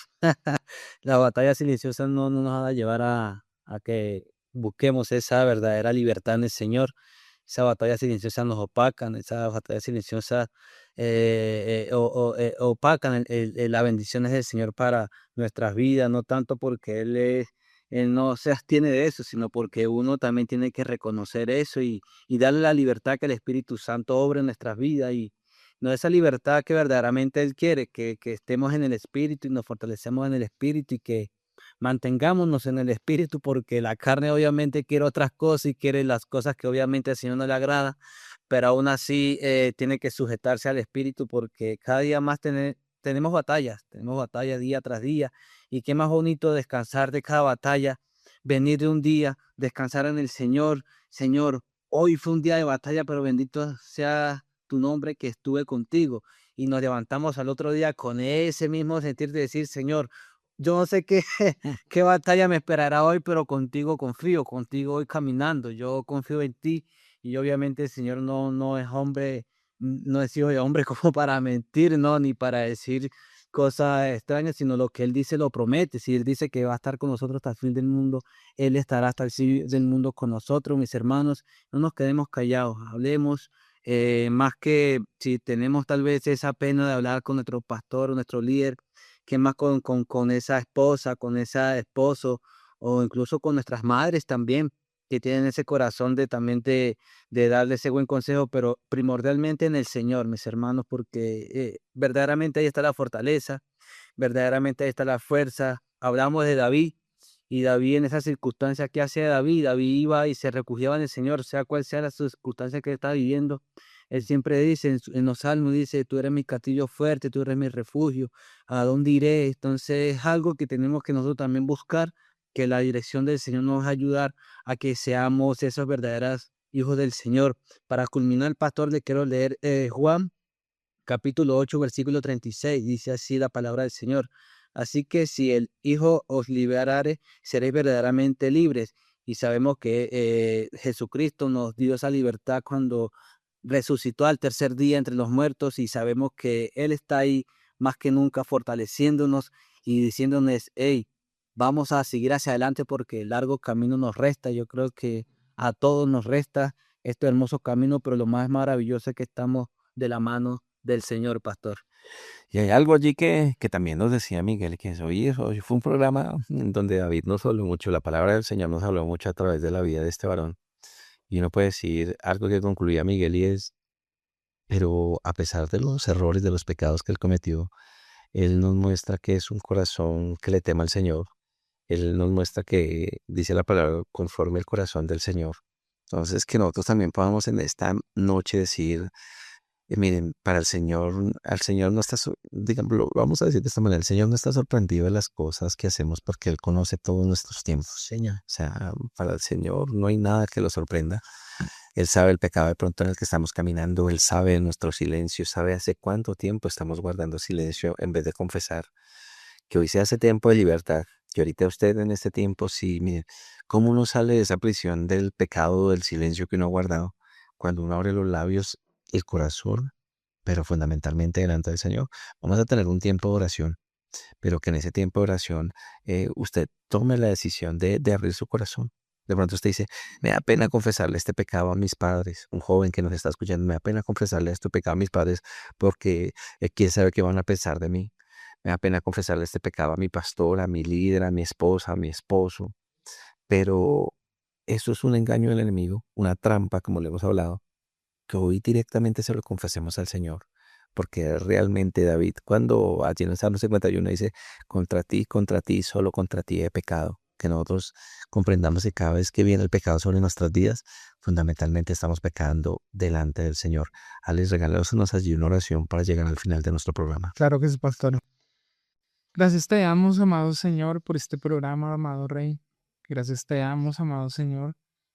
la batalla silenciosa no nos va a llevar a que busquemos esa verdadera libertad en el Señor. Esa batalla silenciosa nos opacan, esa batalla silenciosa opacan las bendiciones del Señor para nuestras vidas, no tanto porque Él no se abstiene de eso, sino porque uno también tiene que reconocer eso y darle la libertad que el Espíritu Santo obra en nuestras vidas y no esa libertad que verdaderamente Él quiere, que estemos en el Espíritu y nos fortalecemos en el Espíritu y que mantengámonos en el Espíritu porque la carne obviamente quiere otras cosas y quiere las cosas que obviamente al Señor no le agrada, pero aún así tiene que sujetarse al Espíritu porque cada día más tenemos batallas día tras día y qué más bonito descansar de cada batalla, venir de un día, descansar en el Señor. Señor, hoy fue un día de batalla, pero bendito sea tu nombre que estuve contigo. Y nos levantamos al otro día con ese mismo sentir de decir, Señor, yo no sé qué, qué batalla me esperará hoy, pero contigo confío, contigo voy caminando, yo confío en ti. Y obviamente el Señor no es hombre, no es hijo de hombre como para mentir, no, ni para decir cosas extrañas, sino lo que Él dice lo promete. Si Él dice que va a estar con nosotros hasta el fin del mundo, Él estará hasta el fin del mundo con nosotros, mis hermanos. No nos quedemos callados, hablemos. Más que si tenemos tal vez esa pena de hablar con nuestro pastor o nuestro líder, que más con esa esposa, con ese esposo, o incluso con nuestras madres también, que tienen ese corazón de también de darle ese buen consejo, pero primordialmente en el Señor, mis hermanos, porque verdaderamente ahí está la fortaleza, verdaderamente ahí está la fuerza. Hablamos de David, y David en esa circunstancia, ¿qué hacía David? David iba y se refugiaba en el Señor, sea cual sea la circunstancia que estaba viviendo. Él siempre dice en los salmos, dice, tú eres mi castillo fuerte, tú eres mi refugio, ¿a dónde iré? Entonces es algo que tenemos que nosotros también buscar, que la dirección del Señor nos va a ayudar a que seamos esos verdaderos hijos del Señor. Para culminar, pastor, le quiero leer Juan capítulo 8 versículo 36 dice así la palabra del Señor. Así que si el Hijo os liberare, seréis verdaderamente libres. Y sabemos que Jesucristo nos dio esa libertad cuando resucitó al tercer día entre los muertos y sabemos que Él está ahí más que nunca fortaleciéndonos y diciéndonos, hey, vamos a seguir hacia adelante porque el largo camino nos resta. Yo creo que a todos nos resta este hermoso camino, pero lo más maravilloso es que estamos de la mano del Señor, pastor.
Y hay algo allí que también nos decía Miguel, que hoy fue un programa en donde David nos habló mucho, la palabra del Señor nos habló mucho a través de la vida de este varón. Y uno puede decir algo que concluía Miguel y es, pero a pesar de los errores, de los pecados que él cometió, él nos muestra que es un corazón que le tema al Señor. Él nos muestra que dice la palabra conforme el corazón del Señor. Entonces, que nosotros también podamos en esta noche decir, miren, para el Señor, al Señor no está, digámoslo, vamos a decir de esta manera, el Señor no está sorprendido de las cosas que hacemos porque Él conoce todos nuestros tiempos.
Señor.
O sea, para el Señor no hay nada que lo sorprenda. Él sabe el pecado de pronto en el que estamos caminando, Él sabe nuestro silencio, sabe hace cuánto tiempo estamos guardando silencio en vez de confesar. Que hoy sea ese tiempo de libertad, que ahorita usted en este tiempo, sí, mire, cómo uno sale de esa prisión del pecado, del silencio que uno ha guardado, cuando uno abre los labios, el corazón, pero fundamentalmente delante del Señor. Vamos a tener un tiempo de oración, pero que en ese tiempo de oración usted tome la decisión de abrir su corazón. De pronto usted dice, me da pena confesarle este pecado a mis padres. Un joven que nos está escuchando, me da pena confesarle este pecado a mis padres porque quién sabe qué van a pensar de mí. Me da pena confesarle este pecado a mi pastor, a mi líder, a mi esposa, a mi esposo. Pero eso es un engaño del enemigo, una trampa, como le hemos hablado, que hoy directamente se lo confesemos al Señor. Porque realmente David, cuando allí en el Salmo 51 dice, contra ti, solo contra ti he pecado. que nosotros comprendamos que cada vez que viene el pecado sobre nuestras vidas, fundamentalmente estamos pecando delante del Señor. Alex, regálanos allí una oración para llegar al final de nuestro programa.
Claro que sí, pastor. Gracias te damos, amado Señor, por este programa, amado Rey. Gracias te damos, amado Señor,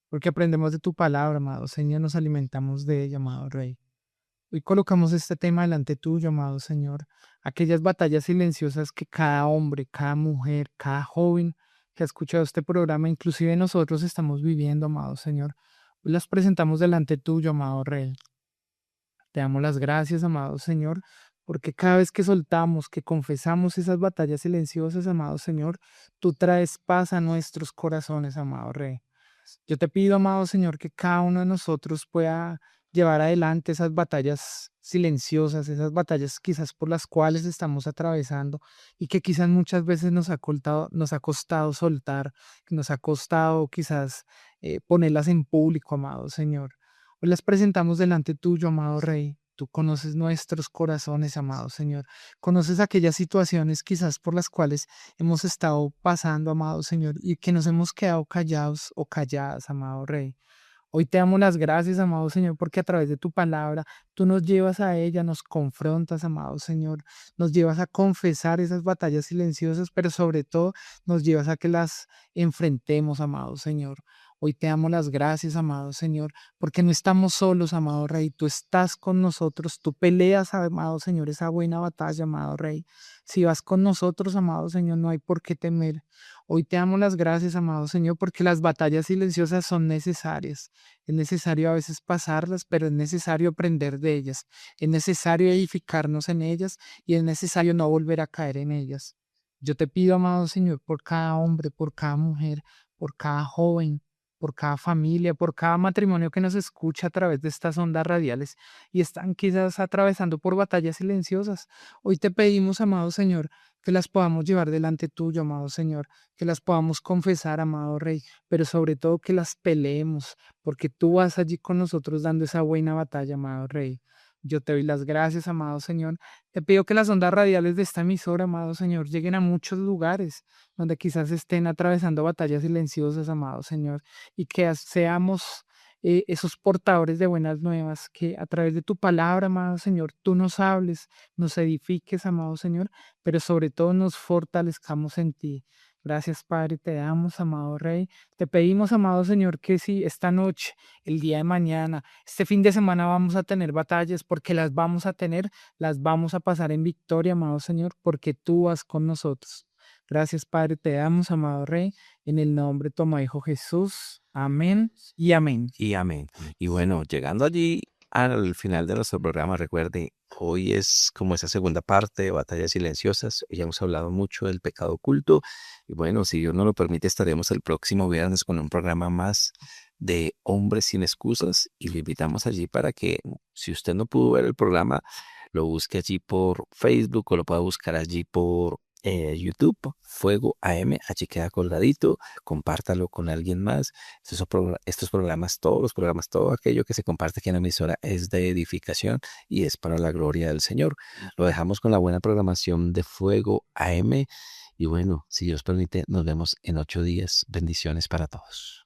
porque aprendemos de tu palabra, amado Señor, nos alimentamos de ella, amado Rey. Hoy colocamos este tema delante tuyo, amado Señor. Aquellas batallas silenciosas que cada hombre, cada mujer, cada joven que ha escuchado este programa, inclusive nosotros estamos viviendo, amado Señor. Hoy las presentamos delante tuyo, amado Rey. Te damos las gracias, amado Señor, porque cada vez que soltamos, que confesamos esas batallas silenciosas, amado Señor, tú traes paz a nuestros corazones, amado Rey. Yo te pido, amado Señor, que cada uno de nosotros pueda llevar adelante esas batallas silenciosas, esas batallas quizás por las cuales estamos atravesando y que quizás muchas veces nos ha costado soltar, que nos ha costado quizás ponerlas en público, amado Señor. Hoy las presentamos delante tuyo, amado Rey. Tú conoces nuestros corazones, amado Señor. Conoces aquellas situaciones quizás por las cuales hemos estado pasando, amado Señor, y que nos hemos quedado callados o calladas, amado Rey. Hoy te damos las gracias, amado Señor, porque a través de tu palabra tú nos llevas a ella, nos confrontas, amado Señor, nos llevas a confesar esas batallas silenciosas, pero sobre todo nos llevas a que las enfrentemos, amado Señor. Hoy te damos las gracias, amado Señor, porque no estamos solos, amado Rey, tú estás con nosotros, tú peleas, amado Señor, esa buena batalla, amado Rey. Si vas con nosotros, amado Señor, no hay por qué temer. Hoy te damos las gracias, amado Señor, porque las batallas silenciosas son necesarias. Es necesario a veces pasarlas, pero es necesario aprender de ellas. Es necesario edificarnos en ellas y es necesario no volver a caer en ellas. Yo te pido, amado Señor, por cada hombre, por cada mujer, por cada joven, por cada familia, por cada matrimonio que nos escucha a través de estas ondas radiales y están quizás atravesando por batallas silenciosas. Hoy te pedimos, amado Señor, que las podamos llevar delante tuyo, amado Señor, que las podamos confesar, amado Rey, pero sobre todo que las peleemos, porque tú vas allí con nosotros dando esa buena batalla, amado Rey. Yo te doy las gracias, amado Señor. Te pido que las ondas radiales de esta emisora, amado Señor, lleguen a muchos lugares donde quizás estén atravesando batallas silenciosas, amado Señor, y que seamos esos portadores de buenas nuevas, que a través de tu palabra, amado Señor, tú nos hables, nos edifiques, amado Señor, pero sobre todo nos fortalezcamos en ti. Gracias, Padre, te damos, amado Rey. Te pedimos, amado Señor, que si esta noche, el día de mañana, este fin de semana vamos a tener batallas, porque las vamos a tener, las vamos a pasar en victoria, amado Señor, porque tú vas con nosotros. Gracias, Padre, te damos, amado Rey, en el nombre de tu amado Hijo Jesús. Amén y amén.
Y amén. Y bueno, llegando allí al final de nuestro programa, recuerde, hoy es como esa segunda parte de Batallas Silenciosas. Ya hemos hablado mucho del pecado oculto. Y bueno, si Dios nos lo permite, estaremos el próximo viernes con un programa más de Hombres sin Excusas. Y le invitamos allí para que, si usted no pudo ver el programa, lo busque allí por Facebook o lo pueda buscar allí por YouTube, Fuego AM, allí queda colgadito, compártalo con alguien más. Estos programas, todos los programas, todo aquello que se comparte aquí en la emisora es de edificación y es para la gloria del Señor. Lo dejamos con la buena programación de Fuego AM y bueno, si Dios permite, nos vemos en 8 días. Bendiciones para todos.